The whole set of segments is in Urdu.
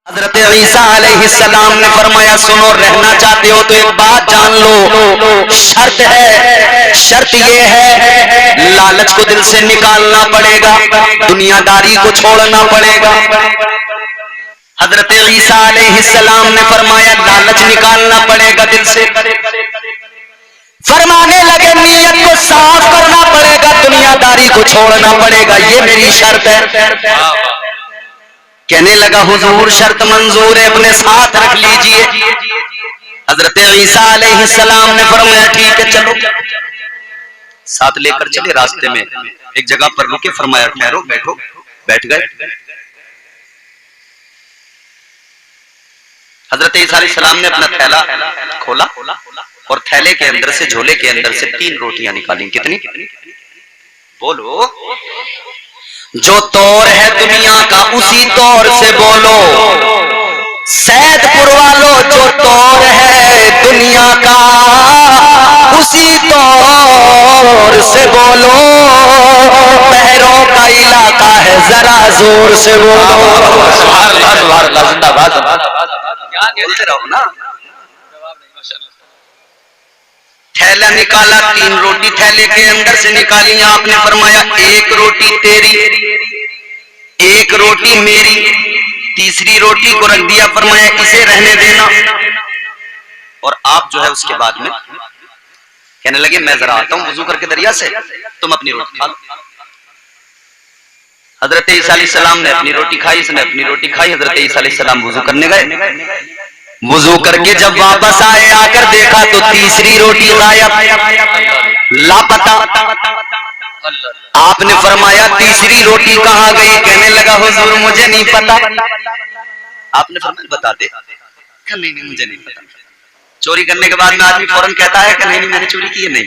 حضرت عیسیٰ علیہ السلام نے فرمایا سنو رہنا چاہتے ہو تو ایک بات جان لو، شرط ہے، شرط یہ ہے لالچ کو دل سے نکالنا پڑے گا، دنیا داری کو چھوڑنا پڑے گا۔ حضرت عیسیٰ علیہ السلام نے فرمایا لالچ نکالنا پڑے گا دل سے، فرمانے لگے نیت کو صاف کرنا پڑے گا، دنیا داری کو چھوڑنا پڑے گا، یہ میری شرط ہے۔ کہنے لگا حضور شرط منظور ہے، اپنے ساتھ رکھ لیجئے۔ حضرت عیسیٰ علیہ السلام نے فرمایا ٹھیک ہے چلو، ساتھ لے کر چلے، راستے میں ایک جگہ پر رکے، فرمایا ٹھہرو بیٹھو، بیٹھ گئے۔ حضرت عیسیٰ علیہ السلام نے اپنا تھیلا کھولا اور تھیلے کے اندر سے، جھولے کے اندر سے 3 روٹیاں نکالی۔ کتنی؟ بولو۔ جو طور ہے دنیا کا اسی طور سے بولو، سید پور والو جو طور ہے دنیا کا اسی طور سے بولو، پہروں کا علاقہ ہے ذرا زور سے بولو۔ سبحان اللہ سبحان اللہ، زندہ باد۔ بولتے رہو نا۔ تھیلا نکالا، 3 روٹی تھیلے کے اندر سے نکالی، آپ نے فرمایا 1 روٹی تیری، 1 روٹی میری، تیسری روٹی کو رکھ دیا، فرمایا اسے رہنے دینا۔ اور آپ جو ہے اس کے بعد میں کہنے لگے میں ذرا آتا ہوں وضو کر کے دریا سے، تم اپنی روٹی کھا لو۔ حضرت عیسیٰ علیہ السلام نے اپنی روٹی کھائی، اس نے اپنی روٹی کھائی، حضرت عیسیٰ علیہ السلام وضو کرنے گئے۔ وضو کر کے جب واپس آئے، آ کر دیکھا تو تیسری روٹی غائب، لاپتہ۔ آپ نے فرمایا تیسری روٹی کہاں گئی؟ کہنے لگا حضور مجھے نہیں پتا۔ آپ نے فرمایا بتا دے، کہ نہیں نہیں مجھے نہیں پتا۔ چوری کرنے کے بعد میں آدمی فوراً کہتا ہے کہ نہیں میں نے چوری کی ہے، نہیں۔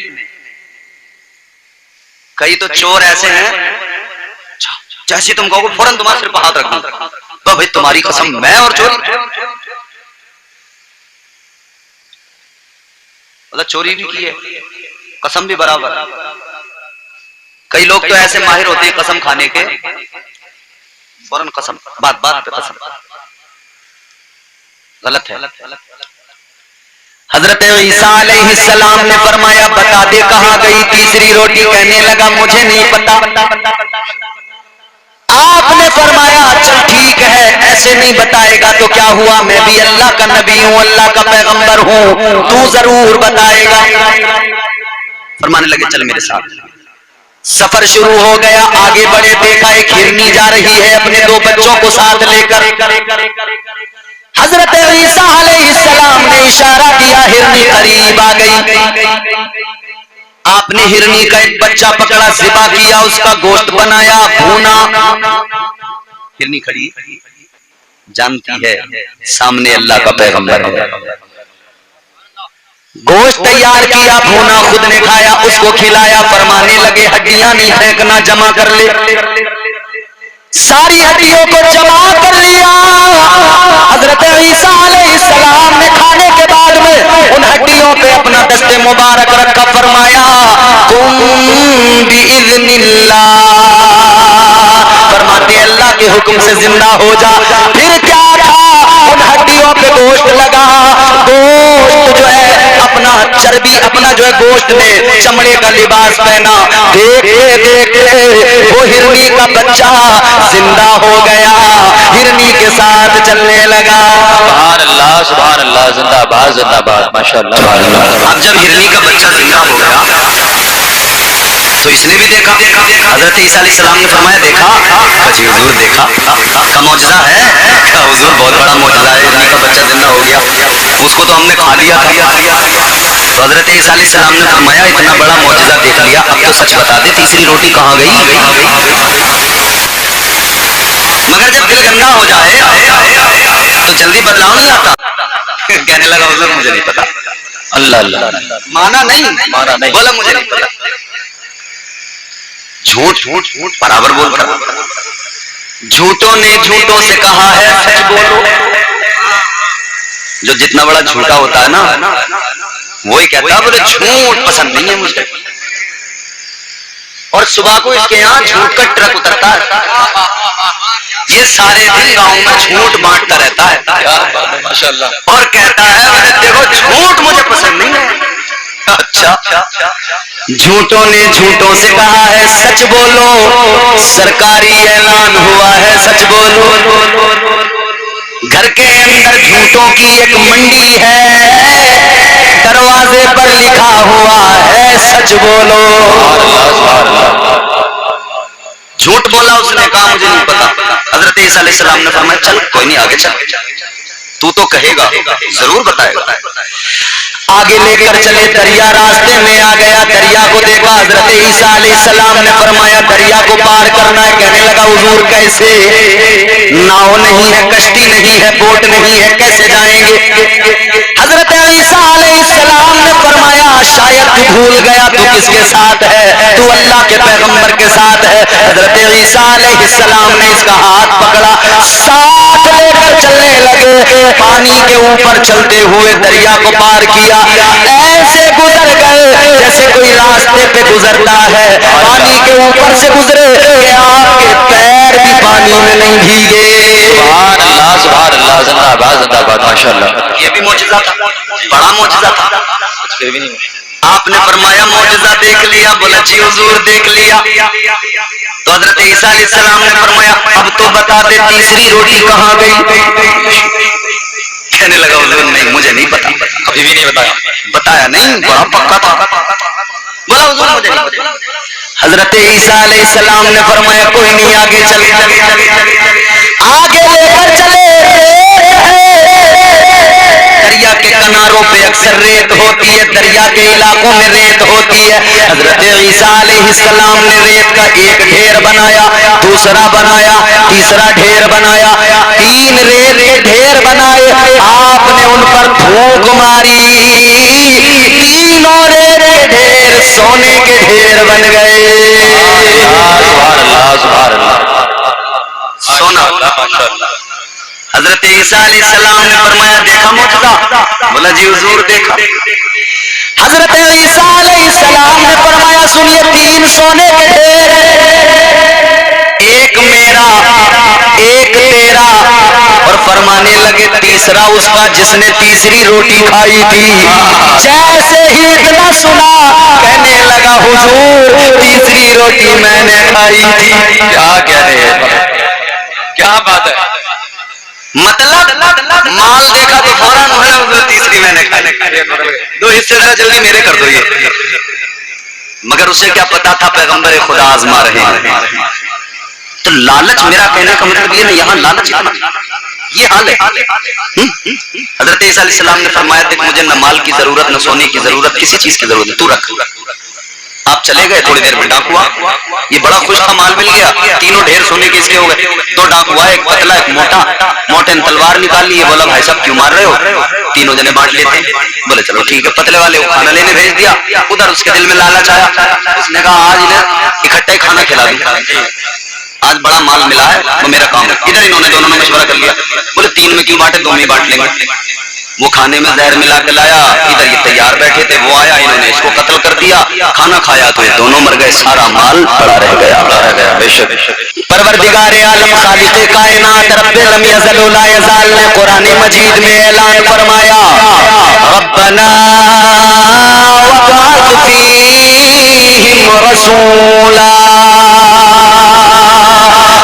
کئی تو چور ایسے ہیں جیسے تم کہو فوراً تمہارے سر پہ ہاتھ رکھ دوں، تو بھائی تمہاری قسم میں اور چوری، چوری بھی کی ہے قسم بھی برابر۔ کئی لوگ تو ایسے ماہر ہوتے ہیں قسم کھانے کے، فوراً قسم، بات بات پہ قسم، غلط ہے۔ حضرت عیسیٰ علیہ السلام نے فرمایا بتا دے کہاں گئی تیسری روٹی؟ کہنے لگا مجھے نہیں پتا۔ آپ نے فرمایا چل ٹھیک ہے، ایسے نہیں بتائے گا تو کیا ہوا، میں بھی اللہ کا نبی ہوں، اللہ کا پیغمبر ہوں، تو ضرور بتائے گا۔ فرمانے لگے چل میرے ساتھ۔ سفر شروع ہو گیا، آگے بڑھے، دیکھا ایک ہرنی جا رہی ہے اپنے 2 بچوں کو ساتھ لے کر۔ حضرت عیسیٰ علیہ السلام نے اشارہ دیا، ہرنی قریب آ گئی۔ آپ نے ہرنی کا ایک بچہ پکڑا، ذبح کیا، اس کا گوشت بنایا، بھونا۔ ہرنی کھڑی جانتی ہے سامنے اللہ کا پیغمبر ہے، گوشت تیار کیا، بھونا، خود نے کھایا، اس کو کھلایا۔ فرمانے لگے ہڈیاں نہیں پھینکنا، جمع کر لے۔ ساری ہڈیوں کو جمع کر لیا۔ حضرت عیسیٰ علیہ السلام نے کھانے کے بعد میں ان ہڈیوں پہ اپنا دست مبارک رکھا، فرمایا قم بإذن اللہ، فرماتے اللہ کے حکم سے زندہ ہو جا۔ پھر کیا تھا، ان ہڈیوں پہ گوشت لگا، گوشت جو ہے اپنا چربی، اپنا جو ہے گوشت نے چمڑے کا لباس پہنا۔ دیکھتے دیکھتے وہ ہرنی کا بچہ زندہ ہو گیا، ہرنی کے ساتھ چلنے لگا۔ سبحان اللہ سبحان اللہ، زندہ باد زندہ باد، ماشاءاللہ سبحان اللہ۔ اب جب ہرنی کا بچہ زندہ ہو گیا تو اس نے بھی دیکھا۔ حضرت عیسیٰ علیہ السلام نے فرمایا دیکھا؟ جی حضور دیکھا۔ کا معجزہ ہے؟ حضور بہت بڑا معجزہ ہے، ہرنی کا بچہ زندہ ہو گیا، اس کو تو ہم نے کھا لیا تھا۔ تو حضرت عیسیٰ علیہ السلام نے فرمایا اتنا بڑا معجزہ دیکھ لیا، اب تو سچ بتا دے تیسری روٹی کہاں گئی؟ مگر جب دل گندا ہو جائے تو جلدی بدلاؤ نہیں آتا۔ کہنے لگا حضور مجھے نہیں پتا۔ اللہ اللہ، مانا نہیں، بولا مجھے نہیں پتا۔ جھوٹ جھوٹ برابر بول رہا، جھوٹوں نے جھوٹوں سے کہا ہے سچ بولو۔ جو جتنا بڑا جھوٹا ہوتا ہے نا وہی کہتا ہے بولے جھوٹ پسند نہیں ہے مجھے، اور صبح کو اس کے یہاں جھوٹ کا ٹرک اترتا ہے، یہ سارے دن گاؤں میں جھوٹ بانٹتا رہتا ہے۔ ماشاءاللہ. اور کہتا ہے میں دیکھو جھوٹ مجھے پسند نہیں ہے. اچھا جھوٹوں نے جھوٹوں سے کہا ہے سچ بولو، سرکاری اعلان ہوا ہے سچ بولو. گھر کے اندر جھوٹوں کی ایک منڈی ہے، دروازے پر لکھا ہوا ہے سچ بولو. جھوٹ بولا اس نے، کہا مجھے نہیں پتا. حضرت عیسیٰ علیہ السلام نے فرمایا چل کوئی نہیں آگے چل، تو کہے گا ضرور بتائے گا. آگے لے کر چلے، دریا راستے میں آ گیا، دریا کو دیکھا. حضرت عیسیٰ علیہ السلام نے فرمایا دریا کو پار کرنا ہے. کہنے لگا حضور کیسے؟ ناؤ نہیں ہے، کشتی نہیں ہے، بوٹ نہیں ہے، کیسے جائیں گے؟ حضرت عیسیٰ علیہ السلام نے فرمایا شاید تو بھول گیا تو کس کے ساتھ ہے؟ تو اللہ کے پیغمبر کے ساتھ ہے. حضرت عیسیٰ علیہ السلام نے اس کا ہاتھ پکڑا، ساتھ لے کر چلنے لگے. پانی کے اوپر چلتے ہوئے دریا کو پار کیا. ایسے گزر گئے جیسے کوئی راستے پہ گزرتا ہے. پانی کے اوپر سے گزرے کہ آپ کے پیر بھی پانی میں نہیں بھیگے. سبحان اللہ سبحان اللہ. زندہ باد زندہ باد. ماشاءاللہ. یہ بھی معجزہ تھا، بڑا معجزہ تھا. پھر بھی نہیں. آپ نے فرمایا معجزہ دیکھ لیا؟ بولا جی حضور دیکھ لیا. تو حضرت عیسیٰ علیہ السلام نے فرمایا اب تو بتا دے تیسری روٹی کہاں گئی؟ کہنے لگا حضور نہیں مجھے نہیں پتا. ابھی بھی نہیں بتایا. بتایا نہیں، بڑا پکا تھا. بولا حضور مجھے نہیں پتا. حضرت عیسیٰ علیہ السلام نے فرمایا کوئی نہیں آگے چلے. آگے لے کر چلے. دریا کے کناروں پہ اکثر ریت ہوتی ہے، دریا کے علاقوں میں ریت ہوتی ہے. حضرت عیسیٰ علیہ السلام نے ریت کا ایک ڈھیر بنایا، دوسرا بنایا، تیسرا ڈھیر بنایا، 3 ریت کے ڈھیر بنائے. آپ نے ان پر پھونک ماری، 3 ریت کے ڈھیر سونے کے ڈھیر بن گئے. سبحان اللہ سبحان اللہ. سونا. حضرت عیسیٰ علیہ السلام نے فرمایا دیکھا معجزہ؟ بولا جی حضور دیکھا. حضرت عیسیٰ علیہ السلام نے فرمایا سنیے 3 سونے کے ڈھیر، ایک میرا ایک تیرا، اور فرمانے لگے تیسرا اس کا جس نے تیسری روٹی کھائی تھی. جیسے ہی اتنا سنا کہنے لگا حضور تیسری روٹی میں نے کھائی تھی. کیا کہنے ہیں، کیا بات ہے. مطلب مال دیکھا تو فوراً تیسری میں نے کھائی. 2 حصے ذرا جلدی میرے کر دو. یہ مگر اسے کیا پتا تھا پیغمبر خدا آزما رہے ہیں. تو لالچ، میرا کہنے کا مطلب یہ نہیں یہاں لالچ اتنا یہ حال ہے. حضرت عیسیٰ علیہ السلام نے فرمایا دیکھ مجھے نہ مال کی ضرورت نہ سونے کی ضرورت، کسی چیز کی ضرورت ہے، تو رکھ. آپ چلے گئے، تھوڑی دیر میں ڈاکو ہوا. یہ بڑا خوش تھا، مال مل گیا. 3 ڈھیر سونے کے اس کے ہو گئے. 2 ڈاکو ہوا، ایک پتلا ایک موٹا. موٹے نے تلوار نکال لی. بولا بھائی صاحب کیوں مار رہے ہو؟ 3 جنے بانٹ لیتے ہیں. بولے چلو ٹھیک ہے. پتلے والے کو کھانا لینے بھیج دیا. ادھر اس کے دل میں لالچ آیا. اس نے کہا آج انہیں اکٹھا ہی کھانا کھلا دوں، آج بڑا مال ملا ہے وہ میرا کام ہے. ادھر انہوں نے دونوں نے مشورہ کر لیا. بولے 3 میں کیوں بانٹے، 2 میں بانٹ لیں گے. وہ کھانے میں زہر ملا کے لایا. ادھر یہ تیار بیٹھے تھے، وہ آیا، انہوں نے اس کو قتل کر دیا. کھانا کھایا تو یہ دونوں مر گئے، سارا مال پڑا رہ گیا. بے شک. پروردگار عالم خالق کائنات رب لم یزل لا یزال نے قرآن مجید میں اعلان فرمایا ربنا وابعث فیہم رسولا.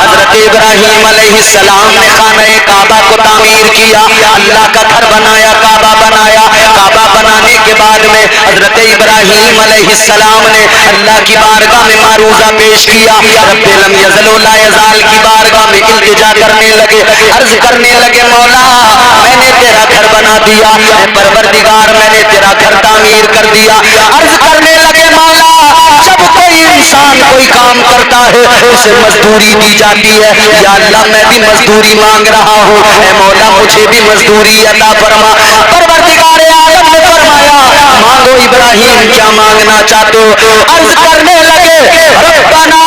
حضرت ابراہیم علیہ السلام نے خانہ کعبہ کو تعمیر کیا، اللہ کا گھر بنایا، کعبہ بنایا. کعبہ بنانے کے بعد میں حضرت ابراہیم علیہ السلام نے اللہ کی بارگاہ میں معروضہ پیش کیا. رب لم یزل لا یزال کی بارگاہ میں التجا کرنے لگے، عرض کرنے لگے مولا میں نے تیرا گھر بنا دیا، اے پروردگار میں نے تیرا گھر تعمیر کر دیا. عرض کرنے لگے مولا جب کوئی انسان کوئی کام کرتا ہے اسے مزدوری دی جاتی ہے، یا اللہ میں بھی مزدوری مانگ رہا ہوں، اے مولا مجھے بھی مزدوری عطا فرما. پروردگار عالم نے فرمایا مانگو ابراہیم کیا مانگنا چاہتے ہو؟ عرض کرنے لگے ربنا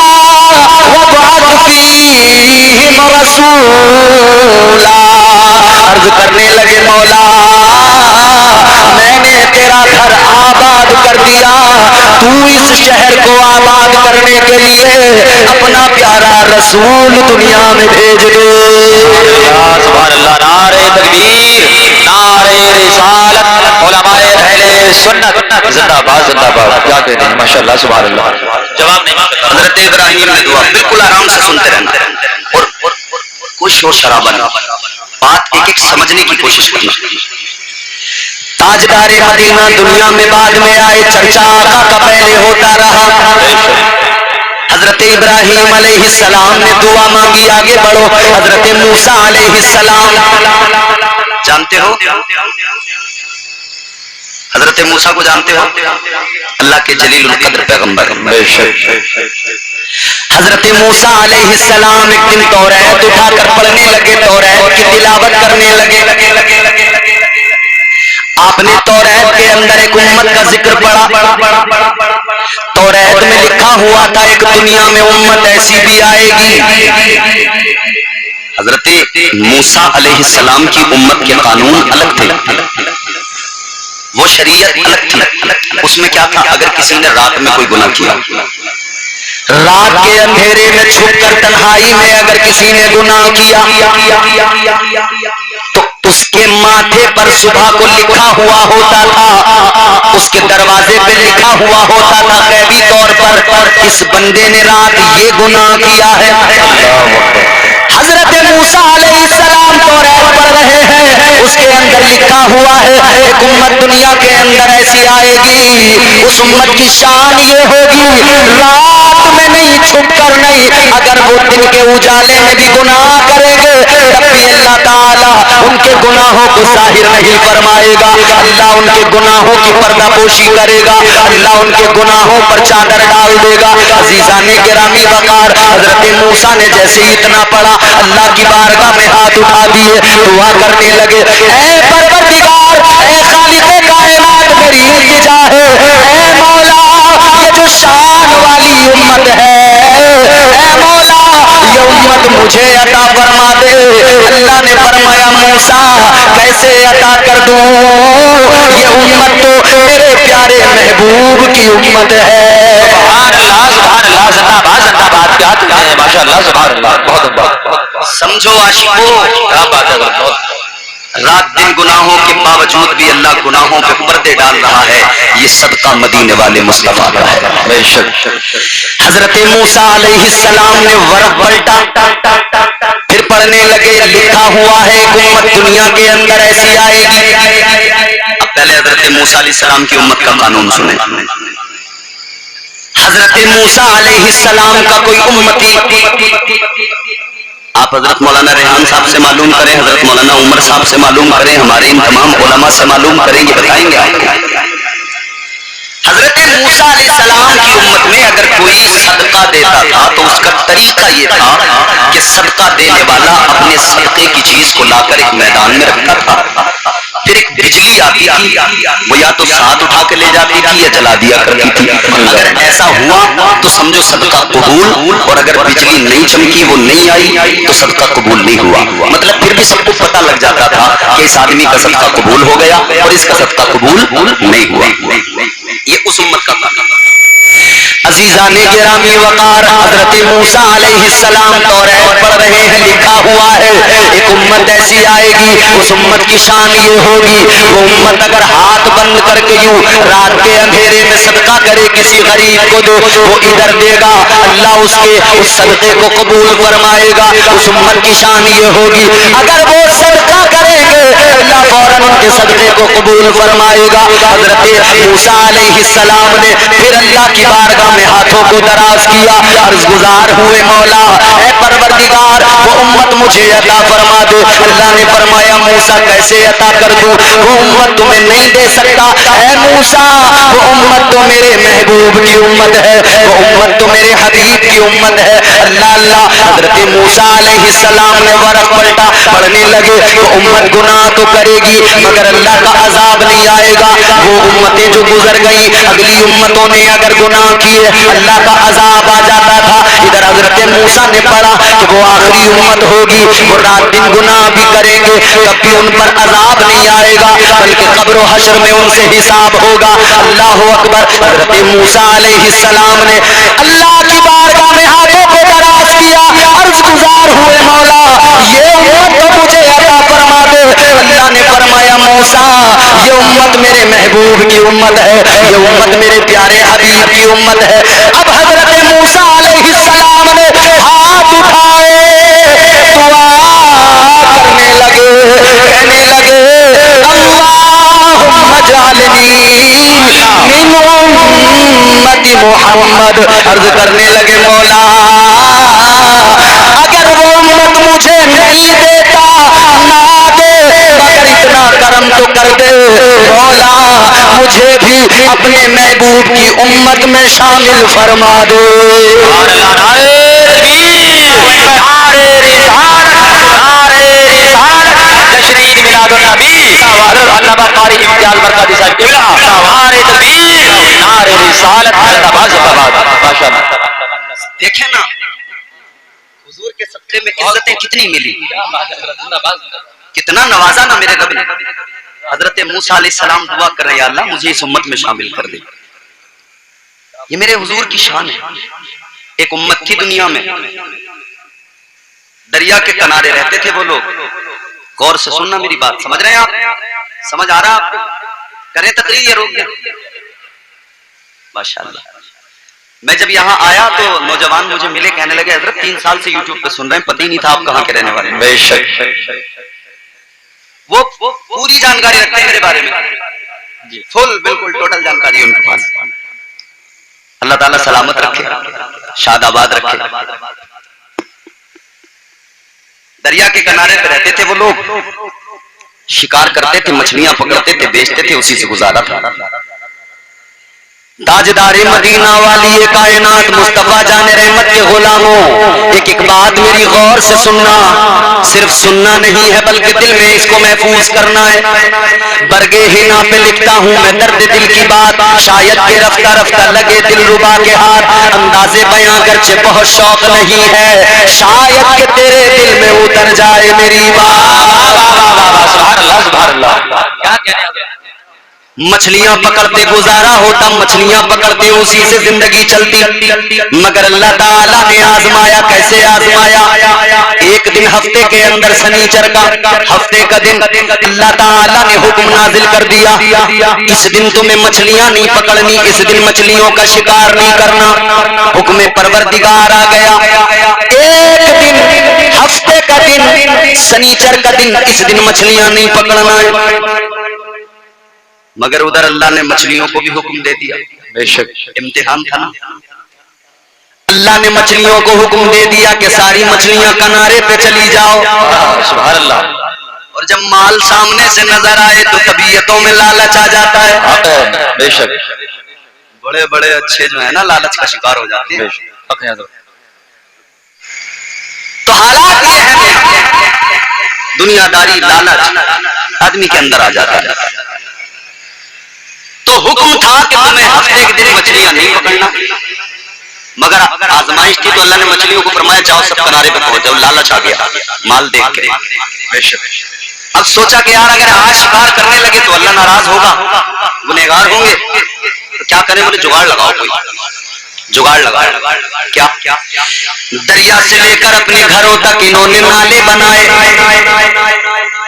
وابعث فیہم رسولا. عرض کرنے لگے مولا میں نے تیرا گھر آباد کر دیا، تو اس شہر کو آباد کرنے کے لیے اپنا پیارا رسول دنیا میں بھیج دے. سبحان اللہ. نعرہ تکبیر. رسالت علماء اہل سنت زندہ باد زندہ باد. کیا کہتے ہیں ماشاء اللہ سبحان اللہ. جواب نہیں. حضرت ابراہیم نے دعا بالکل آرام سے سنتے رہنا اور کوئی شور شرابہ نہ، بات ایک ایک سمجھنے کی کوشش کرنا. تاجدار مدینہ دنیا میں بعد میں آئے، چرچا آقا کا پہلے ہوتا رہا. حضرت ابراہیم علیہ السلام نے دعا مانگی، آگے بڑھو. حضرت موسیٰ علیہ السلام جانتے ہو، حضرت موسیٰ کو جانتے ہو، اللہ کے جلیل القدر پیغمبر. حضرت موسیٰ علیہ السلام ایک دن توریت اٹھا کر پڑھنے لگے، توریت کی تلاوت کرنے لگے. آپ نے توریت کے اندر ایک امت کا ذکر پڑھا. توریت میں لکھا ہوا تھا ایک دنیا میں امت ایسی بھی آئے گی. حضرت موسیٰ علیہ السلام کی امت کے قانون الگ تھے، وہ شریعت الگ تھی. اس میں کیا تھا، اگر کسی نے رات میں کوئی گناہ کیا، رات کے اندھیرے میں چھپ کر تنہائی میں اگر کسی نے گناہ کیا تو اس کے ماتھے پر صبح کو لکھا ہوا ہوتا تھا، اس کے دروازے پہ لکھا ہوا ہوتا تھا غیبی طور پر اس بندے نے رات یہ گناہ کیا ہے. حضرت موسیٰ علیہ السلام توریت پڑھ رہے ہیں، اس کے اندر لکھا ہوا ہے ایک امت دنیا کے اندر ایسی آئے گی، اس امت کی شان یہ ہوگی رات میں نہیں، چھپ کر نہیں، اگر وہ دن کے اجالے میں بھی گناہ کریں گے تب بھی اللہ تعالیٰ ان کے گناہوں کو ظاہر نہیں فرمائے گا. اللہ ان کے گناہوں کی پردہ پوشی کرے گا، اللہ ان کے گناہوں پر چادر ڈال دے گا. عزیزان گرامی وقار، حضرت موسیٰ نے جیسے اتنا پڑھا، اللہ کی بارگاہ میں ہاتھ اٹھا دیے، دعا کرنے لگے. اے پروردگار، اے خالق کائنات، میری التجا ہے، اے مولا یہ جو شان والی امت ہے، اے مولا یہ امت مجھے عطا فرما دے. اللہ نے فرمایا موسیٰ کیسے عطا کر دوں، یہ امت تو میرے پیارے محبوب کی امت ہے. سبحان اللہ سبحان اللہ زندہ باد زندہ باد. کیا کہتے ہیں ماشاء اللہ سبحان اللہ. بہت بہت سمجھو عاشقوں، کیا بات ہے. رات دن گناہوں کے باوجود بھی اللہ گناہوں پہ پردے ڈال رہا ہے. یہ صدقہ مدینے والے مصطفیٰ کا ہے. بے شک. حضرت موسیٰ علیہ السلام نے ورق پلٹا، پھر پڑھنے لگے، لکھا ہوا ہے ایک امت دنیا کے اندر ایسی آئے گی. اب پہلے حضرت موسیٰ علیہ السلام کی امت کا قانون سنیں. حضرت موسیٰ علیہ السلام کا کوئی امتی، آپ حضرت مولانا ریحان صاحب سے معلوم کریں، حضرت مولانا عمر صاحب سے معلوم کریں، ہمارے ان تمام علماء سے معلوم کریں، یہ بتائیں گے آپ کو. حضرت موسیٰ علیہ السلام کی امت میں اگر کوئی صدقہ دیتا تھا تو اس کا طریقہ یہ تھا کہ صدقہ دینے والا اپنے صدقے کی چیز کو لا کر ایک میدان میں رکھتا تھا. پھر ایک بجلی آتی تھی، وہ یا تو ساتھ اٹھا کے لے جاتی تھی یا جلا دیا کرتی تھی. اگر ایسا ہوا تو سمجھو صدقہ قبول، اور اگر بجلی نہیں چمکی، وہ نہیں آئی، تو صدقہ قبول نہیں ہوا. مطلب پھر بھی سب کو پتہ لگ جاتا تھا کہ اس آدمی کا صدقہ قبول ہو گیا اور اس کا صدقہ قبول نہیں ہوا. یہ اس امت کا کام. عزیزان گرامی وقار، حضرت موسیٰ علیہ السلام توریت پڑھ رہے ہیں، لکھا ہوا ہے ایک امت ایسی آئے گی، اس امت کی شان یہ ہوگی، وہ امت اگر ہاتھ بند کر کے یوں رات کے اندھیرے میں صدقہ کرے، کسی غریب کو دے، وہ ادھر دے گا، اللہ اس کے اس صدقے کو قبول فرمائے گا. اس امت کی شان یہ ہوگی اگر وہ صدقہ کریں گے اللہ فوراً ان کے صدقے کو قبول فرمائے گا. حضرت موسیٰ علیہ السلام نے پھر اللہ کی بارگاہ میں ہاتھوں کو دراز کیا، عرض گزار ہوئے مولا اے پروردگار وہ امت مجھے عطا فرما دے. اللہ نے فرمایا موسیٰ کیسے عطا کر دوں، وہ امت تمہیں نہیں دے سکتا. اے موسیٰ وہ امت تو میرے محبوب کی امت ہے، وہ امت تو میرے حبیب کی امت ہے. اللہ اللہ. حضرت موسیٰ علیہ السلام نے ورق پلٹا، پڑھنے لگے تو امت گناہ تو کرے گی مگر اللہ کا عذاب نہیں آئے گا. وہ امتیں جو گزر گئی، اگلی امتوں نے اگر گناہ کیے اللہ کا عذاب آ جاتا تھا. ادھر حضرت موسیٰ نے پڑھا کہ وہ آخری امت ہوگی، وہ رات دن گناہ بھی کریں گے تب بھی ان پر عذاب نہیں آئے گا بلکہ قبر و حشر میں ان سے حساب ہوگا. اللہ اکبر. حضرت موسیٰ علیہ السلام نے اللہ کی بارگاہ میں ہاتھوں کو دراز کیا، عرض گزار ہوئے مولا یہ امت تو مجھے عطا فرما دے. اللہ نے فرمایا موسیٰ محبوب کی امت ہے, یہ امت میرے پیارے حبیب کی امت ہے. اب حضرت موسیٰ علیہ السلام نے ہاتھ اٹھائے, دعا کرنے لگے, کہنے لگے اللہم اجعلنی من امت محمد. عرض کرنے لگے مولا اگر وہ امت مجھے نہیں دیتا نہ دے, مگر اتنا کرم تو کر دے مولا مجھے بھی اپنے محبوب کی امت میں شامل فرما دے. دیکھیں نا حضور کے صدقے میں عزتیں کتنی ملی, کتنا نوازا نا میرے رب نے. حضرت موسیٰ علیہ السلام دعا کر رہے ہیں, یا اللہ مجھے اس امت میں شامل کر دے. یہ میرے حضور کی شان ہے. ایک امت تھی دنیا میں, دریا کے کنارے رہتے تھے وہ لوگ. غور سے سننا میری بات, سمجھ رہے ہیں آپ, سمجھ آ رہا آپ کو؟ کریں تقریر یا روک دیں؟ ماشاءاللہ. میں جب یہاں آیا تو نوجوان مجھے ملے, کہنے لگے حضرت 3 سال سے یوٹیوب پہ سن رہے ہیں, پتہ ہی نہیں تھا آپ کہاں کے رہنے والے ہیں. بے شک وہ پوری جانکاری رکھتے ہیں میرے بارے میں, فل بالکل ٹوٹل جانکاری ہے ان کے پاس. اللہ تعالیٰ سلامت رکھے, شاد آباد رکھے. دریا کے کنارے پہ رہتے تھے وہ لوگ, شکار کرتے تھے, مچھلیاں پکڑتے تھے, بیچتے تھے, اسی سے گزارا تھا. تاجدار مدینہ والی کائنات مصطفیٰ جان رحمت کے غلاموں, ایک بات میری غور سے سننا, صرف سننا نہیں ہے بلکہ دل میں اس کو محفوظ کرنا ہے. برگے ہنا پہ لکھتا ہوں میں درد دل کی بات, شاید کہ رفتہ رفتہ لگے دل ربا کے ہاتھ. انداز بیاں گرچہ بہت شوق نہیں ہے, شاید کہ تیرے دل میں اتر جائے میری بات. سبحان اللہ سبحان اللہ. کیا کہنا ہے, مچھلیاں پکڑتے گزارا ہوتا, مچھلیاں پکڑتے اسی سے زندگی چلتی. مگر اللہ تعالیٰ نے آزمایا, کیسے آزمایا؟ ایک دن ہفتے کے اندر سنیچر کا, ہفتے کا دن, اللہ تعالیٰ نے حکم نازل کر دیا, اس دن تمہیں مچھلیاں نہیں پکڑنی, اس دن مچھلیوں کا شکار نہیں کرنا. حکم پروردگار آ گیا. ایک دن ہفتے کا دن, سنیچر کا دن, اس دن مچھلیاں نہیں پکڑنا ہے. مگر ادھر اللہ نے مچھلیوں کو بھی حکم دے دیا. بے شک امتحان تھا نا. اللہ نے مچھلیوں کو حکم دے دیا کہ ساری مچھلیاں کنارے پہ چلی جاؤ. سبحان اللہ. اور جب مال سامنے سے نظر آئے تو طبیعتوں میں لالچ آ جاتا ہے. بے شک بڑے بڑے اچھے جو ہے نا لالچ کا شکار ہو جاتے ہیں. تو حالات یہ ہے دنیا داری, لالچ آدمی کے اندر آ جاتا ہے. تو حکم تھا کہ تمہیں ہفتے کے دن مچھلیاں نہیں پکڑنا, مگر آزمائش تھی تو اللہ نے مچھلیوں کو فرمایا جاؤ سب کنارے پہ پہنچ جاؤ. لالچ آ گیا مال دیکھ کے. اب سوچا کہ یار اگر آج شکار کرنے لگے تو اللہ ناراض ہوگا, گنہگار ہوں گے, تو کیا کریں؟ بولے جگاڑ لگاؤ, کوئی جگاڑ لگاؤ. کیا؟ دریا سے لے کر اپنے گھروں تک انہوں نے نالے بنائے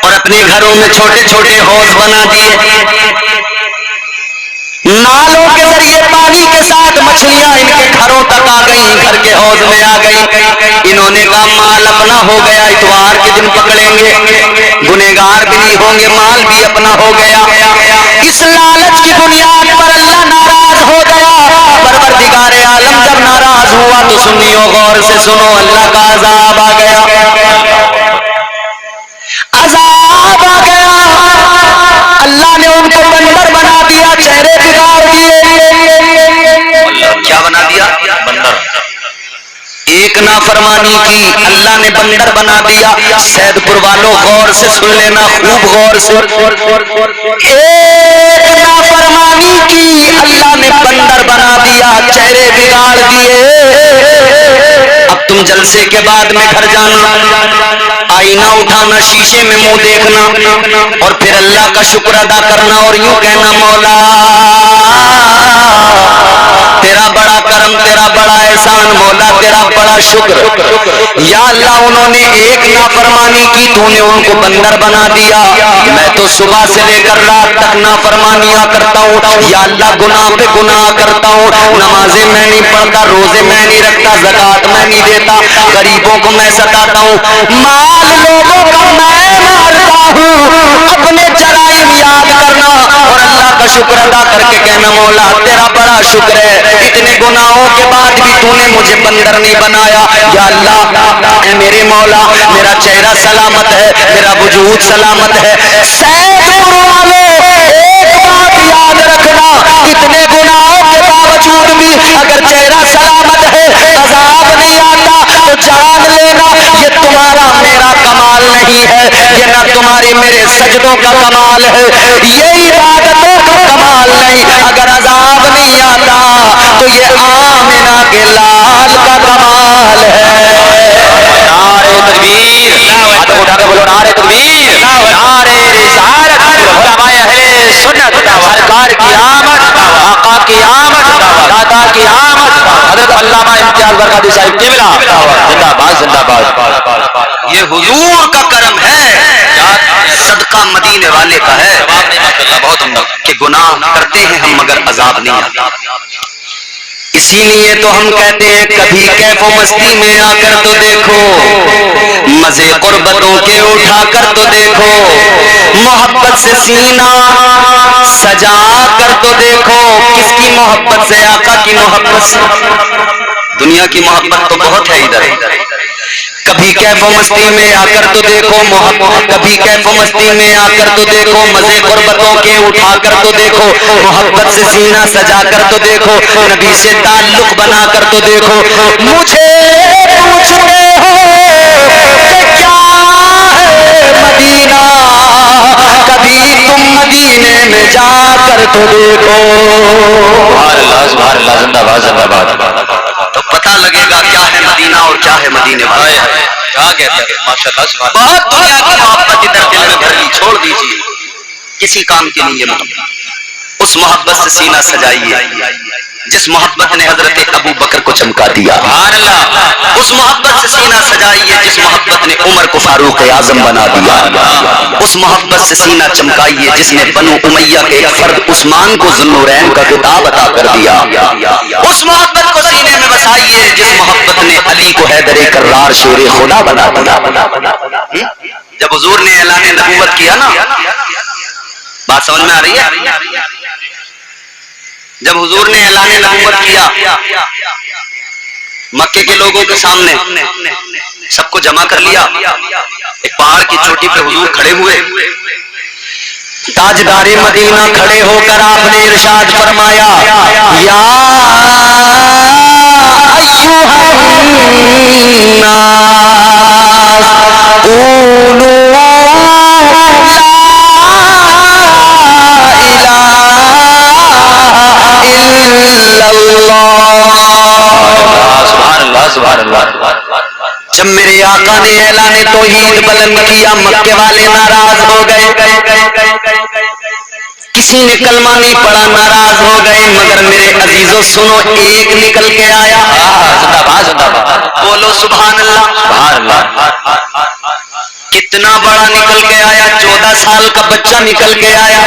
اور اپنے گھروں میں چھوٹے چھوٹے حوض بنا دیے. نالوں کے ذریعے پانی کے ساتھ مچھلیاں ان کے گھروں تک آ گئیں, گھر کے حوض میں آ گئی. انہوں نے کہا مال اپنا ہو گیا, اتوار کے دن پکڑیں گے, گنہگار بھی نہیں ہوں گے, مال بھی اپنا ہو گیا. اس لالچ کی بنیاد پر اللہ ناراض ہو گیا. پروردگار عالم جب ناراض ہوا تو سنیو, غور سے سنو, اللہ کا عذاب آ گیا. عذاب آ گیا. اللہ نے ان کو بندر بنا دیا, چہرے بگاڑ دیے. کیا بنا دیا؟ بندر. ایک نافرمانی کی, اللہ نے بندر بنا دیا. سید پور والوں غور سے سن لینا, خوب غور سے. ایک نافرمانی کی, اللہ نے بندر بنا دیا, چہرے بگاڑ دیے. اب تم جلسے کے بعد میں گھر جانا, آئینہ اٹھانا, شیشے میں منہ دیکھنا اور پھر اللہ کا شکر ادا کرنا اور یوں کہنا مولا تیرا بڑا کرم کرم، تیرا بڑا احسان مولا، تیرا بڑا شکر۔ یا اللہ انہوں نے ایک نافرمانی کی، تو نے ان کو بندر بنا دیا۔ میں تو صبح سے لے کر رات تک نافرمانیاں کرتا ہوں، یا اللہ گناہ پہ گناہ کرتا ہوں، نمازیں میں نہیں پڑھتا، روزے میں نہیں رکھتا، زکوٰۃ میں نہیں دیتا، غریبوں کو میں ستاتا ہوں، مال لوگوں کا میں مارتا ہوں۔ اپنے جرائم یاد کرنا اور اللہ کا شکر ادا کر کے کہنا مولا تیرا بڑا شکر ہے، اتنے گناہوں کے بعد بھی تو نے مجھے بندر نہیں بنایا۔ یا اللہ اے میرے مولا، میرا چہرہ سلامت ہے، میرا وجود سلامت ہے، سید والے ایک بات یاد رکھنا، اتنے گناہوں کے باوجود بھی اگر چہرہ سلامت ہے، عذاب نہیں آتا تو جان لینا یہ تمہارا میرا کمال نہیں ہے، یہ نہ تمہاری میرے سجدوں کا کمال ہے، یہ عبادتوں کا کمال نہیں۔ اگر عذاب نہیں آتا تو یہ آمنہ کے لال کا کمال ہے۔ نعرہ تکبیر، ہاتھ اٹھا کے بولو نعرہ تکبیر، نعرہ رسالت، علماء اہل سنت، سرکار کی آمد، آقا کی آمد، دادا کی آمد، حضرت علامہ امتیاز برکاتی صاحب قبلہ زندہ باد زندہ باد۔ یہ حضور کا کرم ہے، صدقہ مدینے والے کا ہے بہت عمدہ کہ گناہ کرتے ہیں ہم مگر عذاب نہیں آتا۔ اسی لیے تو ہم کہتے ہیں کبھی کیف و مستی میں آ کر تو دیکھو، مزے قربتوں کے اٹھا کر تو دیکھو، محبت سے سینہ سجا کر تو دیکھو۔ کس کی محبت سے؟ آقا کی محبت سے۔ دنیا کی محبت تو بہت ہے ادھر، کبھی کیف و مستی میں آ کر تو دیکھو محبت، کبھی کیف و مستی میں آ کر تو دیکھو، مزے قربتوں کے اٹھا کر تو دیکھو، محبت سے سینہ سجا کر تو دیکھو، نبی سے تعلق بنا کر تو دیکھو۔ مجھے پوچھتے ہو کہ کیا ہے مدینہ، کبھی تم مدینے میں جا کر تو دیکھو، سبحان اللہ زندہ باد زندہ باد۔ تو پتہ لگے گا کیا ہے مدینہ اور کیا ہے مدینے والے۔ کیا کہتے ہیں ماشاءاللہ سبحان اللہ۔ بہت دنیا کی محبت ادھر دل میں بھر لی، چھوڑ دیجیے، کسی کام کے لیے محبت، اس محبت سے سینہ سجائیے جس محبت نے حضرت ابو بکر کو چمکا دیا، سبحان اللہ۔ اس محبت سے سینہ سجائیے جس محبت نے عمر کو فاروق اعظم بنا دیا، اس محبت سے سینہ چمکائیے جس نے بنو امیہ کے ایک فرد عثمان کو ذوالنورین کا خطاب عطا کر دیا، اس محبت کو سینے میں بسائیے جس محبت نے علی کو حیدر کرار شیر خدا بنا دیا۔ جب حضور نے اعلان نبوت کیا نا، بات سمجھ میں آ رہی ہے؟ جب حضور نے اعلان نبوت کیا مکے کے لوگوں کے سامنے، سب کو جمع کر لیا، ایک پہاڑ کی چوٹی پہ حضور کھڑے ہوئے، تاجدار مدینہ کھڑے ہو کر آپ نے ارشاد فرمایا، یا ایھا الناس قولوا سبحان اللہ۔ جب میرے آقا نے اعلان توحید بلند کیا مکے والے ناراض ہو گئے، کسی نے کلمہ نہیں پڑھا، ناراض ہو گئے، مگر میرے عزیزوں سنو، ایک نکل کے آیا، زندہ باد زندہ باد۔ بولو سبحان اللہ۔ سبحان اللہ۔ کتنا بڑا نکل کے آیا، 14 سال کا بچہ نکل کے آیا،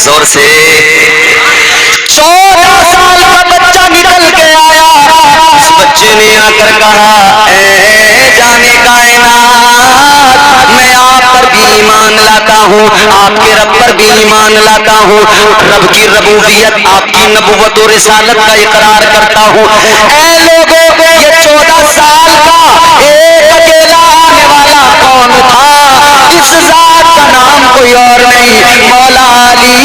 زور سے 14 سال کا بچہ نکل کے آیا۔ اس بچے نے آ کر کہا، اے جانے کائنات، میں آپ پر بھی ایمان لاتا ہوں، آپ کے رب پر بھی ایمان لاتا ہوں، رب کی ربوبیت، آپ کی نبوت و رسالت کا اقرار کرتا ہوں۔ اے لوگوں، یہ 14 سال کا ایک اکیلا آنے والا کون تھا؟ اس ذات کا نام کوئی اور نہیں، مولا علی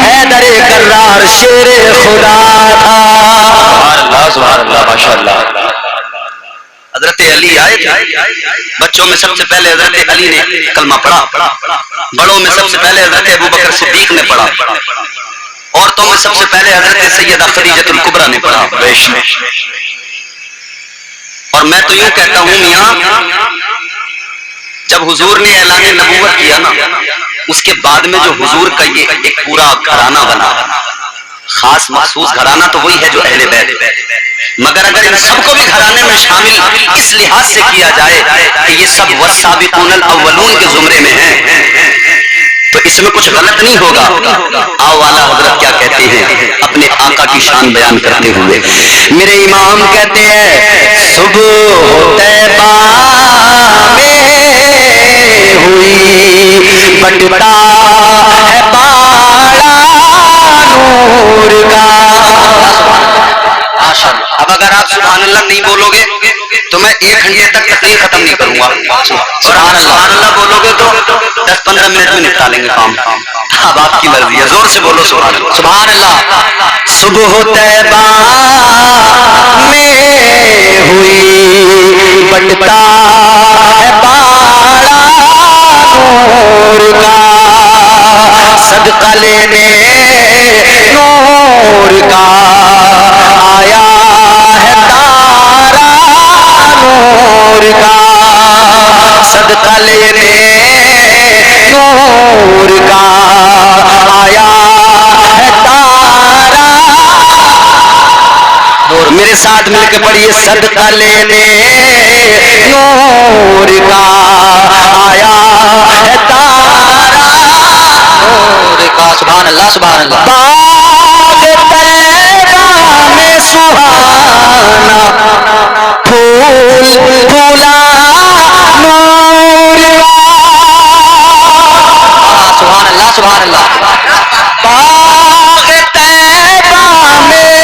حیدر کرار شیر خدا تھا۔ سبحان اللہ ماشاء اللہ۔ حضرت علی آئے تھے، بچوں میں سب سے پہلے حضرت علی نے کلمہ پڑھا، بڑوں میں سب سے پہلے حضرت ابو بکر صدیق نے پڑھا، عورتوں میں سب سے پہلے حضرت سیدہ خدیجہ الکبریٰ نے پڑھا۔ اور میں تو یوں کہتا ہوں میاں، جب حضور نے اعلان نبوت کیا نا، اس کے بعد میں جو حضور کا یہ ایک پورا گھرانہ بنا، خاص مخصوص گھرانہ تو وہی ہے جو اہل بیت، مگر اگر ان سب کو بھی گھرانے میں شامل اس لحاظ سے کیا جائے کہ یہ سب والسابقون الاولون کے زمرے میں ہیں تو اس میں کچھ غلط نہیں ہوگا۔ آؤ والا حضرت کیا کہتے ہیں اپنے آقا کی شان بیان کرتے ہوئے، میرے امام کہتے ہیں صبح طیبہ میں ہوئی بٹتا ہے باڑا نور کا۔ اب اگر آپ سبحان اللہ نہیں بولو گے تو میں 1 گھنٹے تک تقریر ختم نہیں کروں گا، اور آپ سبحان اللہ بولو گے تو 10-15 منٹ میں نپٹا لیں گے کام۔ اب آپ کی مرضی ہے، زور سے بولو سبحان اللہ۔ سبحان اللہ۔ صبح طیبہ میں ہوئی بٹتا ہے باڑا نور کا، صدقہ لینے نور کا آیا ہے تارا نور کا، صدقہ لینے نور کا آیا ہے تارا نور۔ میرے ساتھ مل کے پڑھیے، صدقہ لینے نور کا آیا ہے تارا نور کا۔ سبحان اللہ سبحان اللہ۔ باغ طیبہ میں سہانا پھول پھولا نور کا۔ سبحان اللہ سبحان اللہ۔ باغ طیبہ میں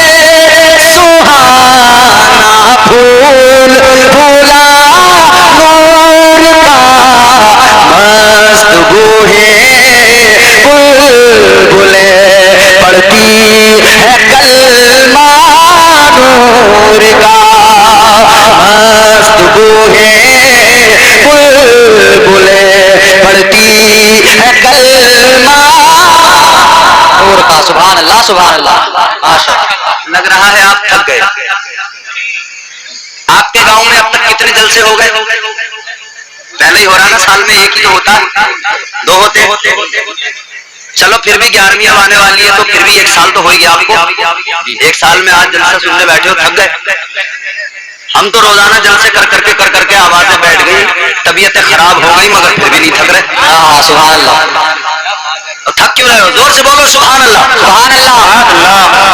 سہانا پھول پھولا نور کا، مست بوہے بلبلیں پڑھتی ہے کلمہ نور کا، مست بوہے بلبلیں پڑھتی ہے کلمہ نور کا۔ سبحان اللہ سبحان اللہ۔ لگ رہا ہے آپ تھک گئے۔ آپ کے گاؤں میں اب تک کتنے جلسے ہو گئے؟ پہلے ہی ہو رہا نا، سال میں ایک ہی تو ہوتا، 2 ہوتے۔ چلو پھر بھی 11ویں اب آنے والی ہے تو پھر بھی 1 سال تو ہو ہی گیا آپ کو۔ 1 سال میں آج جلسہ سننے بیٹھے ہو، تھک گئے؟ ہم تو روزانہ جلسے کر کر کے آوازیں بیٹھ گئی، طبیعتیں خراب ہو گئی، مگر پھر بھی نہیں تھک رہے۔ ہاں سبحان اللہ۔ تھک کیوں رہے ہو؟ زور سے بولو سبحان اللہ سبحان اللہ،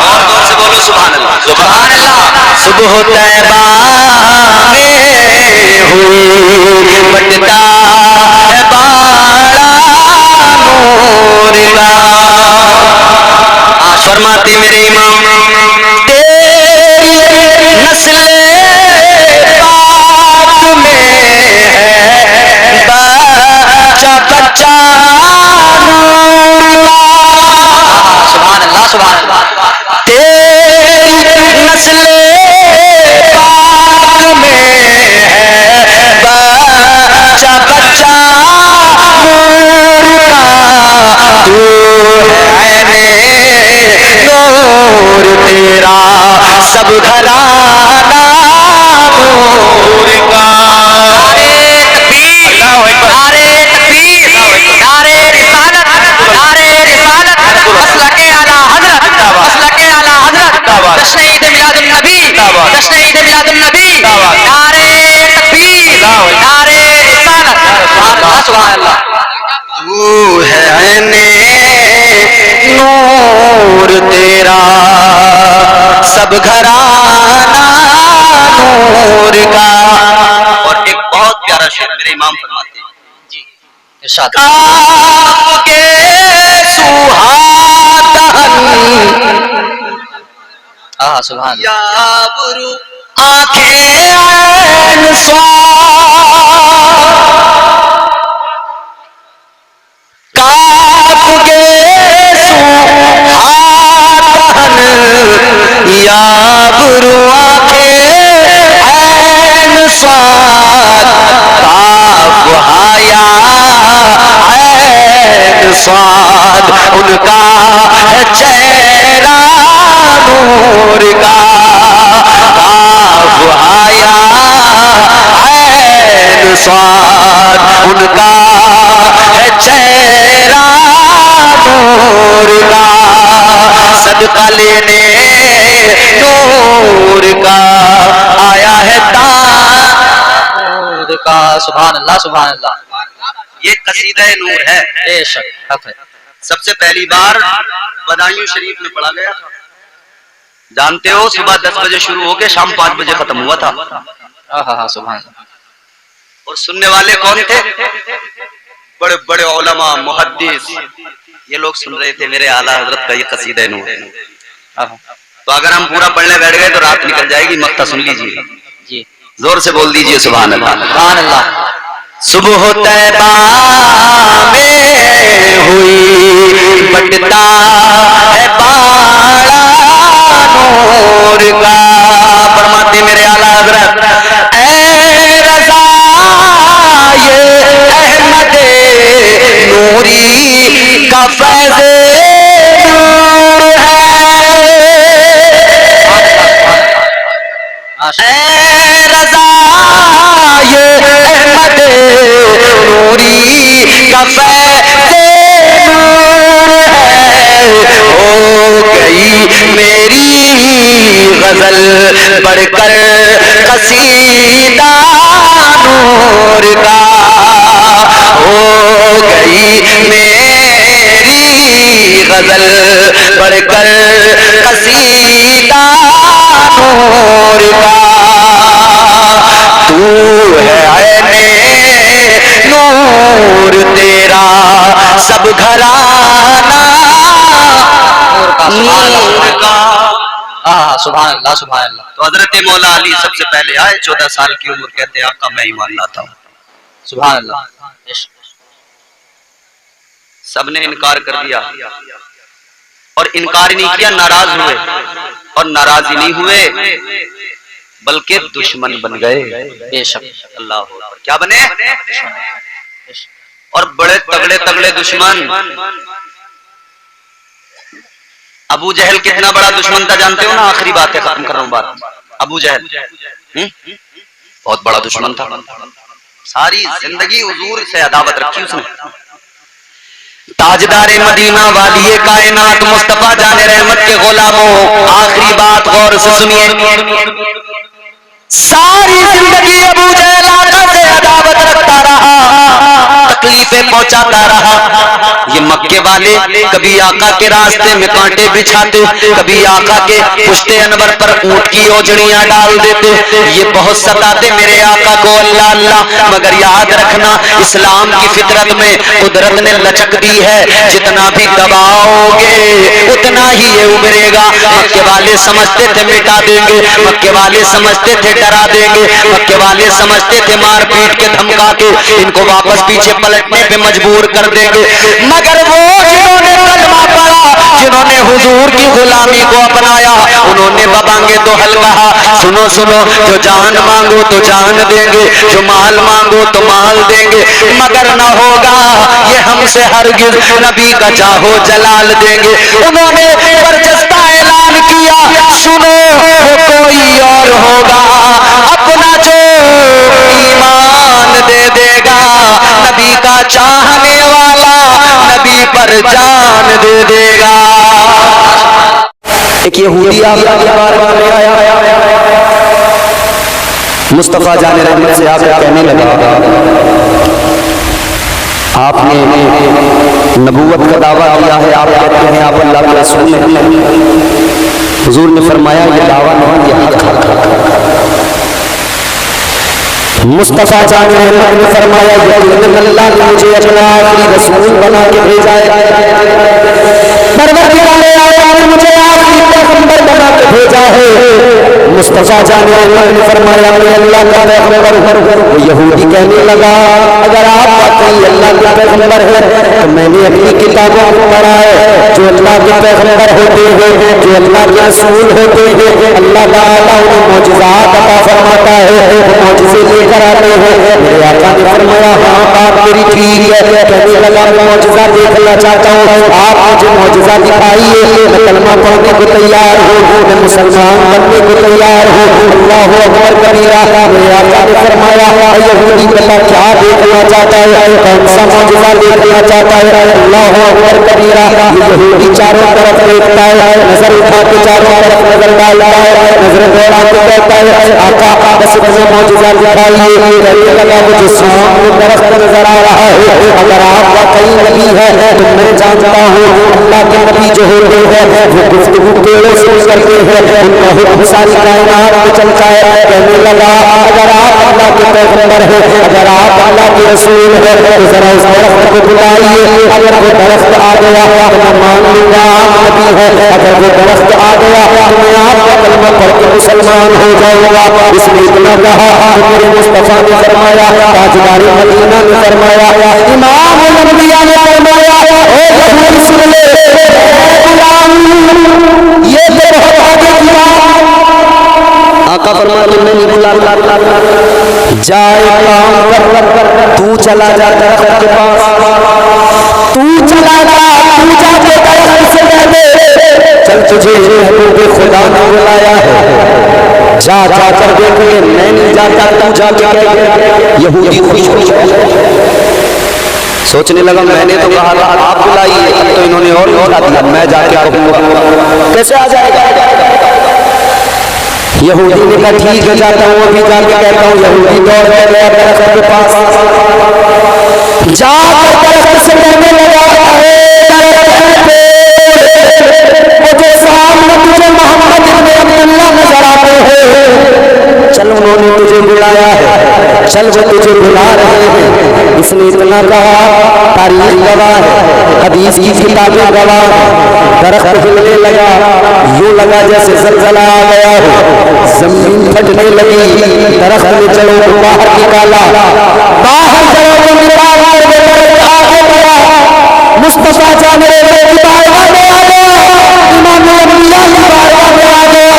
اور زور سے بولو سبحان اللہ سبحان اللہ۔ صبح طیبہ میں ہوئی بٹتا ہے باڑا نور کا۔ فرماتے میرے امام، تیری نسل پاک میں ہے بچہ بچہ نور کا۔ سبحان اللہ سبحان اللہ۔ تیری نسل پاک میں ہے بچہ بچہ نور کا، تو ہے عین نور تیرا سب گھرانہ نور کا۔ نعرے تکبیر، نعرے تکبیر، نعرے رسالت، نعرے رسالت، مسلک اعلی حضرت، مسلک اعلی حضرت، جشن عید میلاد النبی، جشن عید میلاد النبی، نعرے تکبیر، نعرے رسالت۔ سبحان اللہ۔ تو ہے عین نور تیرا سب گھرانہ نور کا۔ اور ایک بہت پیارا شعر میرے امام فرماتے ہیں جی ارشاد، کاف کے سہادہن سبحان یا برو آنکھیں عین سواد، کاف کے سہادہن یا برو آنکھیں عین سواد، کاف حیا عین سواد، ان کا ہے چہرہ نور کا، کاف حیا عین سواد، ان کا ہے چہرہ نور کا، صدقہ لے سبحان اللہ سبحان اللہ. یہ قصیدہ نور ہے. بے شک حق ہے. سب سے پہلی بار بدایوں شریف میں پڑھا گیا تھا. جانتے ہو صبح 10 بجے شروع ہو کے شام 5 بجے ختم ہوا تھا. ہاں سبحان اللہ. اور سننے والے کون تھے؟ بڑے بڑے علماء محدث. یہ لوگ سن رہے تھے میرے اعلیٰ حضرت کا یہ قصیدہ نور. تو اگر ہم پورا پڑھنے بیٹھ گئے تو رات نکل جائے گی. مقطع سن لیجیے جی. زور سے بول دیجیے سبحان اللہ. سبحان اللہ. صبح طیبہ میں ہوئی بٹتا ہے باڑا نور کا. فرماتے میرے اعلیٰ حضرت اے رضا یہ احمد نوری کا فیض نور ہے. اے رضا یہ احمد نوری کا فیض نور ہے. ہو گئی میری غزل پڑھ کر قصیدہ نور کا. ہو گئی میری غزل پڑھ کر قصیدہ نور کا. تو ہے عین نور تیرا سب گھرانہ نور کا. سبحان اللہ سبحان اللہ. تو حضرت مولا علی سب سے پہلے آئے. 14 سال کی عمر کہتے ہیں آقا میں ایمان لاتا ہوں. سبحان اللہ. سب نے انکار کر دیا. اور انکار نہیں کیا، ناراض ہوئے. اور ناراض ہی نہیں ہوئے بلکہ دشمن بن گئے. بے شک. اللہ اکبر. کیا بنے؟ اور بڑے تگڑے تگڑے دشمن. ابو جہل کتنا بڑا دشمن تھا جانتے ہو نا؟ آخری بات ہے، ختم کر رہا ہوں بات. ابو جہل بہت بڑا دشمن تھا. ساری زندگی حضور سے عداوت رکھی اس نے. تاجدار مدینہ والی کائنات مصطفیٰ جان رحمت کے غلاموں، آخری بات غور سے سنیے. ساری زندگی ابو جہل آقا سے عداوت رکھتا رہا، تکلیفیں پہنچاتا رہا. یہ مکے والے کبھی آقا کے راستے میں کانٹے بچھاتے، کبھی آقا کے پشت انور پر اونٹ کی اوجڑیاں ڈال دیتے. یہ بہت ستاتے میرے آقا کو. اللہ اللہ. مگر یاد رکھنا اسلام کی فطرت میں قدرت نے لچک دی ہے، جتنا بھی دباؤ گے اتنا ہی یہ ابھرے گا. مکے والے سمجھتے تھے مٹا دیں گے، مکے والے سمجھتے تھے ڈرا دیں گے، مکے والے سمجھتے تھے مار پیٹ کے دھمکا کے ان کو واپس پیچھے پلٹنے پہ مجبور کر دیں گے. مگر وہ جنہوں نے کلمہ پڑھا، جنہوں نے حضور کی غلامی کو اپنایا، انہوں نے ببانگے تو حل کہا سنو سنو، جو جان مانگو تو جان دیں گے، جو مال مانگو تو مال دیں گے، مگر نہ ہوگا یہ ہم سے ہرگز نبی کا چاہو جلال دیں گے. انہوں نے برجستہ اعلان کیا سنو وہ کوئی اور ہوگا، اپنا جو ایمان دے دے گا، نبی کا چاہنے والا نبی پر جان دے دے گا. ایک یہودی آپ کے بارگاہ میں آیا، مصطفیٰ جان رحمت سے آپ کہنے لگا آپ نے نبوت کا دعویٰ کیا ہے، آپ کہتے ہیں آپ اللہ کے رسول ہیں. حضور نے فرمایا یہ دعویٰ نہیں، یہ حق ہے. مصطفیٰ جان رحمت نے فرمایا یقیناً اللہ نے مجھے اپنا آخری رسول بنا کے بھیجا ہے، پروردگار عالم نے مجھے آخری پیغمبر بنا کے بھیجا ہے. مصطفیٰ جان رحمت نے فرمایا میں اللہ کا پیغمبر ہوں. وہ یہودی کہنے لگا اگر آپ واقعی اللہ کے پیغمبر ہیں تو میں نے اپنی کتابوں کو پڑھا ہے، جو اللہ کے پیغمبر ہوتے ہیں، جو اللہ کے رسول ہوتے ہیں، اللہ تعالیٰ انہیں معجزات عطا فرماتا ہے، معجزے لے کر آتے ہیں. میرے آقا نے فرمایا ہاں بات میری ٹھیک ہے. کہنے لگا میں معجزہ دیکھنا چاہتا ہوں، آپ مجھے معجزہ دکھائیے. میں کلمہ پڑھنے کو تیار ہوں، میں مسلمان بننے کو تیار تیار ہوں. اللہ اکبر کبیرہ. میرے آقا نے فرمایا یہودی بندہ کیا دیکھنا چاہتا ہے, کون سا معجزہ دیکھنا چاہتا ہے. اللہ اکبر کبیرہ. یہودی چاروں طرف دیکھتا ہے, نظر اٹھا کے چاروں طرف نظر ڈالتا ہے, نظر دوڑا کے کہتا ہے آقا بس مجھے معجزہ دکھائیے. کہنے لگا مجھے سامنے درخت نظر آ رہا ہے, اگر آپ واقعی نبی ہے تو میں جانتا ہوں اللہ کے نبی جو ہوتے ہیں وہ گفتگو پیڑوں سے کرتے ہیں, ان کا حکم ساری کائنات میں چلتا ہے. کہنے لگا اگر آپ اللہ کے پیغمبر ہیں, اگر آپ اللہ کے رسول ہیں تو ذرا اس درخت کو بلائیے. اگر وہ درخت آ گیا تو میں مان لوں گا آپ نبی ہے, اگر وہ درخت آ گیا تو میں آپ کا کلمہ پڑھ کے مسلمان ہو جاؤں گا. اس نے اتنا کہا تو میرے مصطفیٰ نے فرمایا, تاجدار مدینہ نے فرمایا, امام الانبیاء نے فرمایا اے یہودی سن لے غلام, یہ تو بہت آگے کی بات. آقا فرمایا تم نے نہیں بلا, جائے کام کر, تو چلا جا درخت کے پاس, تو چلا جا, تو جا کے درخت سے کہہ دے چل تجھے محبوب خدا نے بلایا ہے, جا جا کر دیکھ لے. میں نہیں جاتا, تو جا کے کہہ دے. یہودی خوش ہو سوچنے لگا میں نے تو کہا تھا آپ بلائیے, تو انہوں نے اور بلا دیا, میں جا کے کیسے آ جائے گا. یہودی نے کہا ٹھیک ہے جاتا ہوں, ابھی جا کے کہتا ہوں. یہودی دوڑ کے گیا درخت کے پاس, جا کر درخت سے کہنے لگا مجھے سامنے تجھے محمد ابن عبداللہ نظر آتے ہیں, چل انہوں نے تجھے بلایا ہے, چل وہ تجھے بلا رہے ہیں. اس نے اتنا کہا, تاریخ گواہ ہے, حدیث کی کتابیں گواہ ہے. درخت ہلنے لگا, یوں لگا جیسے زلزلہ آ گیا ہو, زمین پھٹنے لگی. درخت نے جڑوں کو باہر نکالا, باہر جڑوں کو نکالا, آگے بڑھا. مصطفیٰ جانے کی بارگاہ میں آ گیا, امام الانبیاء کی بارگاہ میں آ گیا,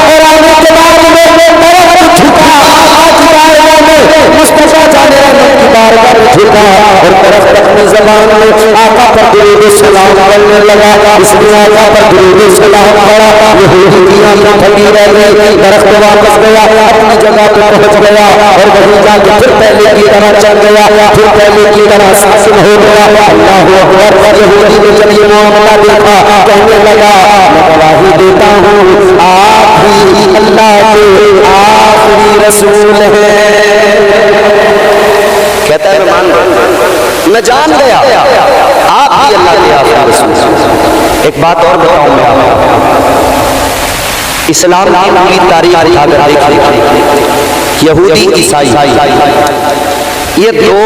اور آنے کے بعد میں درخت جھکا. آج بارگاہ میں مصطفیٰ جانے کی بارگاہ میں جھکا, اور درخت اپنی زبان میں آقا پر درود سلام پڑھنے لگا. اس نے آقا پر درود سلام پڑھا. یہودی کی آنکھیں پھٹی رہ گئی. درخت واپس گیا, اپنی جگہ پہ پہنچ گیا, اور وہیں جا کے پھر پہلے کی طرح چل گیا, پھر پہلے کی طرح ساکن ہو گیا. اللہ اکبر. یہودی نے جب یہ معاملہ دیکھا کہنے لگا میں گواہی دیتا ہوں آپ ہی اللہ کے آخری رسول ہیں. کہتا ہے میں جان گیا آپ ہی اللہ کے آخری رسول ہیں. ایک بات اور بتاؤں میں آپ اسلام کی پوری تاریخ اٹھا کر دیکھیں, یہودی عیسائی یہ دو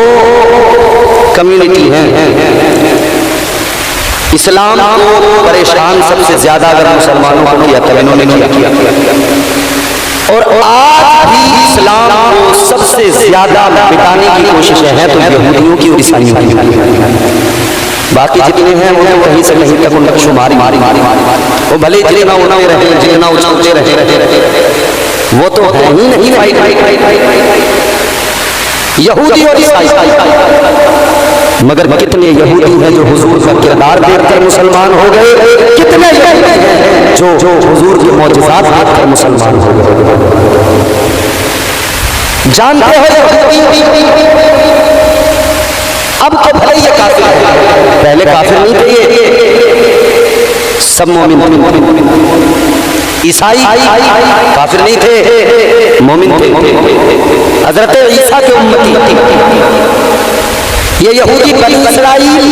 کمیونٹی ہیں. اسلام کو پریشان سب سے زیادہ اگر مسلمانوں کو کیا تھا انہوں نے کیا, اور آج بھی اسلام کو سب سے زیادہ مٹانے کی کوششیں ہیں تو یہودیوں کی اور عیسائیوں کی. باقی جتنے ہیں وہ کہیں سے کہیں تک ان کا شماری وہ بھلے جتنا اڑتے رہے جتنا اچھلتے رہے وہ تو ہے ہی نہیں. یہودی اور عیسائی, مگر کتنے یہودی ہیں جو حضور کا کردار دیکھ کر مسلمان ہو گئے, کتنے یہودی ہیں جو حضور کے معجزات دیکھ کر مسلمان ہو گئے. جانتے ہو اب تو بھلے یہ کافر ہے, پہلے کافر نہیں تھے, یہ سب مومن تھے. عیسائی کافر نہیں تھے, مومن تھے. حضرت عیسیٰ کے امتی یہ یہودی بنی اسرائیل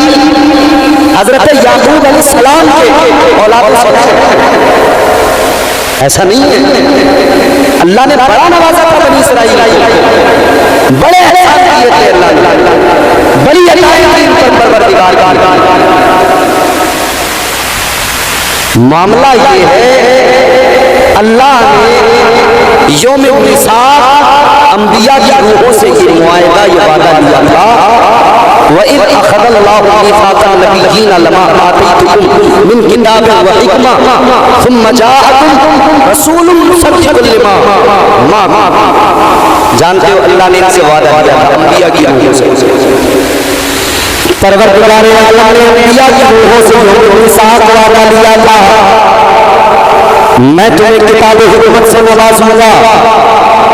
حضرت یعقوب علیہ السلام کے اولاد ہیں. ایسا نہیں ہے, اللہ نے بڑا نوازا تھا بنی اسرائیل, بڑے احسان کیے تھے اللہ نے, بڑی عطائیں دی ان پر پروردگار کی. معاملہ یہ ہے اللہ نے یوم الحساب انبیاء کی روحوں سے یہ معاہدہ یہ وعدہ لیا تھا وَإِذْ أَخَذَ اللَّهُ مِيثَاقَ النَّبِيِّينَ لَمَا آتَيْتُكُم مِّن كِتَابٍ وَحِكْمَةٍ ثُمَّ جَاءَكُم رَّسُولٌ مُّصَدِّقٌ لِّمَا مَعَكُمْ. جانتے ہو اللہ نے ان سے وعدہ لیا تھا انبیاء کی روحوں سے. پروردگار عالم نے انبیاء کی روحوں سے جو میثاق وعدہ لیا تھا, میں میں تمہیں کتاب و حکمت سے نوازوں گا،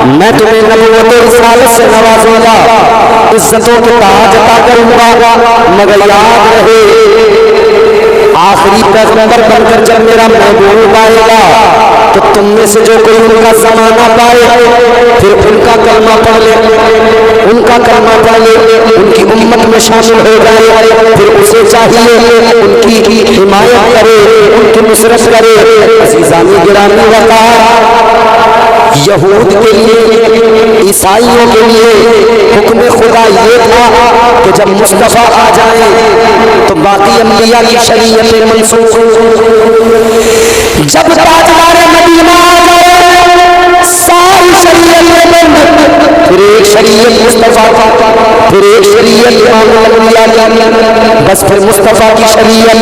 میں تمہیں نبوت و رسالت سے نوازوں گا، عزتوں کے تاج عطا کروں گا، مگر یاد رہے آخری پیغمبر بن کر جب میرا محبوب آئے گا تو تم میں سے جو کوئی ان کا زمانہ پائے پھر ان کا کلمہ پڑھ لے، ان کا کلمہ پڑھ لے، ان کی امت میں شامل ہو جائے، پھر اسے چاہیے ان کی حمایت کرے، ان کی نصرت کرے۔ عزیزان گرامی وقار، یہود کے لیے، عیسائیوں کے لیے حکم خدا یہ تھا کہ جب مصطفیٰ آ جائیں تو باقی انبیاء کی شریعتیں منسوخ، جب تاجدار مدینہ آ جائے ساری شریعتیں بند، پھر ایک شریعت مصطفیٰ کا، پھر ایک شریعت امام الانبیاء کا، بس پھر مصطفیٰ کی شریعت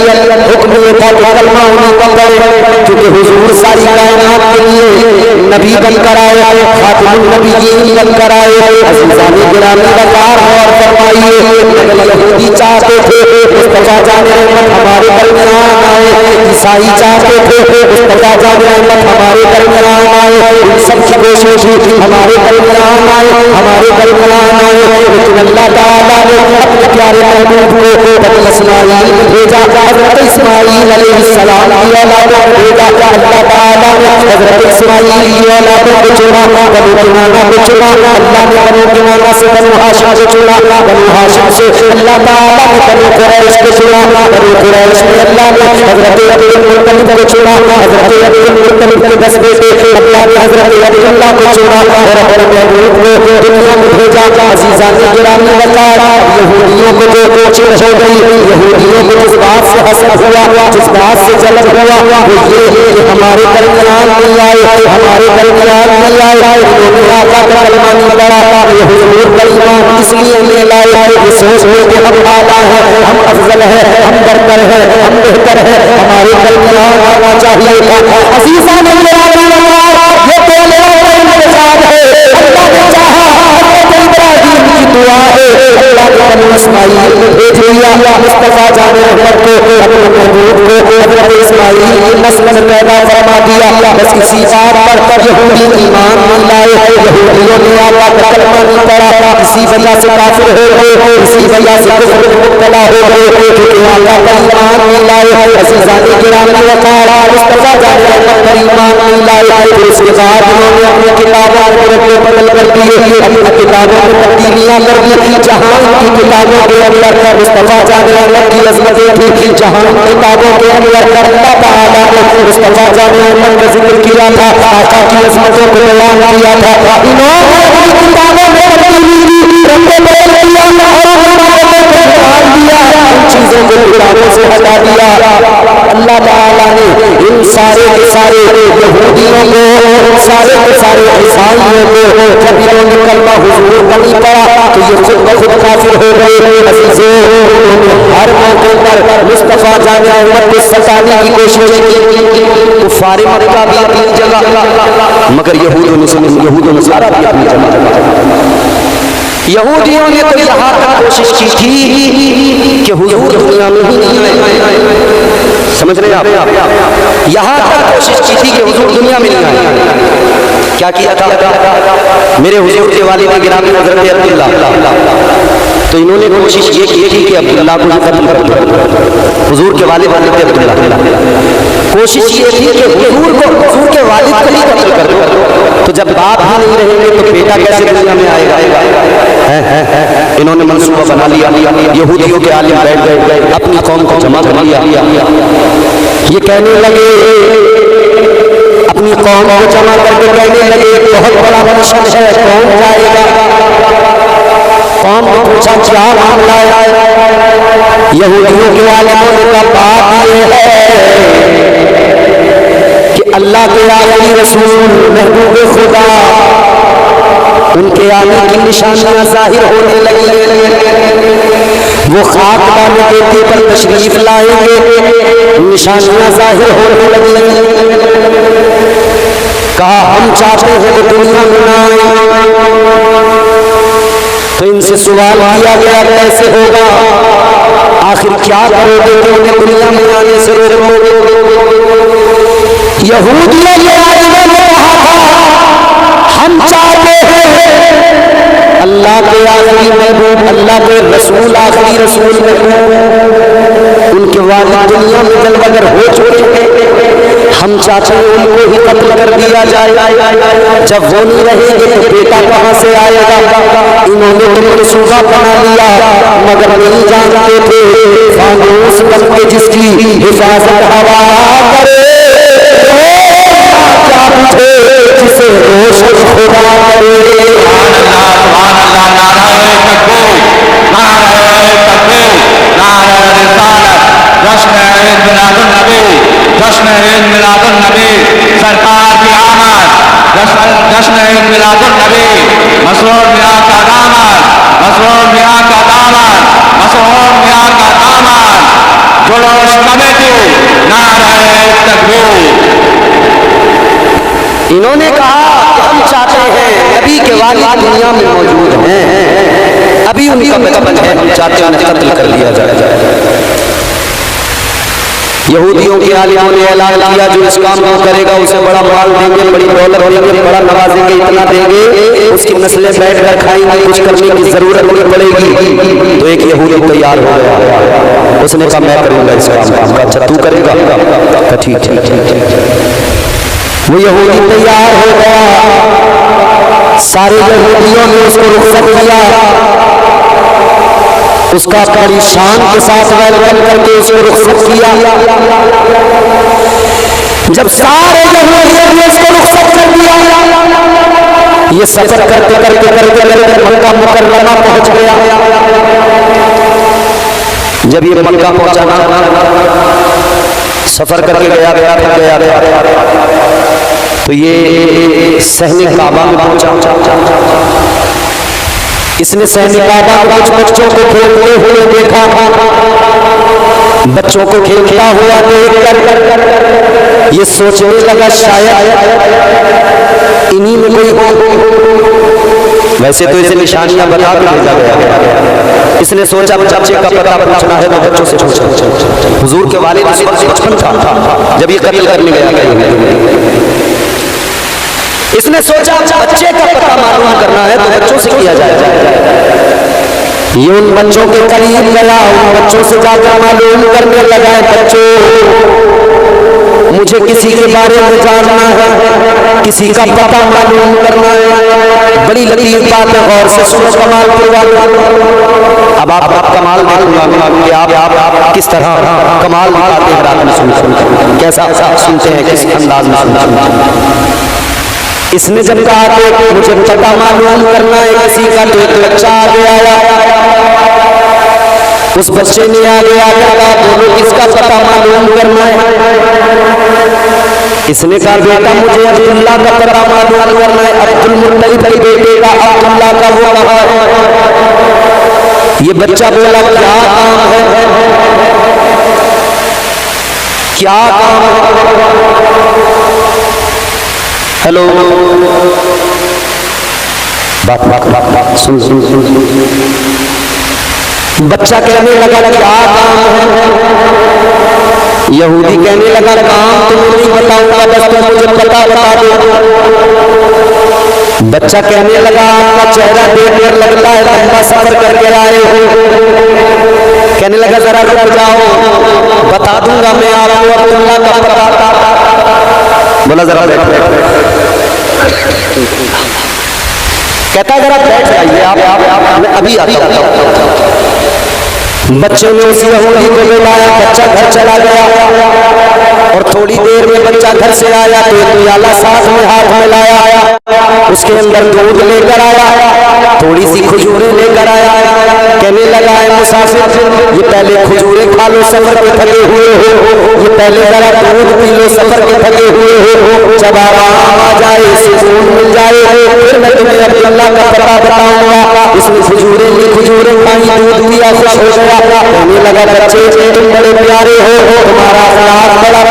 حکم یہ تھا کہ کلمہ انہیں کا پڑھے، کیونکہ حضور ساری کائنات کے لیے نبی بن کر آئے، خاتم النبیین بن کر آئے۔ عزیزان گرامی وقار غور فرمائیے، یہودی چاہتے تھے مصطفیٰ جان رحمت ہمارے درمیان آئے، عیسائی چاہتے تھے مصطفیٰ جان رحمت ہمارے درمیان آئے، ان سب کی کوشش ہمارے درمیان آئے، ہمارے درمیان آئے، لیکن اللہ تعالیٰ نے اپنے پیارے محبوب کو بنی اسماعیل بھیجا، حضرت اسماعیل علیہ السلام کی اولاد بھیجا، اللہ تعالیٰ نے حضرت اسماعیل کی اولادوں کو چنا، بنو کنانہ کو چنا، اللہ نے بنو کنانہ سے بنو ہاشم کو چنا، بنو ہاشم سے اللہ تعالیٰ نے بنو قریش کو چنا، بنو قریش میں اللہ نے حضرت عبد المطلب کو چنا، حضرت عبد المطلب کے 10 بیٹے اللہ نے حضرت عبداللہ کو چنا اور اپنے محبوب کو دنیا میں بھیجا۔ عزیزان گرامی وقار، یہودیوں کو جو کوشش ہو گئی، یہودیوں کو جس بات سے حسد ہوا، جس بات سے جلن ہوا، وہ یہ کہ ہمارے درمیان نہیں آئے، ہمارے درمیان نہیں آئے، انہوں نے آقا کا کلمہ نہیں پڑھا، یہ حضور کا ایمان اس لیے نہیں لائے، یہ سوچ لے کہ ہم اعلیٰ ہیں، ہم افضل ہیں، ہم برتر ہیں، ہم بہتر ہیں، ہمارے درمیان آنا چاہیے تھا۔ عزیزان گرامی وقار، یہ پہلے انتظار ہے، اللہ نے چاہا حضرت ابراہیم کی دعا ہے، اللہ نے بنو اسماعیل میں بھیج لیا مصطفیٰ جان رحمت کو، اپنے محبوب کو حضرت اسماعیل کی نسل میں پیدا فرما دیا۔ بس اسی بات پر یہودی ایمان نہیں لائے، یہودیوں نے آقا کا کلمہ نہیں پڑھا، اسی وجہ سے کافر ہو گئے، اسی وجہ سے کفر میں مبتلا ہو گئے، کیونکہ آقا کا ایمان نہیں لائے۔ عزیزان گرامی وقار، مصطفیٰ جان رحمت پر ایمان نہیں لائے، پھر اس کے بعد انہوں نے اپنی کتابوں کو بدل کر دیے، اپنی کتابوں میں تبدیلیاں کر دی، جہاں کی کتابوں کے اندر مصطفیٰ جان رحمت کی عظمتیں تھی، جہاں کتابوں کے اندر اللہ تعالیٰ نے مصطفیٰ جان رحمت کا ذکر کیا تھا، آقا کی عظمتوں کو بیان کیا تھا، انہوں نے اپنی کتابوں میں تبدیلی کی، رنگ بدل دیا اور ان چیزوں کو کتابوں سے ہٹا دیا۔ اللہ تعالیٰ نے ان سارے کے سارے یہودیوں کو، ان سارے کے سارے عیسائیوں کو جب انہوں نے کلمہ حضور کا نہیں پڑھا تو یہ خود بخود کافر ہو گئے۔ عزیزوں، انہوں نے ہر موقع پر مصطفیٰ جان رحمت کو ستانے کی کوشش کی، کفار مکہ بھی اپنی جگہ، مگر یہودوں نے سارا بھی اپنی جگہ۔ یہودیوں نے تو یہاں تک کوشش کی تھی کہ حضور دنیا میں ہی نہیں آئے، سمجھ رہے آپ، یہاں تک کوشش کی تھی کہ حضور دنیا میں نہیں آئے۔ کیا کیا تھا؟ میرے حضور کے والد گرامی حضرت عبداللہ، تو انہوں نے کوشش یہ کی تھی کہ عبداللہ کو قتل کر دو، حضور کے والد حضرت عبداللہ، کوشش یہ تھی کہ حضور کے والد کو ہی قتل کر دو، تو جب باپ ہی نہیں رہیں گے تو بیٹا کیسے دنیا میں آئے گا؟ انہوں نے منصوبہ بنا لیا، یہودیوں کے عالم بیٹھ گئے، اپنی قوم کو جمع کر لیا، یہ کہنے لگے، اپنی قوم کو جمع کر کے کہنے لگے بہت بڑا مشن ہے، کون جائے گا؟ قوم کو پوچھا کیا معاملہ ہے؟ یہودیوں کے عالموں کا بات یہ ہے کہ اللہ کے آخری رسول محبوب خدا، ان کے آنے کی نشانیاں ظاہر ہونے لگی، وہ خاک ڈالنے کے تھے پر تشریف لائیں گے، نشانیاں ظاہر ہونے لگی۔ کہا ہم چاہتے ہیں کہ دنیا میں نہ آئیں، تو ان سے سوال کیا گیا کیسے ہوگا، آخر کیا کرو گے کہ انہیں دنیا میں آنے سے روکو گے؟ یہودیوں نے کہا تھا ہم چاہتے ہیں اللہ کے آخری محبوب، اللہ کے رسول، آخری رسول محبوب، ان کے والد دنیا میں جلوگر ہو چکے، ہم چاہتے ہیں ان کو ہی قتل کر دیا جائے، جب وہ نہیں رہیں گے تو بیٹا کہاں سے آئے گا؟ انہوں نے تو منصوبہ بنا لیا مگر نہیں جانتے تھے فانوس بن کے جس کی حفاظت ہوا کرے جسے روشن خدا کرے۔ سبحان اللہ، نعرہ تکبیر، نعرہ تکبیر، نعرہ رسالت، جشن عید میلاد النبی، جشن عید میلاد النبی، سرکار کی آمد، جشن عید میلاد النبی، مسرور میاں کا دامن، مسرور میاں کا دامن، مسرور میاں کا دامن، جلوس کمیٹی، نعرہ تکبیر۔ انہوں نے کہا کہ ہم چاہتے ہیں نبی کے والد دنیا میں موجود ہیں، ابھی ان کا بچپن ہے، ہم چاہتے ہیں قتل کر لیا جائے۔ یہودیوں کے عالموں نے اعلان کیا جو اس کام کو کرے گا اسے بڑا مال دیں گے، بڑی دولت دیں گے، بڑا نوازیں گے، اتنا دیں گے اس کی نسلیں بیٹھ کر کھائیں گے، کچھ کرنے کی ضرورت نہیں پڑے گی۔ تو ایک یہودی تیار ہو گیا، اس نے کہا میں کروں گا اس کام کا۔ اچھا تو کرے گا؟ ٹھیک ٹھیک۔ وہ یہودی تیار ہو گیا، سارے یہودیوں نے اس کو رخصت کیا، اس کا بڑی شان کے ساتھ ویلکم کر کے اس کو رخصت کیا۔ جب سارے یہودیوں نے اس کو رخصت کر دیا، یہ سفر کرتے کرتے کرتے کرتے مکہ مکرمہ پہنچ گیا۔ جب یہ مکہ پہنچا، سفر کر کے گیا تو یہ صحن کعبہ میں پہنچا۔ اس نے صحن کعبہ میں کچھ بچوں کو کھیلتے ہوئے دیکھا، بچوں کو کھیلتا ہوا دیکھ کر یہ سوچنے لگا شاید انہی میں کوئی ہو۔ ویسے تو اسے نشانیاں بتا کے بھیجا گیا، اس نے سوچا بچے کا پتہ پوچھنا ہے تو بچوں سے پوچھا۔ حضور کے والد اس وقت بچپن تھا جب یہ قتل کرنے گیا، اس نے سوچا بچے کا پتہ معلوم کرنا ہے تو بچوں سے کیا جائے۔ یہ ان بچوں کے قریب گیا، ان بچوں سے جا کر معلوم کرنے لگا بچوں مجھے کسی کے بارے میں جاننا ہے، کسی کا پتہ معلوم کرنا ہے۔ بڑی لطیف بات ہے، غور سے سنو کمال پورا۔ اب آپ کمال دیکھوں گا کہ آپ کس طرح کمال دکھاتے ہیں رات میں سن کیسا سنتے ہیں، کس انداز میں سنتے ہیں۔ اس نے جب کہا کہ مجھے پتہ معلوم کرنا ہے کسی کا، تو ایک بچہ آگے آیا، اس بچے نے آگے کہا بولو کس کا پتہ معلوم کرنا ہے؟ اس نے کہا بیٹا مجھے عبداللہ کا پتہ معلوم کرنا ہے، عبد المطلب کے بیٹے کا عبداللہ کا ہو رہا ہے۔ یہ بچہ بولا کیا کام ہے، کیا کام ہے؟ ہیلو، بات سن۔ بچہ کہنے لگا کیا کام ہے؟ یہودی کہنے لگا کام تمہیں نہیں بتاؤں گا، بس تم مجھے پتہ بتا دو۔ بچہ کہنے لگا آپ کا چہرہ دیکھ کر لگتا ہے لمبا سفر کر کے آئے ہو۔ کہنے لگا ذرا رک جاؤ، بتا دوں گا میں آپ کو عبداللہ کا پتہ۔ بولا ذرا کہتا ذرا بیٹھ جائیے آپ، میں ابھی آتا ہوں۔ بچوں نے اس یہودی کو بلایا، بچہ گھر چلا گیا اور تھوڑی دیر میں بچہ گھر سے آیا تو ایک پیالہ ساتھ میں ہاتھ میں لایا، اس کے اندر دودھ لے کر آیا، تھوڑی سی کھجوریں لے کر آیا۔ کہنے لگا ہے مسافر یہ پہلے کھجوریں کھا لو سفر کے تھکے ہوئے ہو، یہ پہلے ذرا دودھ پی لو سفر کے تھکے ہوئے ہو، جب آرام آ جائے سکون مل جائے پھر میں تمہیں عبداللہ کا پتہ بتاؤں گا۔ اس نے کھجوریں لی، کھجوریں کھائی، دودھ پیا، خوش ہو گیا۔ کہنے لگا بچے تم بڑے پیارے ہو، تمہارا اخلاق بڑا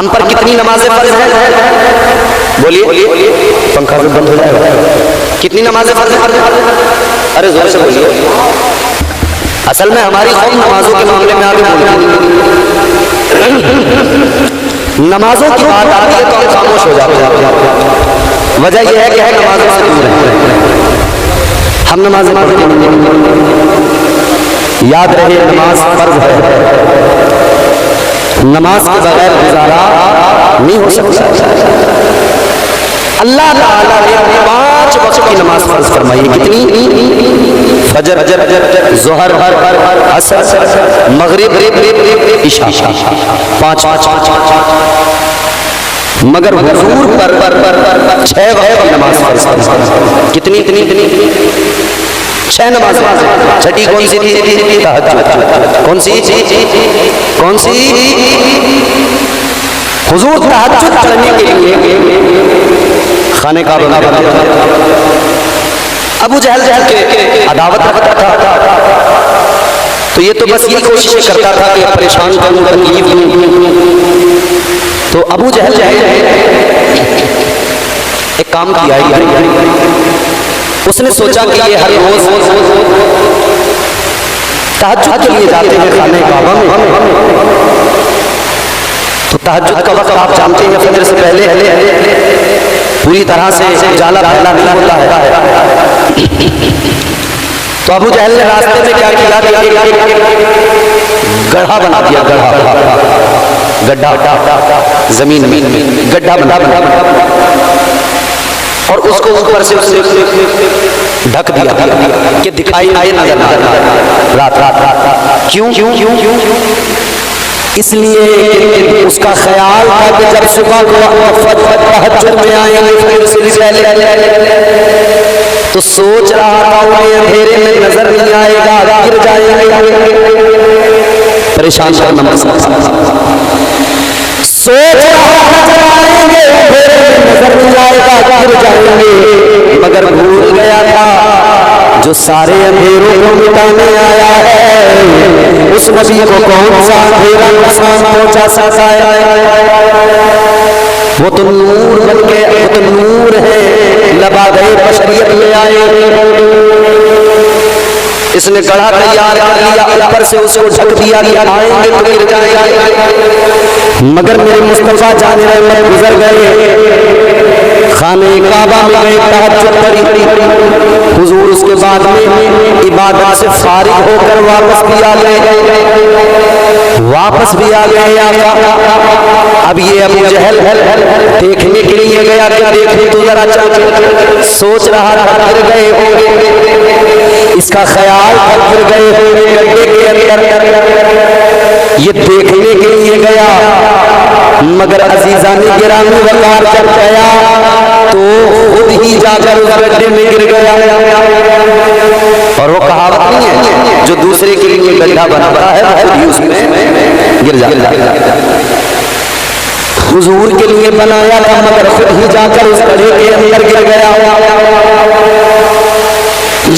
ہم پر کتنی نمازیں فرض ہیں؟ بولیے، پنکھا بھی بند ہو جائے گا. کتنی نمازیں فرض ہیں؟ ارے زور سے بولیے. اصل میں ہماری قوم نمازوں کے معاملے میں آگے بولتی ہے. نمازوں کی بات آتی ہے تو ہم خاموش ہو جاتے ہیں. وجہ یہ ہے کہ ہم نمازوں سے دور ہیں. ہم نمازیں پڑھتے ہیں. یاد رہے نماز فرض ہے. نماز کے بغیر گزارا نہیں ہو سکتا. اللہ تعالیٰ نے 5 وقت کی نماز فرض فرمائی. کتنی؟ فجر، ظہر، عصر، مغرب، عشاء. 5. مگر حضور پر 6 وقت کی نماز فرض فرمائی. کتنی؟ 6 نماز. چھٹی کون سی تھی؟ تہجد. کون سی؟ حضور تہجد پڑھنے کے لیے خانہ کعبہ میں بنا. ابو جہل کے عداوت رکھتا تھا تو یہ تو بس یہ کوشش کرتا تھا کہ پریشان کروں، تکلیف دوں. تو ابو جہل ایک کام کیا ہے. اس نے سوچا کہ یہ ہر روز تہجد کے لیے جاتے ہیں خانہ کعبہ میں، تو تہجد کا وقت آپ جانتے ہیں فجر سے پہلے پوری طرح سے اجالا پھیلا نہیں ہوتا ہے. تو ابو جہل نے راستے میں کیا کیا؟ گڑھا بنا دیا. گڈھا زمین میں گڈھا بنا اور اس کو اوپر سے ڈھک دیا کہ دکھائی نظر نہ آئے رات. کیوں؟ اس لیے اس کا خیال تھا کہ جب صبح کو تہجد میں آئیں گے تو سوچ رہا تھا انہیں اندھیرے میں نظر نہیں آئے گا، گر جائیں گے. پریشان کرنا مسئلہ. سوچ رہا تھا نظر نہیں آئے گا، گر جائیں گے، مگر بھول گیا تھا جو سارے اندھیروں کو مٹانے آیا ہے اس نبی کو کون سا اندھیرا نقصان پہنچا سکتا ہے؟ وہ تو نور بن کے، وہ تو نور ہے، لبادۂ بشریت لے آئے. اس نے گڑھا تیار کر لیا، اوپر سے اس کو ڈھک دیا کہ آئیں گے تو گر جائیں گے. مگر میرے مصطفیٰ جان رحمت گزر گئے، خانہ کعبہ میں گئے، تہجد پڑھی. حضور اس کے بعد میں عبادت سے فارغ ہو کر واپس بھی آ گئے. اب یہ ابو جہل دیکھنے کے لیے گیا کہ دیکھیں تو ذرا چل. سوچ رہا تھا گر گئے ہوں گے، اس کا خیال تھا گر گئے ہوں گے گڈھے کے اندر. یہ دیکھنے کے لیے گیا مگر عزیزان گرامی وقار جب گیا تو خود ہی جا کر اس گڈھے میں گر گیا. اور وہ کہاوت نہیں ہے جو دوسرے کے لیے گڈھا بناتا ہے خود ہی اس میں گر جاتا ہے. حضور کے لیے بنایا تھا مگر خود ہی جا کر اس گڈھے کے اندر گر گیا.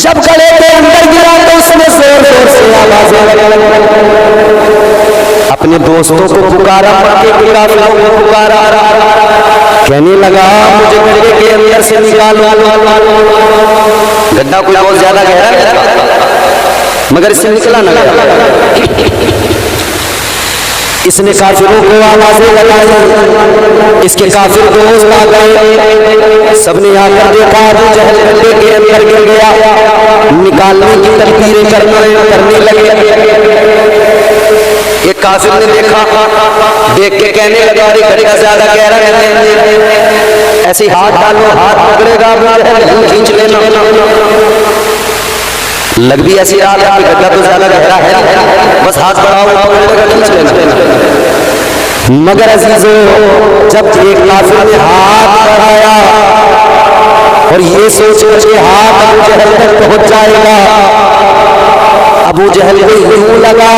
جب گڑھے کے اندر گرا تو اس نے زور زور سے آوازیں اپنے دوستوں کو پکارا، مکے کے کافروں کو پکارا، کہنے لگا مجھے گڑھے کے اندر سے نکالو. گڈھا کوئی بہت زیادہ گہرا ہے مگر اس سے نکلا نہ گیا. اس نے کافروں کو آوازیں لگائی، اس کے کافر دوست آ گئے، سب نے آ کر دیکھا ابو جہل گڈھے کے اندر گر گیا. نکالنے کی تدبیریں کرنے لگے. ایک کافر نے دیکھا، دیکھ کے کہنے لگا ارے گڈھا زیادہ گہرا ہے، ایسے ہاتھ ڈالو ہاتھ پکڑے گا ابو جہل، کھینچ لینا. لگ بھی ایسی رہا ہے کہ گڈھا تو زیادہ گہرا ہے، بس ہاتھ بڑھاؤ پکڑے گا کھینچ لینا. مگر عزیزو جب ایک کافر نے ہاتھ بڑھایا اور یہ سوچ کے ہاتھ ابو جہل تک پہنچ جائے گا، ابو جہل کو یوں لگا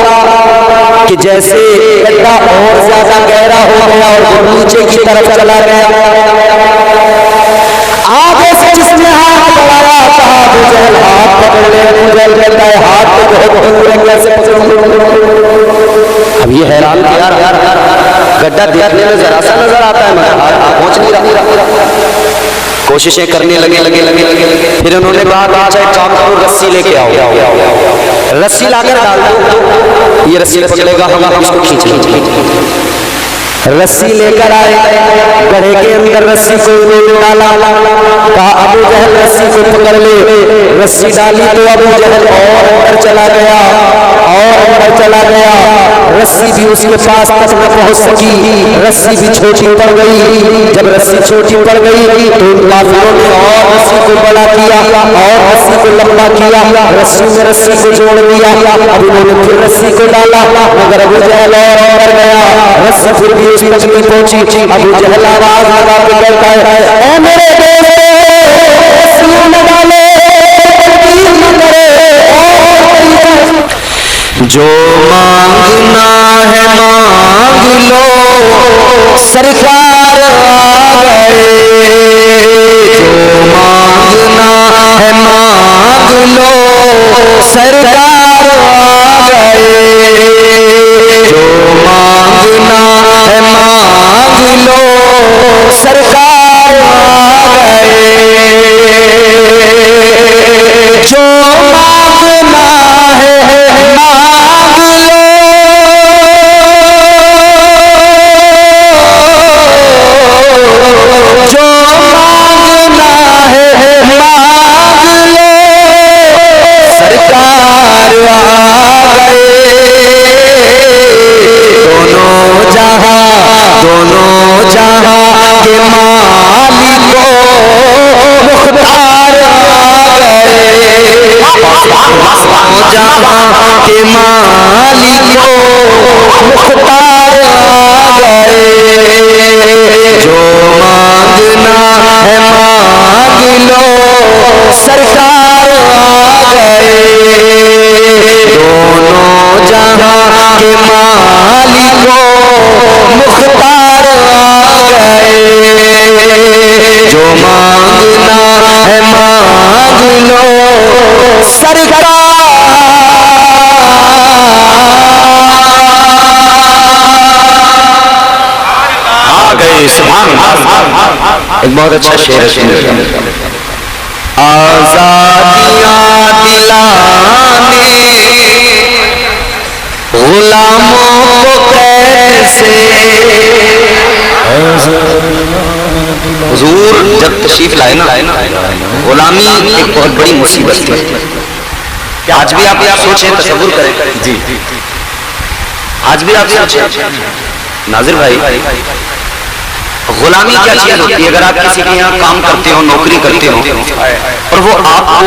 کہ جیسے گڈھا اور زیادہ گہرا ہو گیا اور وہ نیچے کی طرف چلا گیا. آگے سے جس نے ہاتھ بڑھایا تھا ابو جہل ہاتھ پکڑ لے. ابو جہل کہتا ہے ہاتھ تو بہت دور ہے، کیسے پکڑوں؟ اب یہ حیران کہ یار گڈھا دیکھنے میں ذرا سا نظر آتا ہے مگر پہنچ نہیں رہا. کوششیں کرنے لگے. پھر انہوں نے کہا اچھا ایک کام کرو, رسی لے کے آؤ, رسی لا کر ڈال دو, یہ رسی پکڑے گا, ہم اس کو کھینچ لیں گے. رسی لے کر آئے, گڑھے کے اندر رسی کو ڈالا, کہا ابو جہل رسی کو پکڑ لے. رسی ڈالی تو ابو جہل اور اندر چلا گیا, اور اندر چلا گیا. رسی بھی اس کے پاس تک نہ پہنچ سکی, رسی بھی چھوٹی پڑ گئی. جب رسی چھوٹی پڑ گئی تو ان کافروں نے اور رسی کو بڑا کیا, اور رسی کو لمبا کیا, رسی میں رسی کو جوڑ دیا. اب انہوں نے پھر رسی کو ڈالا, مگر ابو جہل اور اندر گیا. رسی پھر بھی اس تک نہیں پہنچی. ابو جہل آواز لگا کے کہتا ہے اے میرے دوست, رسیوں میں ڈالے, تکبیر نہ کرے, جو مانگنا ہے مانگ لو سرکار آ گئے, جو مانگنا ہے مانگ لو سرکار آ گئے, جو مانگنا ہے مانگ لو سرکار آ گئے, جو مانگنا ہے مانگ لو, جو مانگنا ہے مانگ لو سرکار آ گئے. دونوں جہاں کے مالک مختار آ گئے, دونوں جہاں کے مالک مختار آ گئے, جو مانگنا ہے مانگ لو سرکار آ گئے, دونوں جہاں کے مالک مختار آ گئے, جو مانگنا ہے مانگ لو سرکار آ گئے. سبحان اللہ. ایک بہت اچھا شعر ہے, آزادیاں دلانے غلاموں کو کیسے. حضور جب تشریف لائے نا, غلامی ایک بہت بڑی مصیبت تھی. آج بھی آپ سوچیں, تصور کریں, جی آج بھی آپ سوچیں ناظر بھائی, غلامی کیا چیز ہوتی ہے؟ اگر آپ کسی کے یہاں کام کرتے ہو, نوکری کرتے ہو, اور وہ آپ کو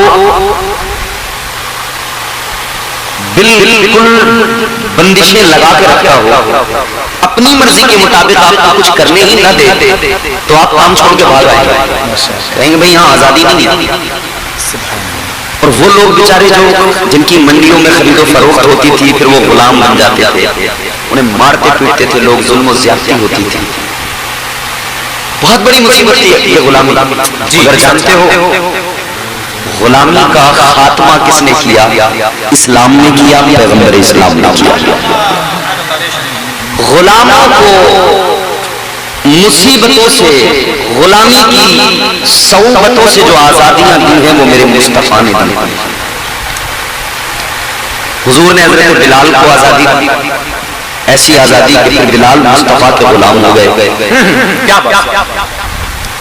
بالکل بندشیں لگا کے رکھتا ہو, اپنی مرضی کے مطابق آپ کو کچھ کرنے ہی نہ دے, تو آپ کام چھوڑ کے بھاگ آئیں گے, کہیں گے بھائی یہاں آزادی نہیں. اور وہ لوگ بیچارے جو جن کی منڈیوں میں خرید و فروخت ہوتی تھی, پھر وہ غلام بن جاتے تھے, انہیں مارتے پیٹتے تھے لوگ, ظلم و زیادتی ہوتی تھی. بہت بڑی مصیبت تھی یہ غلامی. اگر جانتے ہو غلامی کا خاتمہ کس نے کیا؟ اسلام نے کیا, پیغمبر اسلام نے کیا. غلاموں کو مصیبتوں سے, غلامی کی صعوبتوں سے جو آزادیاں دی ہیں وہ میرے مصطفیٰ نے دی. حضور نے حضرت بلال کو آزادی دی, ایسی آزادی کہ پھر بلال مصطفیٰ کے غلام ہو گئے.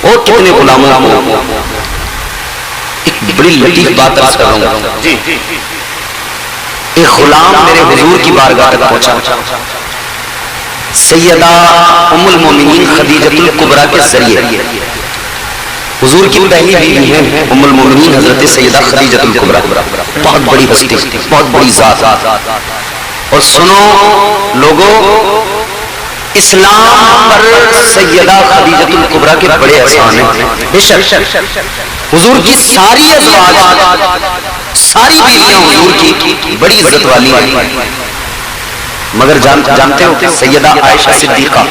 اور کتنے غلاموں کو. ایک بڑی لطیف بات عرض کر رہا ہوں, ایک غلام میرے حضور کی بارگاہ تک پہنچا, سیدہ ام المومنین خدیجہ الکبریٰ کے ذریعے. حضور کی پہلی بیوی ہیں ام المومنین حضرت سیدہ خدیجہ الکبریٰ, بہت بڑی ہستی, بہت بڑی ذات. اور سنو لوگوں, اسلام پر سیدہ خدیجہ الکبریٰ کے بڑے احسان ہیں. بے شک حضور کی ساری ازواج, ساری بیویاں حضور کی بڑی عزت والی ہیں, مگر جانتے ہو سیدہ عائشہ صدیقہ,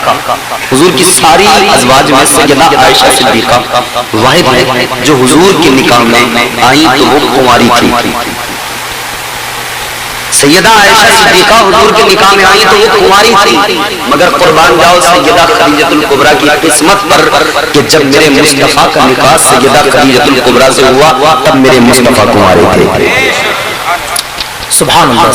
حضور کی ساری ازواج میں سیدہ عائشہ صدیقہ واحد ہے جو حضور کے نکاح میں آئیں تو وہ کنواری تھی. سیدہ عائشہ صدیقہ حضور کے نکاح میں آئی تو وہ کنواری تھی، مگر قربان جاؤ سیدہ خدیجہ الکبریٰ کی قسمت پر کہ جب میرے مصطفیٰ کا نکاح سیدہ خدیجہ الکبریٰ سے ہوا تب میرے مصطفیٰ کنوارے تھے۔ سبحان اللہ۔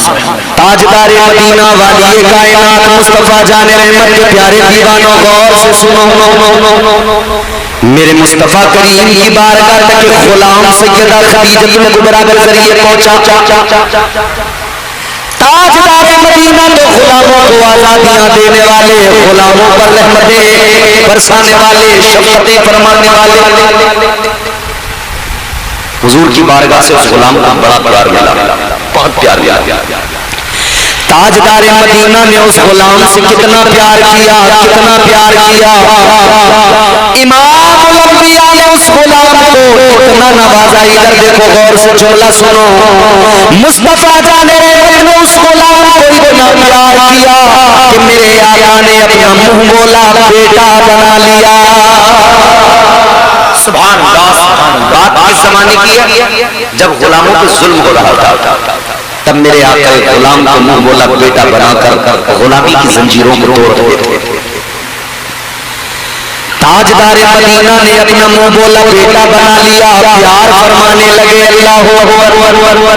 تاجدار مدینہ والی کائنات مصطفیٰ جان رحمت کے پیارے دیوانوں غور سے سنو، میرے مصطفیٰ کریم کی بارگاہ تک غلام سیدہ خدیجہ الکبریٰ کے ذریعے پہنچا۔ تاجدار مدینہ تو غلاموں کو آزادیاں دینے والے، غلاموں پر رحمتیں برسانے والے، شفقتیں فرمانے والے، حضور کی بارگاہ سے اس غلام کو بڑا پیار ملا، بہت پیار ملا۔ تاجدار مدینہ نے اس غلام سے کتنا پیار کیا، کتنا پیار کیا۔ امام الانبیاء نے اس غلام کو کتنا نوازا۔ ادھر دیکھو غور سے جملہ سنو، مصطفیٰ جان رحمت نے اس غلام کو اتنا پیار کیا کہ میرے آقا نے اپنا منہ بولا بیٹا بنا لیا۔ سبحان اللہ۔ بات کس زمانے کی ہے؟ جب غلاموں پہ ظلم ہو رہا تھا، تب میرے آقا غلام کو منہ بولا بیٹا بنا کر غلامی کی زنجیروں کو توڑ دیتے۔ تاجدار مدینہ نے اپنا منہ بولا بیٹا بنا لیا، پیار فرمانے لگے اللہ اکبر۔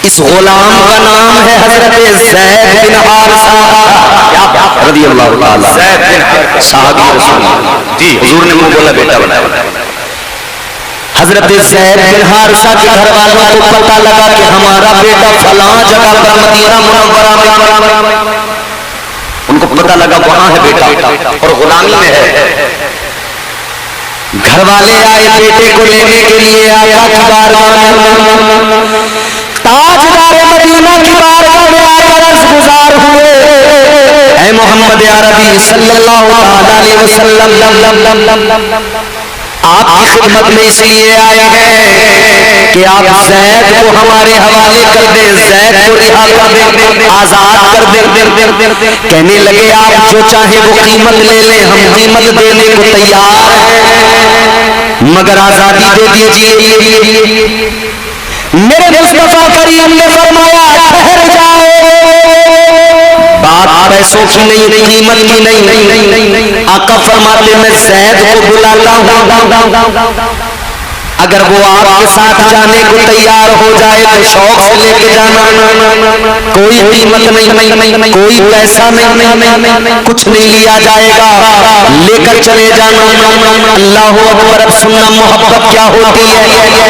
اس غلام کا نام ہے حضرت زید بن حارثہ رضی اللہ تعالی، زید بن صحابی رسول اللہ، جی حضور نے منہ بولا بیٹا بنایا۔ حضرت زید بن حارثہ کے گھر والوں کو پتہ لگا کہ ہمارا بیٹا فلاں جگہ پر مدینہ منورہ میں، ان کو پتہ لگا وہاں ہے بیٹا اور غلامی میں ہے۔ گھر والے آئے بیٹے کو لینے کے لیے، آقا کی بارگاہ میں، تاجدار مدینہ کی بارگاہ میں آ کر عرض گزار ہوئے، اے محمد عربی صلی اللہ علیہ وسلم، آپ کی خدمت میں اس لیے آئے ہیں کہ آپ زید کو ہمارے حوالے کر دیں، زید کو رہا کر دیں، آزاد کر دیں۔ کہنے لگے آپ جو چاہیں وہ قیمت لے لیں، ہم قیمت دینے کو تیار ہیں، مگر آزادی دے دیجیے۔ میرے مصطفیٰ کریم نے فرمایا ٹھہر جاؤ، بات پیسوں کی نہیں، قیمت کی نہیں۔ آقا فرماتے میں زید کو بلاتا ہوں، اگر وہ آپ کے ساتھ جانے کو تیار ہو جائے تو شوق سے لے کے جانا، کوئی قیمت نہیں، کوئی پیسہ نہیں، کچھ نہیں لیا جائے گا، لے کر چلے جانا۔ اللہ اکبر۔ اب سننا محبت کیا ہوتی ہے،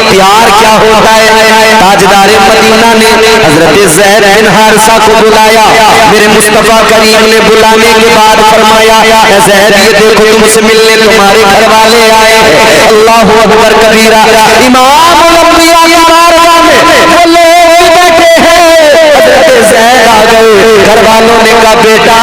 پیار کیا ہوتا ہے۔ تاجدار مدینہ نے حضرت زید بن حارثہ کو بلایا، میرے مصطفیٰ کریم نے بلانے کے بعد فرمایا اے زید یہ دیکھو تم سے ملنے تمہارے گھر والے آئے ہیں۔ اللہ اکبر کبیرہ۔ امام الانبیاء کی بارگاہ میں وہ لوگ بیٹھے ہیں، حضرت زید آ گئے، گھر والوں نے کہا بیٹا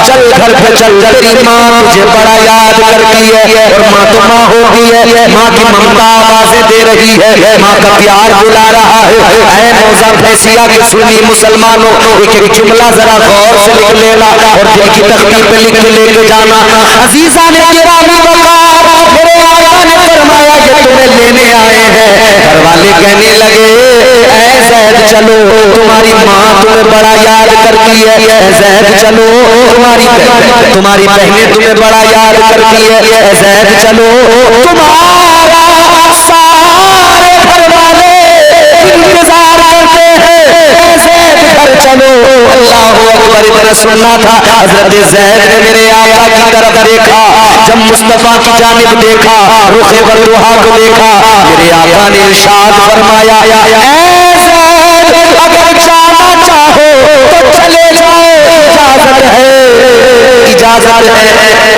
چل گھر پہ چل، تیری ماں تجھے بڑا یاد کرتی ہے، اور ماں تو ماں ہوگی ہے، ماں کی ممتا آوازیں دے رہی ہے، ماں کا پیار بلا رہا ہے۔ اے موزہ فیصیہ کے سنی مسلمانوں، ایک جملہ ذرا غور سے لکھ لینا اور دل کی تختی پہ لکھ لے کے جانا۔ عزیزان گرامی وقار، میرے آقا نے فرمایا یہ تمہیں لینے آئے ہیں۔ گھر والے کہنے لگے اے زید چلو، تمہاری ماں تمہیں بڑا یاد کرتی ہے، اے زید چلو، تمہاری بہنیں تمہیں بڑا یاد کرتی ہے، اے زید چلو، تمہارا سارے گھر والے انتظار کرتے ہیں، اے زید گھر چلو۔ اللہ اکبر۔ ادھر سننا تھا، حضرت زید نے میرے آقا کی طرف دیکھا، جب مصطفیٰ کی جانب دیکھا، رخ بلوحا کو دیکھا، میرے آقا نے ارشاد فرمایا اے زید اگر جانا چاہو تو چلے جاؤ، اجازت ہے، اجازت ہے۔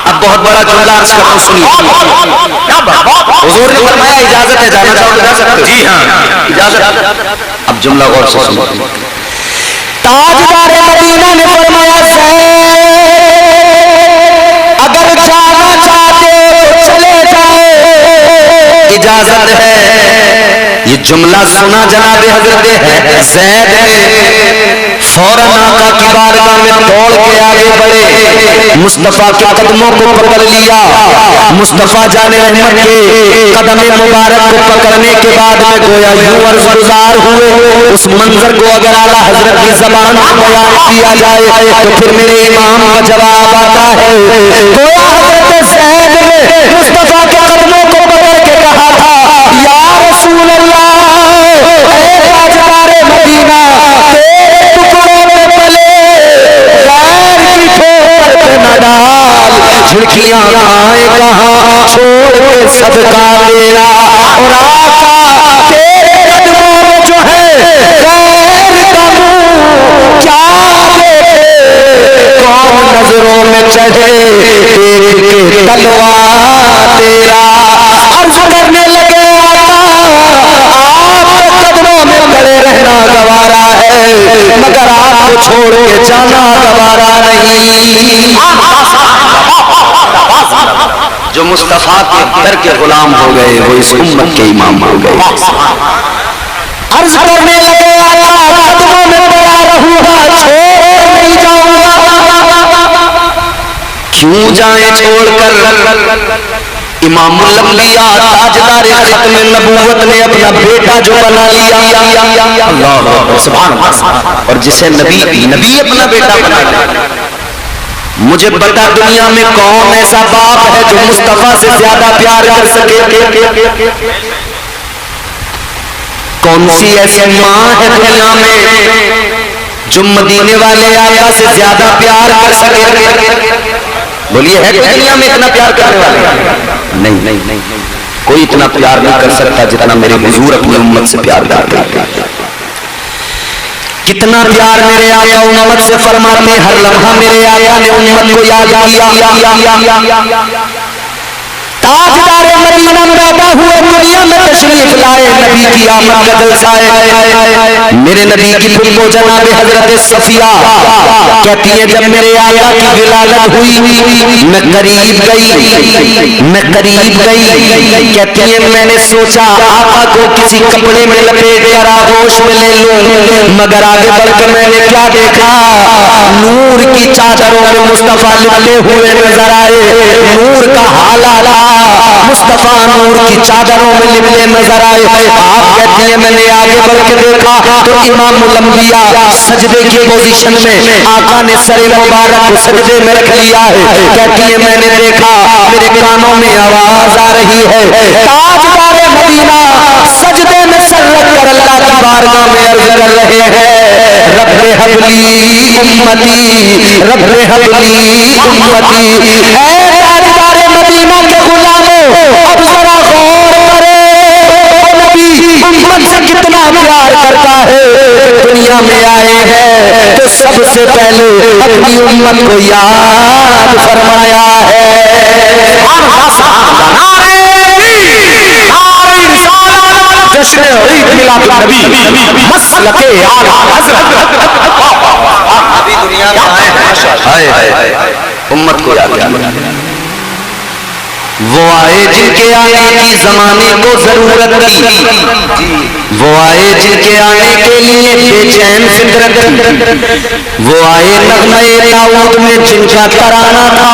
اب بہت بڑا جملہ عرض کرتا ہوں، سنیے۔ حضور نے فرمایا اجازت ہے، جانا چاہو تو جا سکتے ہو۔ جی ہاں اجازت۔ اب جملہ غور سے سنیے۔ تاجدار مدینہ نے فرمایا زید اگر جانا چاہتے ہو چلے جاؤ، اجازت ہے۔ یہ جملہ سنا جناب حضرت زید نے فوراً آقا کی بارگاہ میں دوڑ کے آگے بڑھے، مصطفیٰ کے قدموں کو پکڑ لیا. مصطفیٰ جان رحمت کے قدم مبارک کو پکڑنے کے بعد میں گویا یوں عرض گزار ہوئے. اس منظر کو اگر اعلیٰ حضرت کی زبان سے بیان کیا جائے تو پھر میرے امام کا جواب آتا ہے. گویا حضرت زید نے مصطفیٰ کے قدموں کو پکڑ کے کہا تھا یا رسول اللہ اے تاجدار مدینہ تیرے ٹکڑوں میں پلے غیر کی ٹھوکر پہ نہ ڈال. جھڑکیاں آئے کہاں چھوڑ کے صدقہ میرا اور آقا تیرے قدموں میں جو ہے غیر کا منہ کیا دیکھے کون نظروں میں چڑھے دیکھ کے تلوار تیرا. عرض کرنے لگے آپ کے قدموں میں پڑے رہنا گوارا ہے مگر آپ کو چھوڑ کے جانا گوارا نہیں. جو مصطفیٰ کے در کے غلام ہو گئے وہ اس امت کے امام ہو گئے. عرض کرنے لگے قدموں میں پڑا رہوں گا چھوڑ نہیں جاؤں گا. کیوں جائیں چھوڑ کر. امام الانبیاء تاجدار ختم نبوت نے اپنا بیٹا جو بنا لیا. اللہ سبحان اللہ. اور جسے نبی اپنا بیٹا بنا لیا. مجھے بتا دنیا میں کون ایسا باپ ہے جو مصطفیٰ سے زیادہ پیار کر سکے. کون سی ایسی ماں ہے دنیا میں جو مدینے والے آقا سے زیادہ پیار کر سکے. بولیے ہے دنیا میں اتنا پیار کرنے والے؟ نہیں. کوئی اتنا پیار نہیں کر سکتا جتنا میرے حضور اپنی امت سے پیار کرتے ہیں. کتنا پیار میرے آقا امت سے فرماتے ہر لمحہ میرے آقا نے امت کو یاد کیا. تاجدار مدینہ پیدا ہوئے دنیا میں تشریف لائے نبی کی آمد کا جلسہ ہے. میرے نبی کی پھپھو جناب حضرت صفیہ کہتی ہے جب میرے آقا کی ولادت ہوئی میں قریب گئی کہتی ہے میں نے سوچا آقا کو کسی کپڑے میں لپیٹ کر آغوش میں لے لوں مگر آگے بڑھ کے میں نے کیا دیکھا نور کی چادروں میں مصطفیٰ لپٹے ہوئے نظر آئے. نور کا حالہ مصطفیٰ نور کی چادروں میں لپٹے نظر آئے. آپ کہتی ہیں میں نے آگے بڑھ کے دیکھا تو امام الانبیاء سجدے کی پوزیشن میں آقا نے سر مبارک کو سجدے میں رکھ لیا ہے. کہتی ہے میں نے دیکھا میرے کانوں میں آواز آ رہی ہے تاجدار مدینہ سجدے میں سر رکھ کر اللہ کی بارگاہ میں عرض کر رہے ہیں رب حبلی امتی رب حبلی امتی. اے تاجدار مدینہ کے غلاموں اب ذرا غور کرے نبی امت سے کتنا پیار کرتا ہے. دنیا میں آئے ہیں تو سب سے پہلے اپنی امت کو یاد فرمایا ہے. جشن عید میلاد النبی مسلک اعلیٰ حضرت ابھی دنیا میں آئے ہیں امت کو یاد کیا. وہ آئے جن کے آنے کی زمانے کو ضرورت تھی. وہ آئے جن کے آنے کے لیے بے چین فطرت تھی. وہ آئے نغمہ داؤد میں جن کا ترانہ تھا.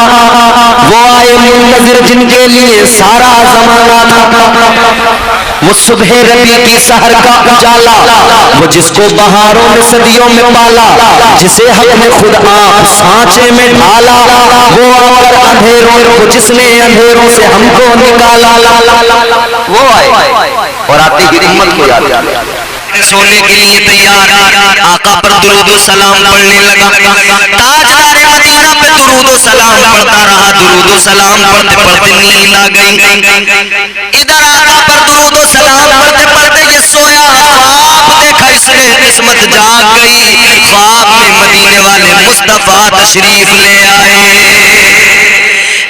وہ آئے منتظر جن کے لیے سارا زمانہ تھا. وہ صبح ربیع کی سحر کا اجالا وہ جس کو بہاروں میں صدیوں میں پالا جسے حق نے خود آپ سانچے میں ڈالا. وہ آکر اندھیروں کو جس نے اندھیروں سے ہم کو نکالا. وہ آئے اور آتے ہی امت کو یاد کیا. سونے کے لیے تیار آقا پر درود و سلام پڑھنے لگا. تاجدار مدینہ پہ درود و سلام پڑھتا رہا. درود و سلام پڑھتے پڑھتے نیند آ گئی. ادھر آقا پر درود و سلام پڑھتے پڑھتے یہ سویا. خواب دیکھا اس نے قسمت جاگ گئی. خواب میں مدینے والے مصطفیٰ تشریف لے آئے.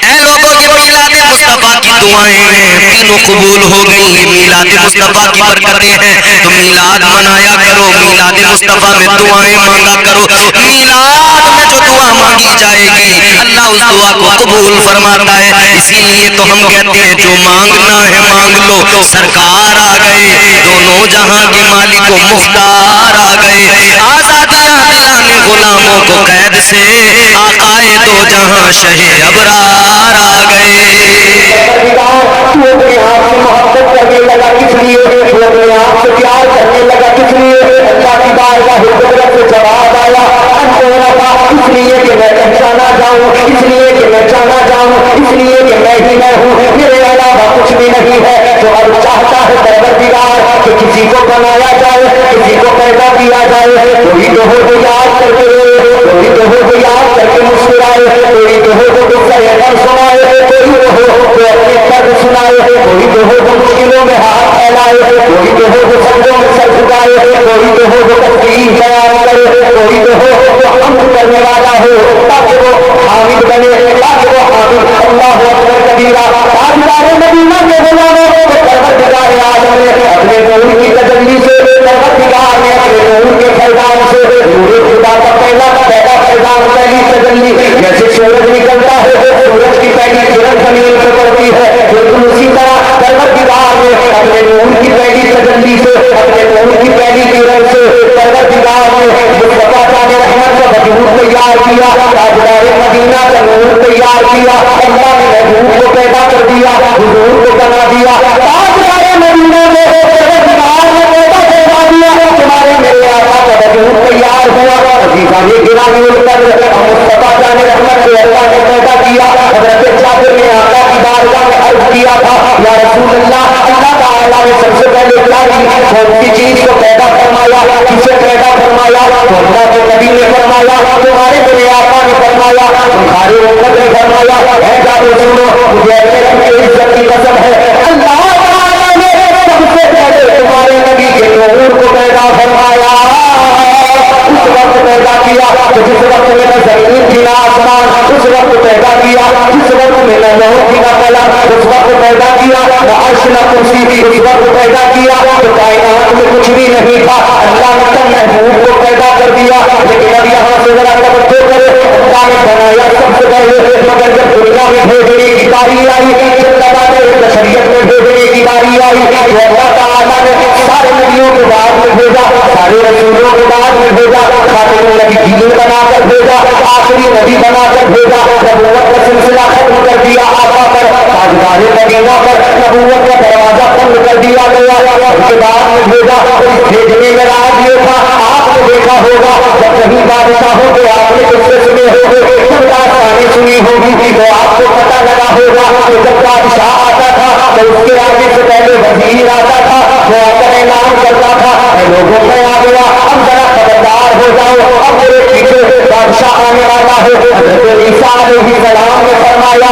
اے لوگوں یہ میلاد مصطفیٰ کی دعائیں ہیں تینوں قبول ہو گئی. یہ میلاد مصطفیٰ کی برکتیں ہیں تو میلاد منایا کرو. میلاد مصطفیٰ میں دعائیں مانگا کرو. میلاد میں جو دعا مانگی جائے گی اللہ اس دعا کو قبول فرماتا ہے. اسی لیے تو ہم کہتے ہیں جو مانگنا ہے مانگ لو. سرکار آ گئے دونوں جہاں کے مالک و مختار آ گئے. آزادیاں دلانے غلاموں کو قید سے آقائے دو دو جہاں شہ ابرار آ گئے. تو اپنے آپ سے محبت کرنے لگا کس لیے؟ تو اپنے آپ سے پیار کرنے لگا کس لیے؟ اللہ کی بارگاہ قدرت سے جواب آیا اس لیے کہ میں پہچانا جاؤں، اس لیے کہ میں جانا جاؤں، اس لیے کہ میں ہی میں ہوں، میرے علاوہ کچھ بھی نہیں ہے. جو اب چاہتا ہے پروردگار کہ کسی کو بنایا جائے، کسی کو پیدا کیا جائے، کوئی تو ہو جو یاد کر کے روئے، کوئی تو ہو جو یاد کر کے مسکرائے، کوئی تو ہو جو غم سنائے، کوئی تو ہو جو اپنے درد سنائے، کوئی تو ہو جو مشکلوں میں ہاتھ پھیلائے، کوئی تو ہو جو سجدوں میں سر جھکائے، کوئی تو ہو جو تسبیح بیان کرے، کوئی تو ہو جو حمد کرنے والا ہو تاکہ وہ حامد بنے، تاکہ وہ حامد اللہ اکبر کبیرہ. تاجدار مدینہ کے غلاموں کو پروردگار عالم نے اپنے نور کی تجلی سے، پروردگار نے اپنے نور کے فیضان سے، نور خدا کا پہلا فیضان، پہلی تجلی جیسے سورج نکلتا ہے، سورج کی پہلی کرن زمین پر پڑتی ہے، بالکل اسی طرح پروردگار نے اپنے نور کی پہلی تجلی سے، اپنے نور کی پہلی کرن سے پروردگار نے مصطفیٰ جان رحمت کا وجود تیار کیا، تاجدار مدینہ کا نور تیار کیا. اللہ نے محبوب کو پیدا کر دیا، حضور کو بنا دیا. تاجدار مدینہ میں پروردگار نے پیدا کروا دیا، تمہارے میرے آقا کا وجود تیار ہوا. عزیزان گرامی القدر مصطفیٰ جان رحمت سے اللہ نے پیدا کیا. حضرت جابر نے آقا کی بارگاہ میں عرض کیا تھا، یا رسول اللہ، اللہ تعالیٰ نے سب سے پہلے کون سی چیز کو پیدا فرمایا، کسے پیدا فرمایا؟ تو اللہ کے نبی نے فرمایا، تمہارے میرے آقا نے فرمایا، تمہاری امت نے فرمایا. ہے جابر سنو، مجھے اپنے رب کی عزت کی قسم ہے، اللہ تعالیٰ نے سب سے پہلے تمہارے نبی کے نور کو پیدا فرمایا. اس وقت پیدا کیا تو جس وقت میں نہ زمین تھی نہ آسمان، اس وقت پیدا کیا جس وقت میں نہ لوح تھی نہ قلم، اس وقت پیدا کیا نہ عرش نہ کرسی، اس وقت پیدا کیا تو کائنات میں کچھ بھی نہیں تھا. اللہ نے تب محبوب کو پیدا کر دیا. لیکن اب یہاں سے ذرا توجہ کرے، اللہ نے بنایا سب سے پہلے، مگر جب دنیا میں بھیجنے کی باری آئی، جب بشریت میں بھیجنے کی باری آئی تو اللہ تعالیٰ نے سارے نبیوں کے بعد میں بھیجا، سارے رسولوں کے بعد میں بھیجا، خاتم النبیین بنا کر بھیجا، آخری نبی بنا کر بھیجا. نبوت کا سلسلہ ختم کر دیا آقا پر، تاجدار مدینہ پر نبوت کا دروازہ بند کر دیا گیا. اس کے بعد میں بھیجا. اس بھیجنے میں راز یہ تھا، آپ نے دیکھا ہوگا جب کہیں بادشاہوں کے آپ نے قصے سنے ہوگے، خود داستانیں سنی ہوگی تو آپ کو پتہ لگا ہوگا کہ جب بادشاہ آتا تھا تو اس کے آگے سے پہلے وزیر آتا تھا، وہ آ کر اعلان کرتا تھا، اے لوگوں میں آ گیا، اب ذرا خبردار ہو جاؤ، اب میرے پیچھے بادشاہ آنے والا ہے. حضرت عیسیٰ علیہ السلام نے فرمایا،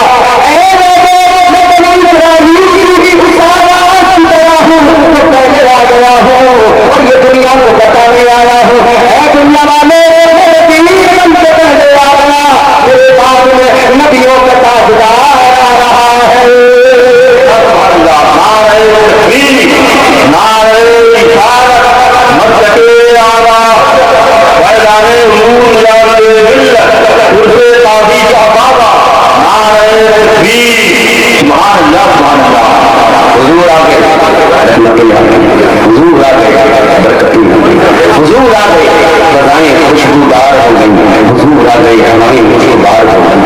اے لوگوں، میں بنی اسرائیل کی رسالت کی طرح ہوں، تو پہلے آ گیا ہوں اور یہ دنیا کو بتانے آیا ہوں. اے دنیا والے، میرے دین بن سے پہلے آ گیا، میرے بعد میں نبیوں کا تاجدار آ رہا ہے. حضور آ گئے، بتائیں خوشبودار ہو گئی، حضور آ گئی ہماری خوشبودار ہو گئی.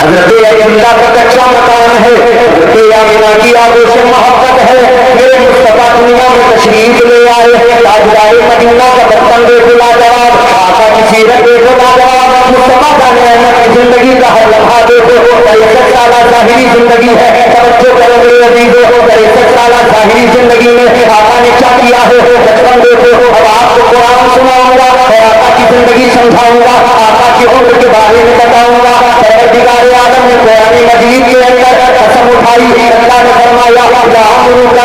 حضرت عبداللہ کا کچا مکان ہے، حضرت آمنہ کی آگوش محبت ہے. میرے مصطفیٰ دنیا میں تشریف لے آئے، تاجدار مدینہ کا برتن دیکھو لاجواب، آقا کی سیرت دیکھو لاجواب، مصطفیٰ جان رحمت کی زندگی کا ہر لمحہ دیکھو. 63 سالہ ظاہری زندگی ہے، توجہ کرو میرے عزیزو، 63 سالہ ظاہری زندگی میں آقا نے کیا کیا ہے بچپن دیکھو. اب آپ کو قرآن سناؤں گا اور آقا کی زندگی سمجھاؤں گا، آقا کی عمر کے بارے میں بتاؤں گا. پروردگار عالم نے قرآن مجید کے اندر قسم اٹھائی، اللہ نے فرمایا لَعَمْرُكَ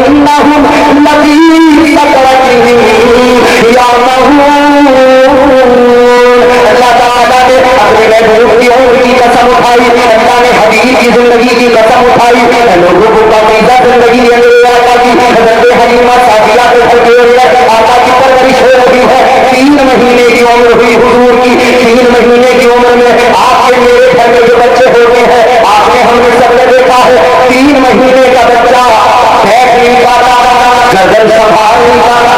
إِنَّهُمْ لَفِي سَكْرَتِهِمْ يَعْمَهُونَ. اللہ تعالیٰ نے اپنے محبوب کی عمر کی قسم اٹھائی، اللہ نے حبیب کی زندگی کی قسم اٹھائی. لوگوں کو پاکیزہ زندگی ہے میرے آقا کی. حضرت حلیمہ سعدیہ کے آقا کی پرورش ہو رہی ہے. 3 مہینے کی عمر ہوئی حضور کی. 3 مہینے کی عمر میں آپ کے میرے گھر میں جو بچے ہوتے ہیں، آپ نے ہم نے سب نے دیکھا ہے، 3 مہینے کا بچہ بیٹھ نہیں پاتا، گردن سنبھال نہیں پاتا.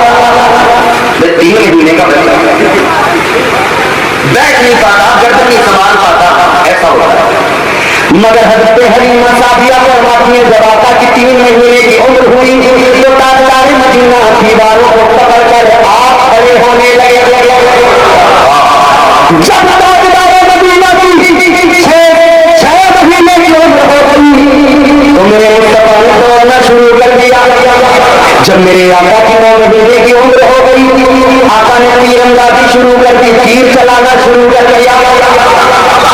3 مہینے کا بچہ بیٹھ نہیں پاتا، گردن نہیں سنبھال پاتا. مگر حضرت حلیمہ سعدیہ فرماتی ہیں جب آقا کی 3 مہینے کی عمر ہوئی تو تاجدار مدینہ دیواروں کو پکڑ کر آپ کھڑے ہونے لگے. جب تاجدار مدینہ کی 6 مہینے کی عمر ہو گئی تو میرے مصطفیٰ نے دوڑنا شروع کر دیا. جب میرے آقا کی 9 مہینے کی عمر ہو گئی آقا نے تیر اندازی شروع کر دی, تیر چلانا شروع کر دیا.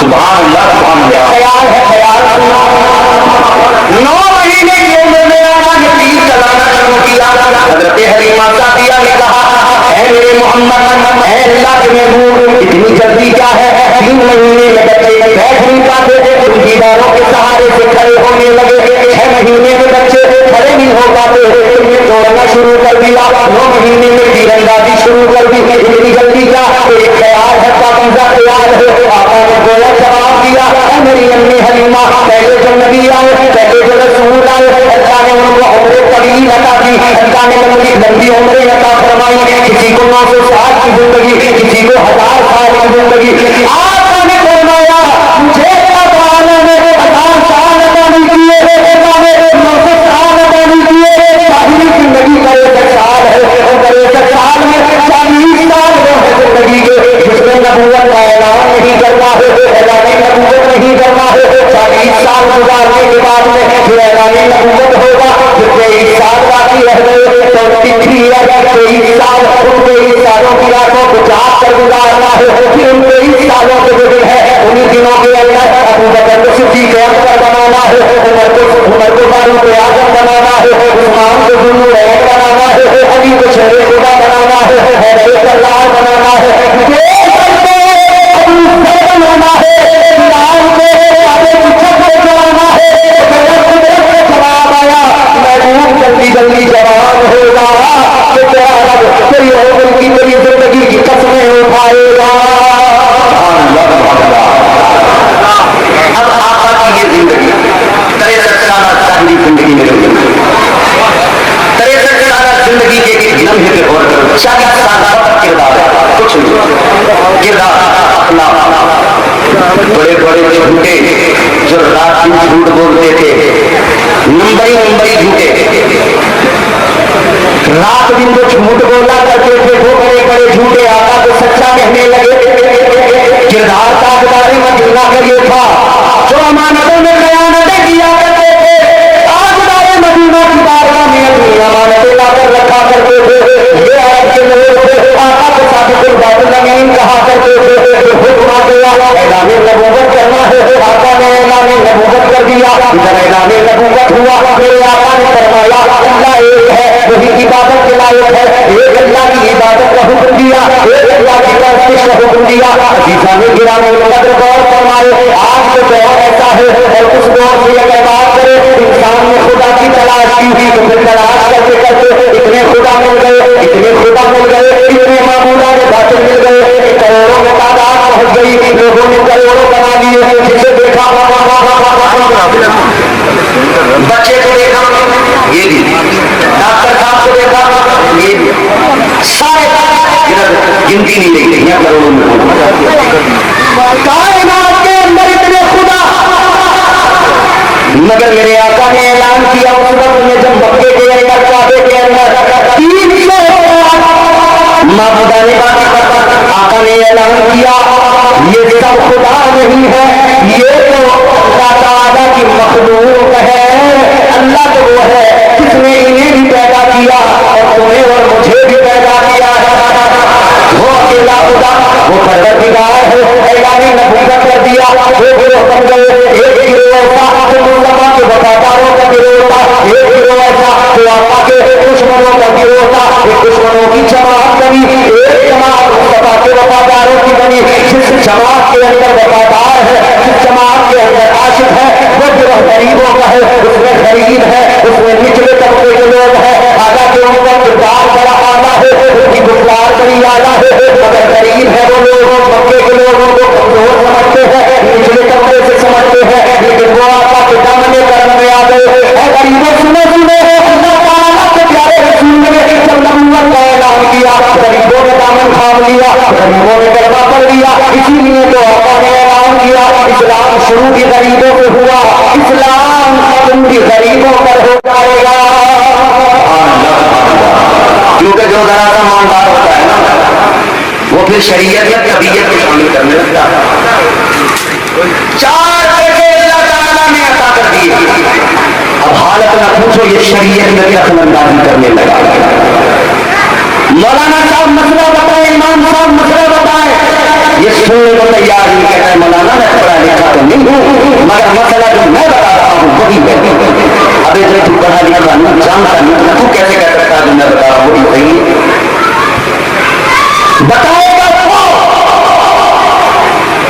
سبحان اللہ سبحان اللہ. خیال ہے خیال 9 مہینے کی عمر میں آقا نے تیر چلانا شروع کیا. حضرت حلیمہ سعدیہ نے کہا اے میرے محمد, اے اللہ کے محبوب, اتنی جلدی کیا ہے؟ 3 مہینے میں بچے بیٹھ نہیں پاتے, تم دیواروں کے سہارے سے کھڑے ہونے لگے. 6 مہینے میں بچے کھڑے نہیں ہو پاتے, تم نے دوڑنا شروع کر دیا. 9 مہینے میں تیر اندازی شروع کر دی, اتنی جلدی کیا؟ ایک خیال ہے پاکیزہ خیال ہے. آقا نے گویا جواب دیا اے میری امی حلیمہ, پہلے جو نبی آئے, پہلے جو رسول آئے, اللہ نے ان کو عمر طویل عطا کی, اللہ نے لمبی عمریں عطا فرمائی. کسی کو 900 سال کی زندگی, کسی کو 1000 سال کی زندگی. آقا نے فرمایا مجھے اللہ تعالیٰ نے 1000 سال عطا نہیں کیے, اللہ نے 900 سال عطا نہیں کیے. ساری زندگی کا 1 سال ہے, اور 1 سال میں 40 سال وہ ہے زندگی کے جس میں نبوت کا اعلان نہیں کرنا ہے, اعلان نبوت نہیں کرنا ہے. 40 سال گزارنے کے بعد میں پھر اعلان نبوت ہوگا. پھر 23 سال باقی رہ گئے تو 23 سال, ان 23 سالوں کی راتوں کو جاگ کر گزارنا ہے. پھر ان 23 سالوں کے جو دن ہے انہیں دنوں کے اندر ابو بکر کو صدیق اکبر بنانا ہے, عمر کو فاروق اعظم بنانا ہے, عثمان کو ذو النورین بنانا ہے, علی کو شیر خدا بنانا ہے, حیدر اللہ بنانا ہے, بنانا ہے, بلال کو آگے پیچھے سے چلانا ہے. جواب آیا محبوب جلدی جلدی جواب ہوگا کہ تیرا رب تیری عمر کی تیری زندگی کی قسمیں اٹھائے گا. اب آقا کی یہ زندگی 63 سالہ ظاہری زندگی میں لگی, 63 سالہ زندگی کے ایک لمحے پہ غور کرو. 40 سال کا کردار ہے, کچھ نہیں کردار اخلاق. بڑے بڑے جھوٹے جو رات میں جھوٹ بولتے تھے, نمبری جھوٹے, رات دن جو جھوٹ بولا کرتے تھے وہ بڑے بڑے جھوٹے آقا کو سچا کہنے لگے. کردار تاجدار مدینہ کا یہ تھا جو امانتوں میں خیانتیں کیا کرتے تھے. تاجدار مدینہ کی بارگاہ میں اپنی امانتیں لا کر رکھا کرتے تھے. یہ عرب کے لوگ آقا کو صادق الباب الامین کہا کرتے تھے. حکم آ گیا اعلان نبوت کرنا ہے, آقا نے اعلان نبوت کر دیا. ادھر اعلان نبوت ہوا, میرے آقا نے فرمایا اللہ ایک ہے, وہی عبادت کے لائق ہے. ایک اللہ کی عبادت کا حکم دیا, ایک اللہ کی پرستش کا حکم دیا. عزیزان گرامی قدر غور فرمائے, آج تو دور ایسا ہے اور اس دور سے اگر بات کرے انسان نے خدا کی تلاش کی تو پھر تلاش کرتے کرتے اتنے خدا مل گئے, اتنے خدا مل گئے, اتنے معمولات باطل مل گئے, کروڑوں میں تعداد پہنچ گئی, لوگوں نے کروڑوں بنا لیے. جسے دیکھا بچے کو دیکھا یہ بھی, ڈاکٹر صاحب کو دیکھا یہ بھی, سارے گنتی نہیں لے گئی کروڑوں میں. کائنات کے اندر اتنے خدا, مگر میرے آقا نے اعلان کیا اس وقت میں جب مکے کے اندر کعبے کے اندر 300 معبودان باقی کرتا, آقا نے اعلان کیا یہ سب خدا نہیں ہے, یہ تو اللہ تعالیٰ کی مخلوق ہے. اللہ تو وہ ہے جس نے انہیں بھی پیدا کیا اور تمہیں اور مجھے بھی پیدا کیا ہے. وہ اکیلا خدا, وہ پروردگار ہے. اعلان نبوت کر دیا, وہ گروہ بن گئے. ایک گروہ ایسا جو مصطفیٰ کے وفاداروں کا گروہ تھا, ایک گروہ ایسا جو آقا کے دشمنوں کا گروہ تھا. ایک دشمنوں کی جماعت بنی, ایک جماعت مصطفیٰ کے وفاداروں کی بنی. جس جماعت کے اندر وفادار ہے, جس جماعت کے اندر عاشق ہے, وہ گروہ غریبوں کا ہے, اس میں غریب ہے, اس میں نچلے طبقے کے لوگ ہیں. حالانکہ ان کا کردار بڑا اعلیٰ ہے, ان کی گفتار بڑی اعلیٰ ہے, مگر غریب ہے وہ لوگ. مکے کے لوگوں کو کمزور سمجھتے ہیں, نچلے طبقے سے سمجھتے ہیں, لیکن وہ آقا کے دامن کرم میں آ گئے. اے غریبوں سنو سنو, اللہ تعالیٰ کے پیارے رسول نے جب نبوت کا اعلان کیا غریبوں نے دامن تھام لیا, غریبوں نے کلمہ پڑھ لیا. اسی لیے تو آقا نے اعلان کیا اسلام شروع بھی غریبوں سے ہوا، اسلام تم بھی غریبوں پر ہو جائے گا، کیونکہ جو ذرا سا مالدار ہوتا ہے نا وہ پھر شریعت یا طبیعت کو شامل کرنے لگتا ہے۔ 4 بیٹے اللہ تعالیٰ نے عطا کر دیے، اب حالت نہ پوچھو یہ شریعت میں دخل اندازی کرنے لگا۔ مولانا صاحب مسئلہ بتائیں، امام صاحب مسئلہ بتائیں، یہ سننے کو تیار نہیں، کہتا ہے مولانا میں پڑھا لکھا تو نہیں ہوں مگر مسئلہ جو میں بتا رہا ہوں وہی ہے۔ اب اتنے تو پڑھا لکھا نہیں، جانتا نہیں، تو کیسے کہہ سکتا ہے جو میں بتا رہا ہوں وہی صحیح ہے؟ بتائے گا وہ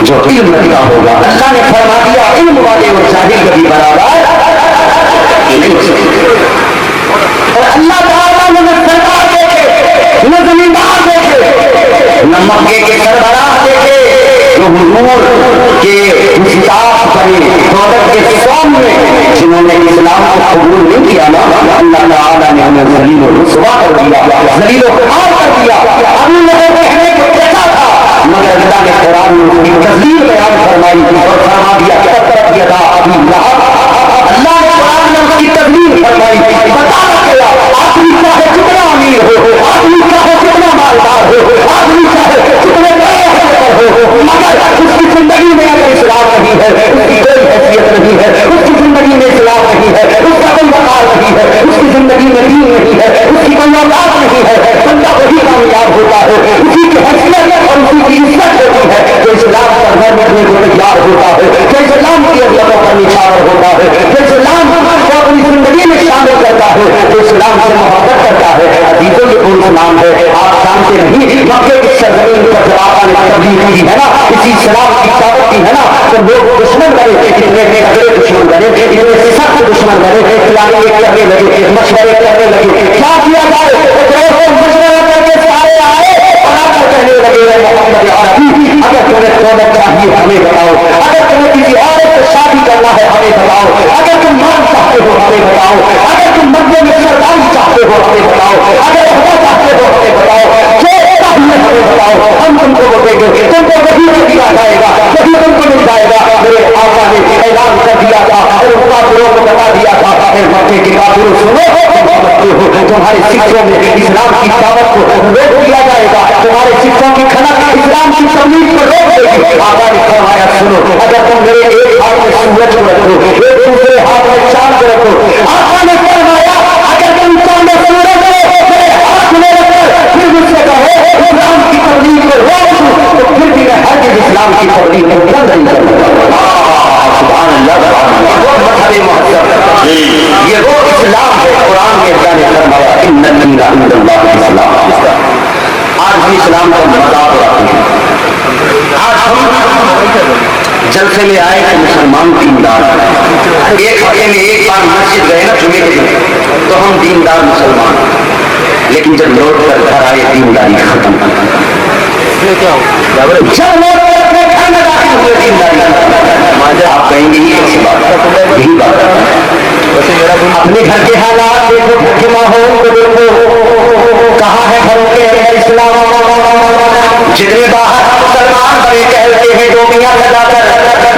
جو علم رکھتا ہوگا۔ اللہ نے فرما دیا علم والے اور جاہل کبھی برابر نہیں ہو سکتے۔ اور اللہ تعالیٰ نے نہ سرکار دیکھے نہ زمیندار دیکھے نہ مکے کے سربراہ دیکھے، جو حضور کے مشتاق بنے دولت کے سامنے جنہوں نے اسلام کو قبول نہیں کیا نا، اللہ تعالیٰ نے ہمیں ذلیل و رسوا کر دیا، ذلیل و خوار کر دیا۔ ابھی لوگوں کہنے کو کیسا تھا مگر اللہ نے قرآن میں اس کی تصدیق بیان فرمائی اور فرما دیا تبت یدا ابی لہب۔ اللہ نے قرآن میں اس کی تصدیق فرمائی، بتا رکھا آدمی چاہے کتنا امیر ہو، آدمی چاہے کتنا مالدار ہو، آدمی چاہے کتنے بڑے ہو، مگر اس کی زندگی میں اگر اسلام نہیں ہے، اس کی کوئی حیثیت نہیں ہے، اس کی زندگی میں اسلام نہیں ہے، اس کا کوئی وقار نہیں ہے، اس کی زندگی میں دین نہیں ہے، اس کی کوئی اولاد نہیں ہے، بندہ وہی کامیاب ہوتا ہے، اسی کی حیثیت اور اسی کی عزت ہوتی ہے جو اسلام پر گھر بیٹھنے کو تیار ہوتا ہے، جو اسلام کی عزتوں پر نچھاور ہوتا ہے، جو اسلام کو اپنی زندگی میں شامل کرتا ہے، جو اسلام سے محبت کرتا ہے۔ عزیزوں یہ وہ اسلام ہے، آپ جانتے نہیں مکے کی سرزمین پر جب آپ نے تبلیغ کی ہے نا، اسی اسلام کی دعوت کی ہے نا، تو لوگ دشمن بنے، اتنے تگڑے دشمن بنے، اتنے سخت دشمن بنے، پلانیں کرنے لگے، مشورے کرنے لگے، کیا کیا جائے؟ مشورہ کر کے سارے آئے اور آ کر کہنے لگے محمد عربی اگر تمہیں دولت چاہیے ہمیں بتاؤ، اگر تمہیں کسی عورت سے شادی کرنا ہے ہمیں بتاؤ، اگر تم مان چاہتے ہو ہمیں بتاؤ، اگر تم مندر میں سرداری چاہتے ہو ہمیں بتاؤ، اگر عہدہ چاہتے ہو ہمیں بتاؤ، جو چاہیے ہمیں بتاؤ، ہم تم کو وہ دیں گے، تم کو وہی دیا جائے گا، وہی تم کو مل جائے گا۔ میرے آقا نے اعلان کر دیا تھا اور کافروں کو بتا دیا تھا اے مکے کے کافروں سنو، تمہارے سکھوں میں اسلام کی دعوت کو روک دیا جائے گا، تمہارے سکھوں کی کھنک اسلام کی تبلیغ کو روک دے گی۔ آقا نے فرمایا سنو، اگر تم میرے ایک ہاتھ میں سورج کو رکھو، ایک دوسرے ہاتھ میں چاند کو رکھو، آقا نے فرمایا اگر تم چاند سورج کو میرے ہاتھ میں رکھ کر پھر مجھ سے کہو اسلام کی تبلیغ کو روک دوں تو پھر بھی میں ہرگز اسلام کی تبلیغ کو بند نہیں کروں گا۔ سبحان اللہ، وہ مذہب مہذب، یہ وہ اسلام ہے قرآن میں اللہ نے فرمایا ان الدین عند اللہ الاسلام۔ آج ہم اسلام کا مذاق اڑاتے ہیں، آج ہم جلسے میں آئے کہ مسلمان دیندار، ایک ہفتے میں ایک بار مسجد گئے نا جمعے کے دن تو ہم دیندار مسلمان، لیکن جب لوٹ کر گھر آئے دینداری ختم، جب لوٹ کر اپنے گھر میں داخل ہوئے دینداری آپ کہیں گے یہی بات، یہی بات اپنے گھر کے حالات دیکھو، گھر کے ماحول کو دیکھو، کہاں ہے گھروں کے اسلام؟ جتنے باہر مسلمان بڑے کہتے ہیں ڈومیاں لگا کر،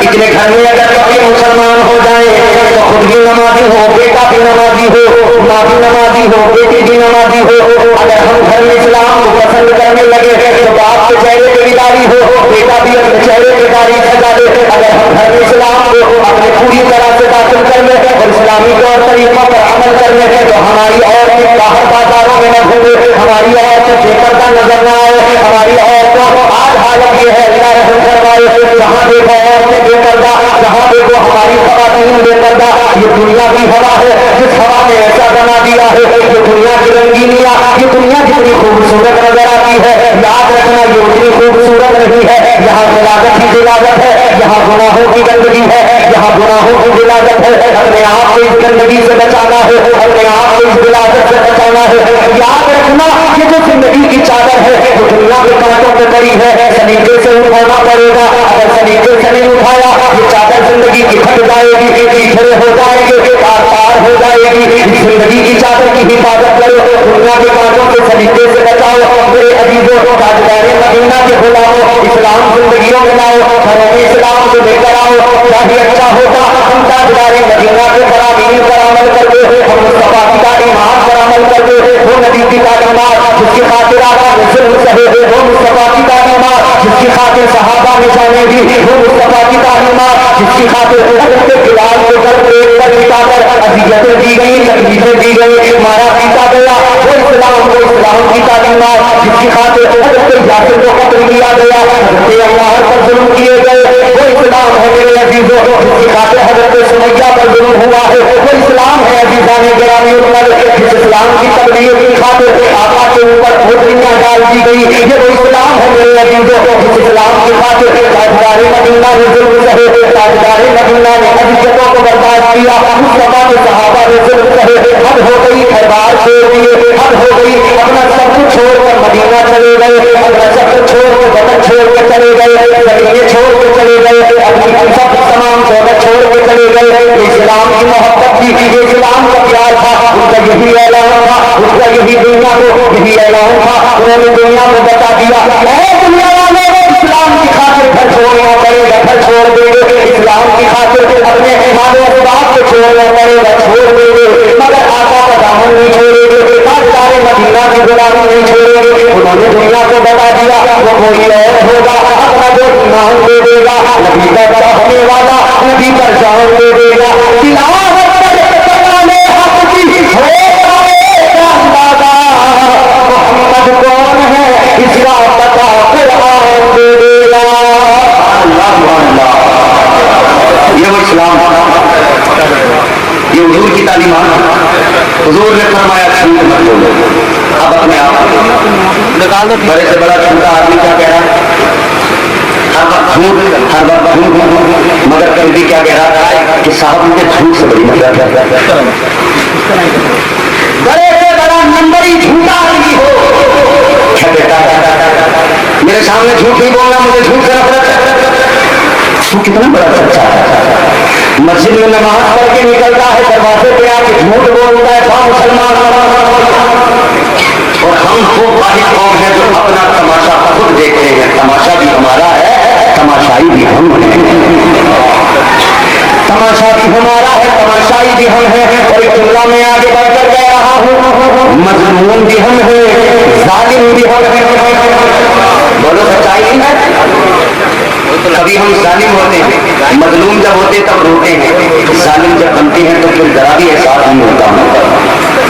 اتنے گھر میں اگر کبھی مسلمان ہو جائے تو خود بھی نمازی ہو، بیٹا بھی نمازی ہو، ماں بھی نمازی ہو، بیٹی بھی نمازی ہو۔ اگر ہم گھر میں اسلام کو پسند کرنے لگے تو باپ کے چہرے پہ بھی داڑھی ہو، بیٹا بھی اپنے چہرے پہ داڑھی سجا دے۔ اگر ہم گھر میں اسلام کو اپنے پوری طرح سے داخل کر لیں اور اسلامی طور طریقوں پر عمل کر لیں تو ہماری عورتیں باہر بازاروں میں نہ گھومے، ہماری عورتیں بے پردہ نظر نہ آئے، ہماری عورتوں آج حالت یہ ہے اللہ رحم فرمائے، جہاں دیکھو عورتیں بے پردہ، جہاں دیکھو ہماری خواتین بے پردہ۔ یہ دنیا کی ہوا ہے جس ہوا نے ایسا بنا دیا ہے، یہ دنیا کی رنگینیاں، یہ دنیا جتنی خوبصورت نظر آتی ہے یاد رکھنا یہ اتنی خوبصورت نہیں ہے۔ یہاں غلاظت کی غلاظت ہے، یہاں گناہوں کی گندگی ہے، یہاں گناہوں کی غلاظت ہے۔ اپنے آپ کو اس گندگی سے بچانا ہے، اپنے آپ کو اس غلاظت سے بچانا ہے۔ یاد رکھنا یہ جو زندگی کی چادر ہے وہ دنیا کے کانٹوں پہ پڑی ہے، سلیقے سے اٹھانا پڑے گا، اگر سلیقے سے نہیں اٹھایا یہ چادر زندگی کی پھٹ جائے گی، کھڑے ہو جائیں گے، پار پار ہو جائے گی۔ زندگی کی چادر کی حفاظت کرو، دنیا کے کانٹوں کے سلیقے سے بچاؤ۔ میرے عزیزوں، تاجدار مدینہ کے غلاموں، اسلام زندگیوں میں لاؤ، گھروں میں اسلام کو لے کر بھی اچھا ہوتا ہم تاجدار مدینہ کے فرامین پر عمل کرتے ہم مصطفیٰ کی تعلیمات پر عمل کرتے وہ نبی کی تعلیمات جس کی خاطر آقا نے ظلم سہے وہ مصطفیٰ کی تعلیمات جس کی خاطر صحابہ نے جانے دی وہ مصطفیٰ کی تعلیمات جس کی خاطر حضرت بلال کو گھر پیٹ پر بٹا کر اذیتیں دی گئی تکلیفیں دی گئی مارا پیٹا گیا وہ اسلام کی تعلیمات جس کی خاطر حضرت یاسر کو قتل کیا گیا حضرت عمار پر ظلم کیے گئے وہ اسلام ہے میرے عزیزوں جس کی خاطر حضرت سمیہ پر ظلم ہوا ہے وہ اسلام ہے عزیزان گرامی عمر جس اسلام کی تبلیغ کی خاطر آقا کے اوپر پھوٹیاں ڈال دی گئی یہ وہ اسلام ہے میرے عزیزوں جس اسلام کی خاطر تاجدار مدینہ نے ظلم سہے تاجدار مدینہ نے اذیتوں کو برداشت کیا مصطفیٰ کے صحابہ نے ظلم سہے حد ہو گئی خیبر چھوڑ دیے حد ہو گئی اپنا سب کچھ چھوڑ کر مدینہ چلے گئے اپنا سب کچھ چھوڑ کے وطن چھوڑ کے چلے گئے زمینیں چھوڑ کے چلے گئے اپنی سب تمام دولت چھوڑ کے چلے گئے اسلام کی محبت تھی یہ اسلام کا پیار تھا ان کا یہی اعلان تھا ان کا یہی دنیا کو یہی اعلان تھا انہوں نے دنیا کو بتا دیا اے دنیا والے اسلام کی خاطر گھر چھوڑنا پڑے گا گھر چھوڑ دیں گے اسلام کی خاطر اپنے مال و اسباب کو چھوڑنا پڑے گا چھوڑ دیں گے مگر آقا کا دامن نہیں چھوڑیں گے تاجدار مدینہ کی غلامی نہیں چھوڑیں گے انہوں نے دنیا کو بتا دیا وہ کوئی اور ہوگا اپنا جو ایمان دے دے گا نبی کا چاہنے والا نبی پر جان دے دے گا تلاوت پر کلام حق کی ہوگا اندازہ محمد کون ہے اس کا پتہ قرآن دے دے گا اللہ یہ وہ اسلام یہ حضور کی تعلیمات حضور نے فرمایا جھوٹ مت بولو اب اپنے آپ بڑے سے بڑا چھوٹا آدمی کیا کہہ رہا ہر وقت جھوٹ مگر کبھی بھی کیا کہہ رہا ہے کہ صاحب مجھے جھوٹ سے بڑی مدد بڑے سے بڑا نمبر ہی جھوٹا آدمی ہو کیا کہتا ہے میرے سامنے جھوٹ نہیں بولنا مجھے جھوٹ سے نفرت تو کتنا بڑا سچا ہے مسجد میں نماز پڑھ کے نکلتا ہے دروازے پہ آ کے جھوٹ بولتا ہے کون مسلمان اور ہم کو واحد قوم ہے جو اپنا تماشا خود دیکھتے ہیں تماشا بھی ہمارا ہے تماشائی بھی ہم ہیں تماشا بھی ہمارا ہے تماشائی بھی ہم ہیں اور ایک جملہ میں آگے بڑھ کر کہہ رہا ہوں مظلوم بھی ہم ہیں ظالم بھی ہم ہیں بولو سچائی ہے کبھی ہم ظالم ہوتے ہیں مظلوم جب ہوتے تب روتے ہیں ظالم جب بنتے ہیں تو پھر ذرا بھی احساس نہیں ہوتا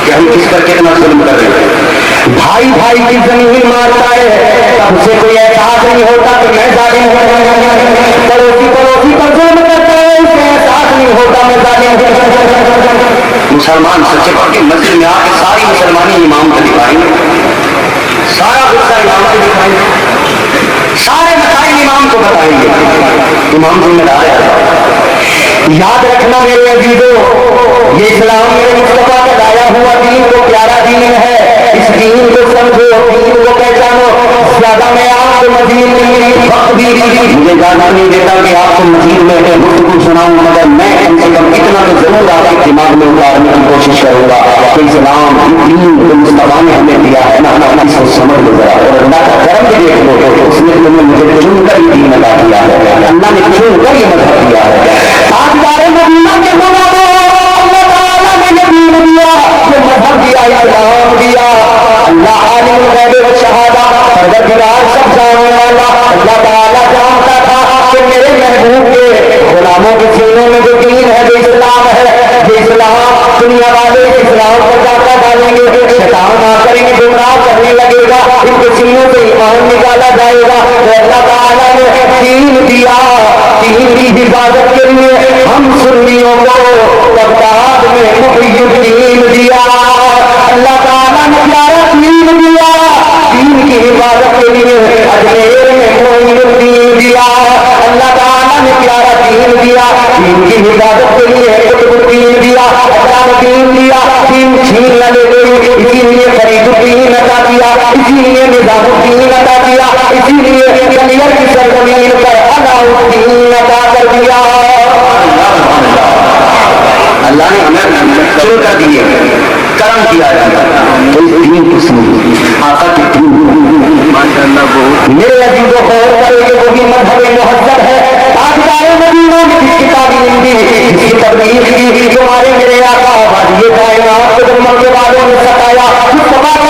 کہ ہم کس پر کتنا ظلم کر رہے ہیں بھائی بھائی کی زمین مارتا ہے تب اسے کوئی احساس نہیں ہوتا کہ میں ظالم ہوں پڑوسی پڑوسی پر ظلم کرتا ہے اسے احساس نہیں ہوتا میں ظالم ہوں مسلمان سچے بات مسجد میں آ کے ساری مسلمانی امام کو دکھائیں سارا غصہ امام کو دکھائیں سارے مسائل امام کو بتائیں گے امام ذمہ دار ہے یاد رکھنا میرے عزیزوں یہ اسلام میرے مصطفیٰ کا لایا ہوا دین کو پیارا دین ہے اس دین کو سمجھو دین کو پہچانو زیادہ میں آپ کو مزید نہیں وقت بھی مجھے جانا نہیں دیتا کہ آپ کو مزید میں گفتگو سناؤں مگر میں کم سے کم اتنا تو ضرور آپ کے دماغ میں اتارنے کی کوشش کروں گا کہ اسلام دین کو مصطفیٰ نے ہمیں دیا ہے نا اس کو سمجھ لو ذرا اور اللہ کا کرم بھی دیکھ لو اس نے تمہیں مجھے چن کر ہی دین ادا کیا ہے اللہ نے چن کر ہی مدد کیا ہے تاجدار مدینہ کے بنا اللہ تعالیٰ نے دین دیا جو مذہب دیا اسلام دیا اللہ عالم غیب و شہادہ پروردگار سب جاننے والا اللہ تعالیٰ جانتا تھا کہ میرے محبوب کے غلاموں کے سینوں میں جو دین ہے جو اسلام ہے یہ اسلام دنیا والے اسلام کو ڈاکہ ڈالیں گے شیطان آ کر انہیں گمراہ کرنے لگے گا ان کے سینوں سے ایمان نکالا جائے گا تو اللہ تعالیٰ نے دین دیا دین کی حفاظت کے لیے ہم سنیوں کو بغداد میں محی الدین دیا اللہ تعالیٰ نے پیارا دین دیا دین کی حفاظت کے لیے اجمیر میں محی الدین دیا اللہ تعالیٰ نے پیارا دین دیا دین کی حفاظت کے لیے قطب الدین دیا اللہ نے دین دیا دین چھین نہ لے گئی اسی لیے فرید الدین عطا کیا اسی لیے نظام الدین عطا کیا اسی لیے کلیئر کی سرزمین پر عطا الدین عطا کر دیا اللہ نے ہمیں چن کر دیے کرم کیا تو اس دین کی سمجھ آقا کی دین میرے عزیزوں غور کرے کہ وہ بھی مذہب مہذب ہے تاجدار مدینہ میں جس کتاب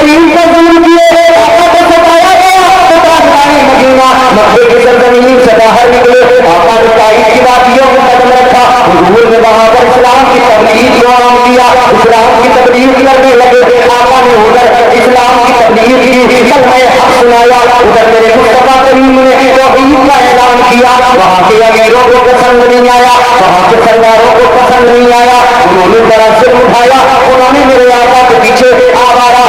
کریم کو ظلم کیے آقا کو ستایا گیا تو تاجدار مدینہ مکے کی سرزمین سے باہر نکلے آقا نے تائید کی وادیوں کو قدم رکھا حضور نے وہاں پر اسلام کی تبلیغ کو عام کیا اسلام کی تبلیغ کرنے لگے آقا نے ادھر اسلام کی تبلیغ کی کلمہ حق سنایا ادھر میرے مصطفیٰ کریم نے توحید کا اعلان کیا وہاں کے امیروں کو پسند نہیں آیا وہاں کے سرداروں کو پسند نہیں آیا انہوں نے ذرا سر اٹھایا انہوں نے میرے آقا کے پیچھے آوارہ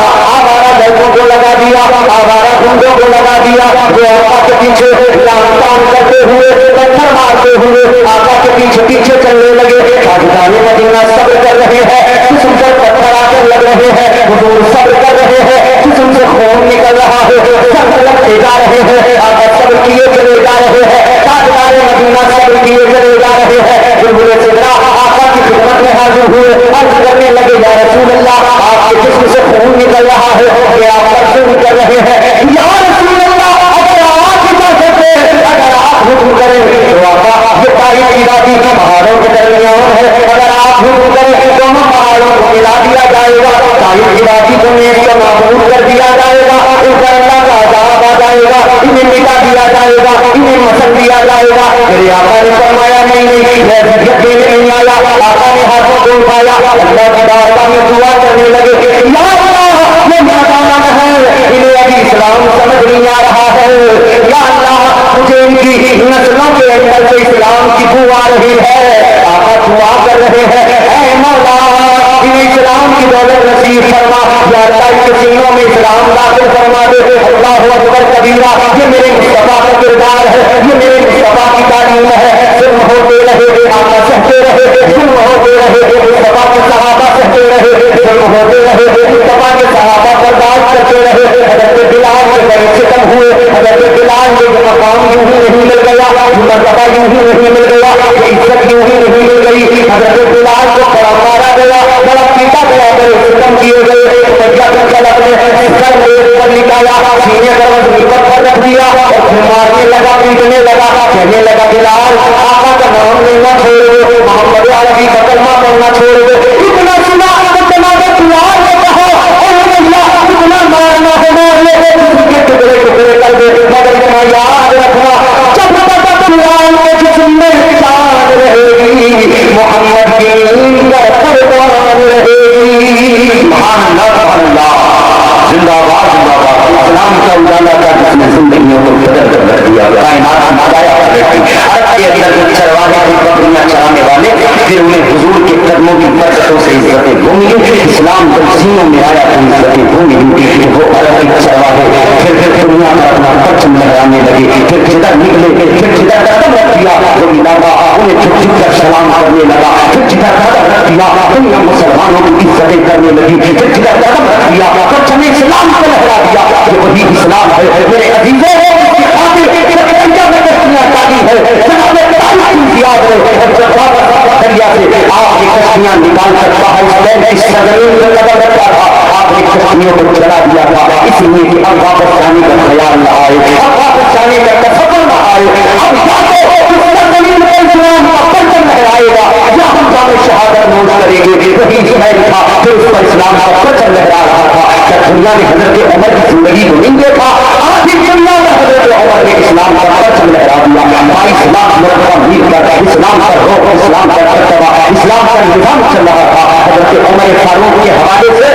لڑکوں کو لگا دیا آوارہ گنڈوں کو لگا دیا جو آقا کے پیچھے لان کرتے ہوئے پتھر مارتے ہوئے آقا کے پیچھے پیچھے چلنے لگے تاجدار مدینہ صبر کر رہے ہیں جسم پر پتھر آ کر لگ رہے ہیں حضور صبر کر رہے ہیں جسم سے خون نکل رہا ہے صبر لگتے جا رہے ہیں آقا صبر کیے چلے جا رہے ہیں تاجدار مدینہ صبر کیے چلے جا رہے ہیں بلبل صدرا آقا کی خدمت میں حاضر ہوئے عرض کرنے لگے یا رسول اللہ آپ کے جسم سے خون نکل رہا ہے کہ آپ ترجمہ کر رہے ہیں یا رسول اللہ اگر آپ اجازت دیں اگر آپ حکم کریں تو آقا یہ تاریخ کی وادی کی پہاڑوں کے درمیان ہے اگر آپ حکم کریں تو پہاڑوں کو ملا دیا جائے گا تاریخ کی وادی کو نیز کو معبود کر دیا جائے گا ان پر اللہ کا عذاب آ جائے گا انہیں مٹا دیا جائے گا انہیں مسل دیا جائے گا میرے آقا نے فرمایا نہیں میں ذکر دینے نہیں آیا آقا نے ہاتھوں کو اٹھایا اللہ کی بارگاہ میں دعا کرنے لگے یا اللہ میں نادان ہے انہیں ابھی اسلام سمجھ نہیں آ رہا ہے یا اللہ مجھے ان کی نسلوں کے اندر سے اسلام کی بو آ رہی ہے آقا دعا کر رہے ہیں اے مولا انہیں اسلام کی دولت نصیب فرما یا اللہ ان کے سینوں میں اسلام داخل فرما دے اللہ اکبر کبیرہ یہ میرے مصطفیٰ کا کردار ہے یہ میرے مصطفیٰ کی تعلیم ہے ظلم ہوتے رہے آقا سہتے رہے ظلم ہوتے رہے مصطفیٰ کے صحابہ سہتے رہے ظلم ہوتے رہے مصطفیٰ کے صحابہ برداشت کرتے رہے حضرت بلال کے بڑے ستم ہوئے حضرت بلال کے مقام یوں ہی نہیں مل گیا مرتبہ یوں ہی نہیں مل گیا عزت یوں ہی نہیں مل گئی حضرت بلال کو بڑا مارا گیا بڑا پیٹا گیا بڑے ستم کیے گئے نکالا سینے پر نکل پر رکھ دیا مارنے لگا پیٹنے لگا کہنے لگا بلال آقا کا نام لینا چھوڑ دو محمد عربی کا کلمہ پڑھنا چھوڑ دو اتنا سنا جناب بلال نے کہا اے اللہ اتنا مارنا ہے مار لے ٹکڑے ٹکڑے کر دے مگر اتنا یاد رکھنا جب تک بلال کے جسم میں جان رہے گی محمد دین کا قربان رہے گی سبحان اللہ زندہ باد اسلام کا اجالا کا جس نے زندگیوں کو بدل کر رکھ دیا کائنات مدایا کر رکھی عرب کے اندر چروانے کی بکریاں چرانے والے پھر انہیں حضور کے قدموں کی برکتوں سے عزتیں گھومی اسلام جب سینوں میں آیا تو عزتیں گھومی وہ عربی چروانے پھر دنیا میں اپنا پرچم لہرانے لگے پھر جدھر نکلے پھر جدھر قدم رکھ دیا وہ علاقہ انہیں پھر جھک کر سلام کرنے لگا پھر جدھر قدم رکھ دیا دنیا مسلمانوں کی عزتیں کرنے لگی پھر جدھر قدم رکھ دیا پرچم اسلام کو لہرا دیا یہ وہی اسلام ہے میرے عزیزوں اس کی خاطر دریا میں کشتیاں چالی ہے جناب تاریخ یاد رہے اور جب دریا سے آپ کی کشتیاں نکال کر باہر اسلام کی سرزمین میں قدم رکھا تھا آپ نے کشتیوں کو چلا دیا تھا اس لیے کہ اب واپس جانے کا خیال نہ آئے اب واپس جانے کا تصور نہ آئے اب جاتے اس سرزمین میں اسلام کا پرچم لہرائے گا یا ہم جامع شہادت نوش کریں گے وہی زہر تھا پھر اس پر اسلام کا پرچم لہرا رہا تھا کیا دنیا نے حضرت عمر کی زندگی کو نہیں دیکھا آج ہی دنیا میں حضرت عمر نے اسلام کا پرچم لہرا دیا بائیس لاکھ مرتبہ میر کر اسلام کا روح اسلام کا مرتبہ اسلام کا نظام چل رہا تھا حضرت عمر فاروق کے حوالے سے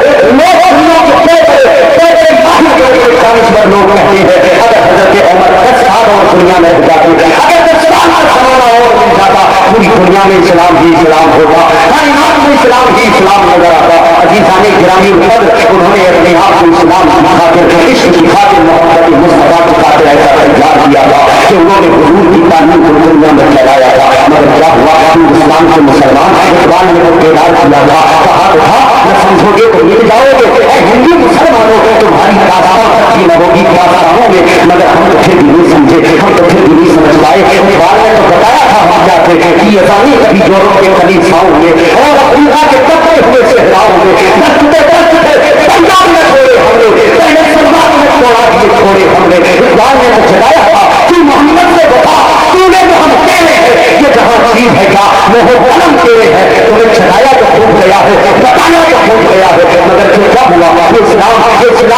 لوگ کہتے ہیں اگر حضرت عمر 10 سال اور دنیا میں جاتے اگر 10 سال کا زمانہ اور مل جاتا پوری دنیا میں اسلام ہی اسلام ہوگا کائنات میں اسلام ہی اسلام نظر آتا عزیزان گرامی قدر انہوں نے اپنے آپ کو اسلام کی خاطر عشق کی خاطر محبت مصطفیٰ کی خاطر ایسا تیار کیا تھا کہ انہوں نے حضور کی تعلیم کو دنیا میں پھیلایا تھا مگر کیا ہوا اسلام کے مسلمان اقبال نے وہ بیدار کیا تھا کہا تھا نہ سمجھو گے تو مل جاؤ گے اے ہندی مسلمانوں تمہاری داستان سچی نہ ہوگی داستانوں میں مگر ہم تو پھر بھی نہیں سمجھے ہم تو پھر بھی نہیں سمجھ پائے اقبال نے تو بتایا تھا ہم جاتے کہ یہ ثانی کبھی یورپ کے خلیفاؤں میں اور افریقہ کے کپڑے ہوئے صحراؤں میں پنجاب میں چھوڑے ہم نے پہلے سلمان میں چھوڑا دیے چھوڑے ہم نے اقبال نے تو چلایا تھا کہ محمد سے بتا تو نے جو ہم کہنے ہیں یہ جہاں چیز ہے کیا وہ قلم تیرے ہے تمہیں چلایا تو خوب گیا ہے بتایا تو خوب گیا ہے مگر پھر کیا ہوا یہ اسلام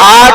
8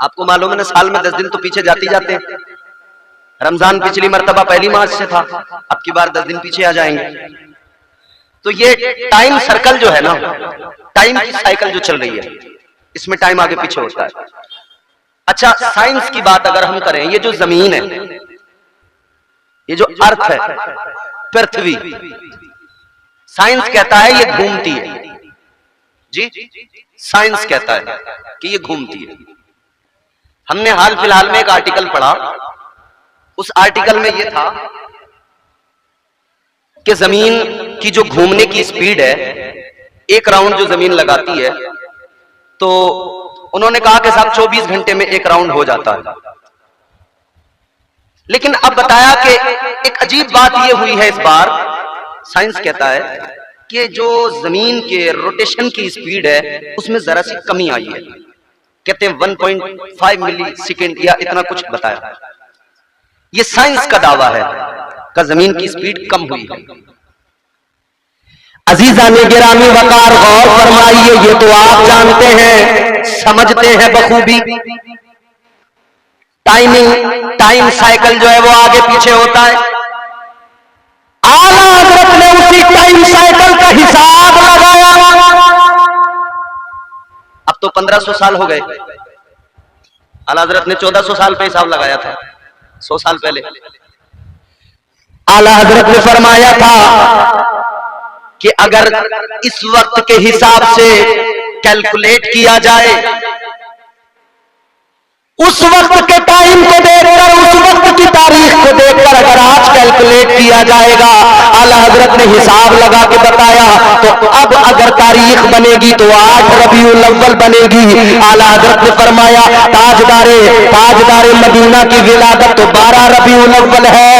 آپ کو معلوم ہے نا سال میں 10 دن تو پیچھے جاتے ہیں. رمضان پچھلی مرتبہ 1 مارچ سے تھا, اب کی بار 10 دن پیچھے آ جائیں گے. تو یہ ٹائم سرکل جو ہے نا, ٹائم کی سائیکل جو چل رہی ہے, اس میں ٹائم آگے پیچھے ہوتا ہے. اچھا سائنس کی بات اگر ہم کریں, یہ جو زمین ہے, یہ جو ارتھ ہے, پرتھوی, سائنس کہتا ہے یہ گھومتی ہے. جی سائنس کہتا ہے کہ یہ گھومتی ہے. ہم نے حال فی الحال میں ایک آرٹیکل پڑھا, اس آرٹیکل میں یہ تھا کہ زمین کی جو گھومنے کی سپیڈ ہے, ایک راؤنڈ جو زمین لگاتی ہے, تو انہوں نے کہا کہ صاحب 24 گھنٹے میں ایک راؤنڈ ہو جاتا ہے. لیکن اب بتایا کہ ایک عجیب بات یہ ہوئی ہے اس بار, سائنس کہتا ہے کہ جو زمین کے روٹیشن کی سپیڈ ہے اس میں ذرا سی کمی آئی ہے. کہتے ہیں 1.5 ملی سیکنڈ یا اتنا کچھ بتایا. یہ سائنس کا دعویٰ ہے کہ زمین کی سپیڈ کم ہوئی ہے. عزیزان گرامی وقار غور فرمائیے, یہ تو آپ جانتے ہیں, سمجھتے ہیں بخوبی, ٹائم سائیکل جو ہے وہ آگے پیچھے ہوتا ہے. اعلیٰ حضرت نے اسی ٹائم سائیکل کا حساب لگایا. اب تو 1500 سال ہو گئے, اعلیٰ حضرت نے 1400 سال پہ حساب لگایا تھا, 100 سال پہلے. اعلیٰ حضرت نے فرمایا تھا کہ اگر اس وقت کے حساب سے کیلکولیٹ کیا جائے, اس وقت کے ٹائم کو دیکھ کر, اس وقت کی تاریخ کو دیکھ کر اگر آج کیلکولیٹ کیا جائے گا, اعلیٰ حضرت نے حساب لگا کے بتایا, تو اب اگر تاریخ بنے گی تو 8 ربیع الاول بنے گی. اعلیٰ حضرت نے فرمایا تاجدار مدینہ کی ولادت تو 12 ربیع الاول ہے,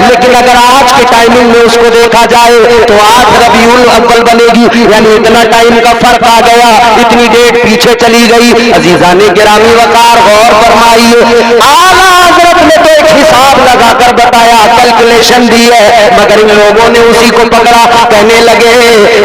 لیکن اگر آج کے ٹائمنگ میں اس کو دیکھا جائے تو 8 ربیع الاول بنے گی. یعنی اتنا ٹائم کا فرق آ گیا, اتنی ڈیٹ پیچھے چلی گئی. عزیزان گرامی وقار غور فرمائیے, اعلیٰ حضرت نے تو ایک حساب لگا کر بتایا, کیلکولیشن دی ہے, مگر ان لوگوں نے اسی کو پکڑا. کہنے لگے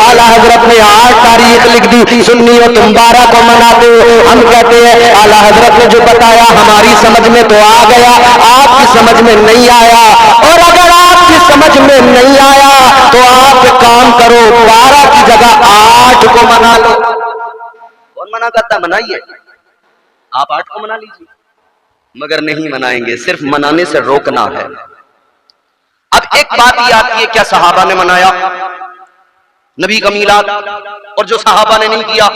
اعلیٰ حضرت نے 8 تاریخ لکھ دی, سنی ہو تم 12 کو مناتے ہو. ہم کہتے ہیں اعلیٰ حضرت نے جو بتایا ہماری سمجھ میں تو آ گیا, آپ کی سمجھ میں نہیں آیا. اور اگر آپ کی سمجھ میں نہیں آیا تو آپ ایک کام کرو, 12 کی جگہ 8 کو منا لو. کون منع کرتا ہے؟ منائیے, آپ 8 کو منا لیجیے. مگر نہیں منائیں گے, صرف منانے سے روکنا ہے. اب ایک بات یہ آتی ہے, کیا صحابہ نے منایا نبی کا میلاد؟ اور جو صحابہ نے نہیں کیا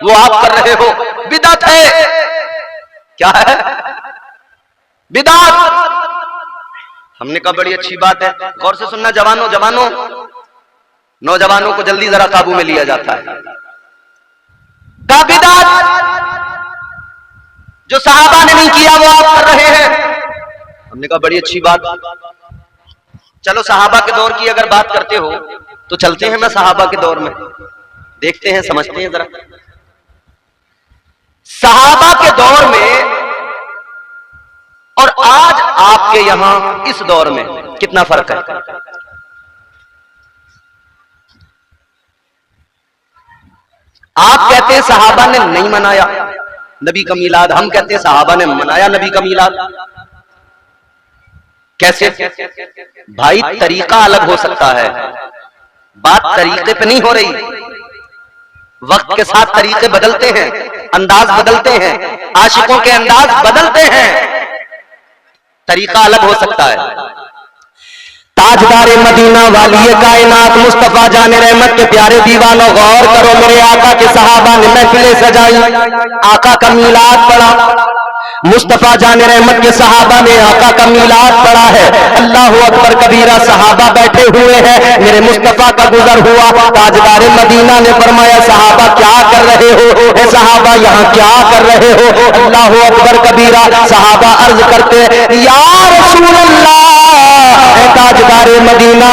وہ آپ کر رہے ہو, بدعت ہے. کیا ہے؟ بدعت. ہم نے کہا بڑی اچھی بات ہے, غور سے سننا نوجوانوں کو جلدی ذرا قابو میں لیا جاتا ہے. کہا بدعت, جو صحابہ نے نہیں کیا وہ آپ کر رہے ہیں. ہم نے کہا بڑی اچھی بات. چلو صحابہ کے دور کی اگر بات کرتے ہو تو چلتے ہیں میں صحابہ کے دور میں, دیکھتے ہیں, سمجھتے ہیں ذرا. صحابہ کے دور میں اور آج آپ کے یہاں اس دور میں کتنا فرق ہے؟ آپ کہتے ہیں صحابہ نے نہیں منایا نبی کا میلاد, ہم کہتے ہیں صحابہ نے منایا نبی کا میلاد. کیسے بھائی؟ طریقہ الگ ہو سکتا ہے, بات طریقے پہ نہیں ہو رہی. وقت کے ساتھ طریقے بدلتے ہیں, انداز بدلتے ہیں, عاشقوں کے انداز بدلتے ہیں, طریقہ الگ ہو سکتا ہے. تاجدار مدینہ والی کائنات مصطفیٰ جان رحمت کے پیارے دیوانوں, غور کرو, میرے آقا کے صحابہ نے محفلیں سجائی, آقا کا میلاد پڑھا. مصطفیٰ جان رحمت کے صحابہ نے آقا کا میلاد پڑھا ہے. اللہ اکبر کبیرہ, صحابہ بیٹھے ہوئے ہیں, میرے مصطفیٰ کا گزر ہوا. تاجدار مدینہ نے فرمایا صحابہ کیا کر رہے ہو, اے صحابہ یہاں کیا کر رہے ہو؟ اللہ اکبر کبیرہ. صحابہ عرض کرتے یا رسول اللہ, اے تاجدار مدینہ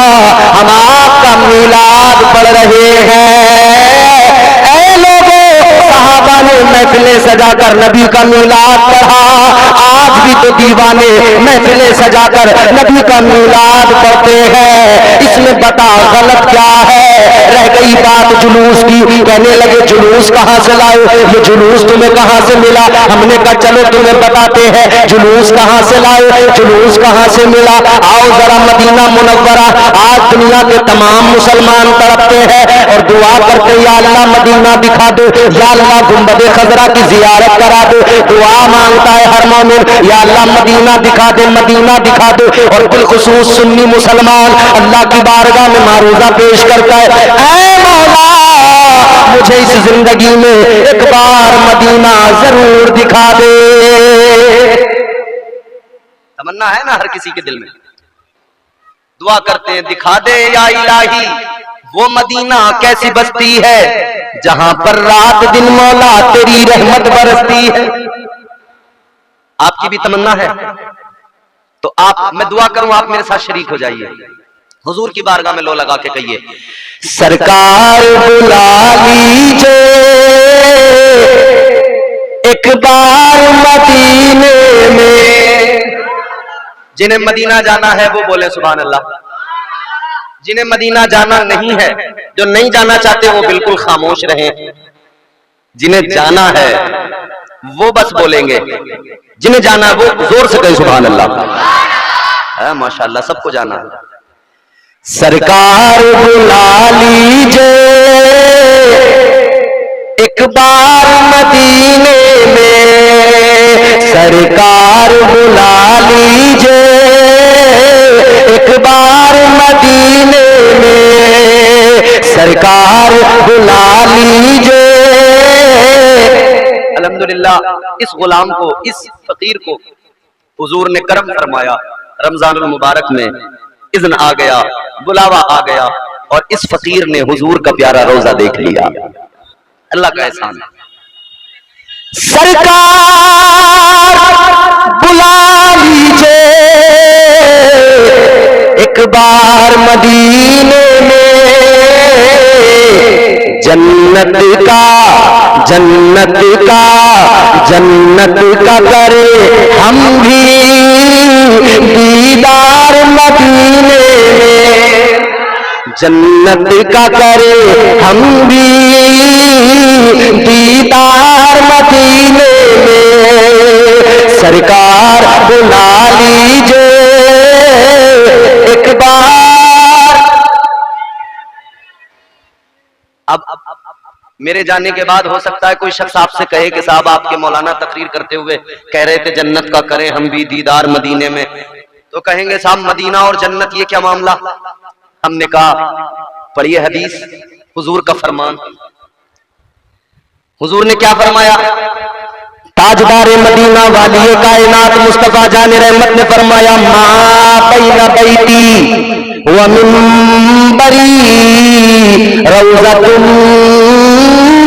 ہم آپ کا میلاد پڑھ رہے ہیں. اے لوگوں, صحابہ نے محفلیں سجا کر نبی کا میلاد پڑھا، آج بھی تو دیوانے محفلیں سجا کر نبی کا میلاد پڑھتے ہیں۔ اس میں بتا غلط کیا ہے؟ رہ گئی بات جلوس کی، کہنے لگے جلوس کہاں سے لائے، یہ جلوس تمہیں کہاں سے ملا؟ ہم نے کہا چلو تمہیں بتاتے ہیں جلوس کہاں سے لائے، جلوس کہاں سے ملا۔ آؤ ذرا مدینہ منورہ، آج دنیا کے تمام مسلمان تڑپتے ہیں اور دعا کرتے یا اللہ مدینہ دکھا دو، یا اللہ گنبد خضرا کی زیارت کرا دو، دعا مانگتا ہے ہر مومن یا اللہ مدینہ دکھا دے، مدینہ دکھا دو۔ اور بالخصوص سنی مسلمان اللہ کی بارگاہ میں معروضہ پیش کرتا ہے، اے مولا مجھے اس زندگی میں ایک بار مدینہ ضرور دکھا دے۔ تمنا ہے نا ہر کسی کے دل میں، دعا کرتے ہیں دکھا دے یا الہی وہ مدینہ کیسی بستی ہے جہاں پر رات دن مولا تیری رحمت برستی ہے۔ آپ کی بھی تمنا ہے تو میں دعا کروں آپ میرے ساتھ شریک ہو جائیے، حضور کی بارگاہ میں لو لگا کے کہیے سرکار بلا لیجئے ایک بار مدینے میں۔ جنہیں مدینہ جانا ہے وہ بولے سبحان اللہ، جنہیں مدینہ جانا نہیں ہے، جو نہیں جانا چاہتے وہ بالکل خاموش رہیں، جنہیں جانا ہے وہ بس بولیں گے، جنہیں جانا ہے وہ زور سے کہیں سبحان اللہ۔ ماشاءاللہ سب کو جانا ہے۔ سرکار بلا لیجئے ایک بار مدینے میں، سرکار بلا لیجئے ایک بار مدینے میں، سرکار بلا لیجئے۔ الحمدللہ اس غلام کو، اس فقیر کو حضور نے کرم فرمایا، رمضان المبارک میں اذن آ گیا، بلاوا آ گیا اور اس فقیر نے حضور کا پیارا روزہ دیکھ لیا۔ اللہ کا احسان ہے۔ سرکار بلا لیجئے ایک بار مدینے میں، جنت کا جنت کا جنت کا کرے ہم بھی دیدار مدینے میں، جنت کا کرے ہم بھی دیدار مدینے میں، سرکار بلا لیجئے ایک بار۔ اب میرے جانے کے بعد ہو سکتا ہے کوئی شخص آپ سے کہے کہ صاحب آپ کے مولانا تقریر کرتے ہوئے کہہ رہے تھے جنت کا کریں ہم بھی دیدار مدینے میں، تو کہیں گے صاحب مدینہ اور جنت یہ کیا معاملہ؟ ہم نے کہا پڑھیے حدیث، حضور کا فرمان۔ حضور نے کیا فرمایا؟ تاجدار مدینہ والی کائنات مصطفیٰ جان رحمت نے فرمایا ما بین بیتی و منبری روضۃ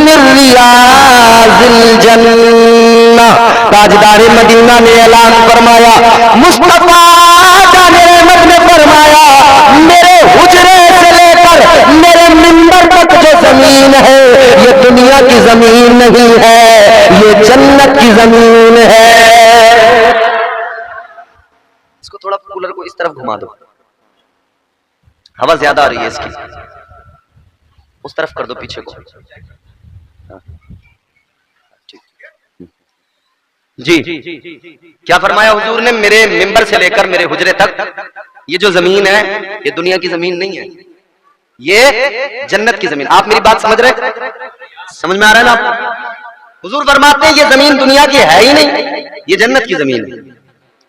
من ریاض الجنہ۔ تاجدار مدینہ نے اعلان فرمایا، مصطفیٰ جان رحمت نے فرمایا میرے حجرے سے لے کر میرے منبر تک جو زمین ہے یہ دنیا کی زمین نہیں ہے، یہ جنت کی زمین ہے۔ اس کو تھوڑا کولر کو اس طرف گھما دو، ہوا زیادہ آ رہی ہے اس کی، اس طرف کر دو پیچھے کو۔ جی کیا فرمایا حضور نے؟ میرے منبر سے لے کر میرے حجرے تک یہ جو زمین ہے یہ دنیا کی زمین نہیں ہے، یہ جنت کی زمین۔ آپ میری بات سمجھ رہے؟ سمجھ میں آ رہا ہے نا آپ؟ حضور فرماتے ہیں یہ زمین دنیا کی ہے ہی نہیں، یہ جنت کی زمین ہے۔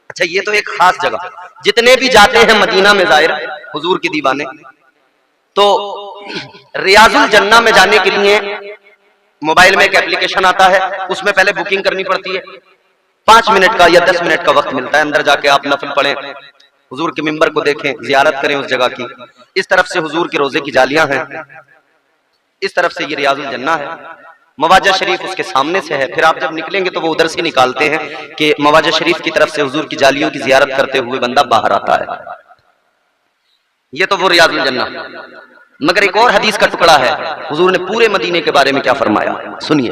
اچھا یہ تو ایک خاص جگہ، جتنے بھی جاتے ہیں مدینہ میں زائر حضور کی دیوانے، تو ریاض الجنہ میں جانے کے لیے موبائل میں ایک اپلیکیشن آتا ہے، اس میں پہلے بکنگ کرنی پڑتی ہے، 5 منٹ کا یا 10 منٹ کا وقت ملتا ہے، اندر جا کے آپ نفل پڑھیں، حضور کے منبر کو دیکھیں، زیارت کریں اس جگہ کی۔ اس طرف سے حضور کے روزے کی جالیاں ہیں، اس طرف سے یہ ریاض الجنہ ہے، مواجہ شریف اس کے سامنے سے ہے، پھر آپ جب نکلیں گے تو وہ ادھر سے نکالتے ہیں کہ مواجہ شریف کی طرف سے حضور کی جالیوں کی زیارت کرتے ہوئے بندہ باہر آتا ہے۔ یہ تو وہ ریاض الجنہ۔ مگر ایک اور حدیث کا ٹکڑا ہے، حضور نے پورے مدینے کے بارے میں کیا فرمایا، سنیے۔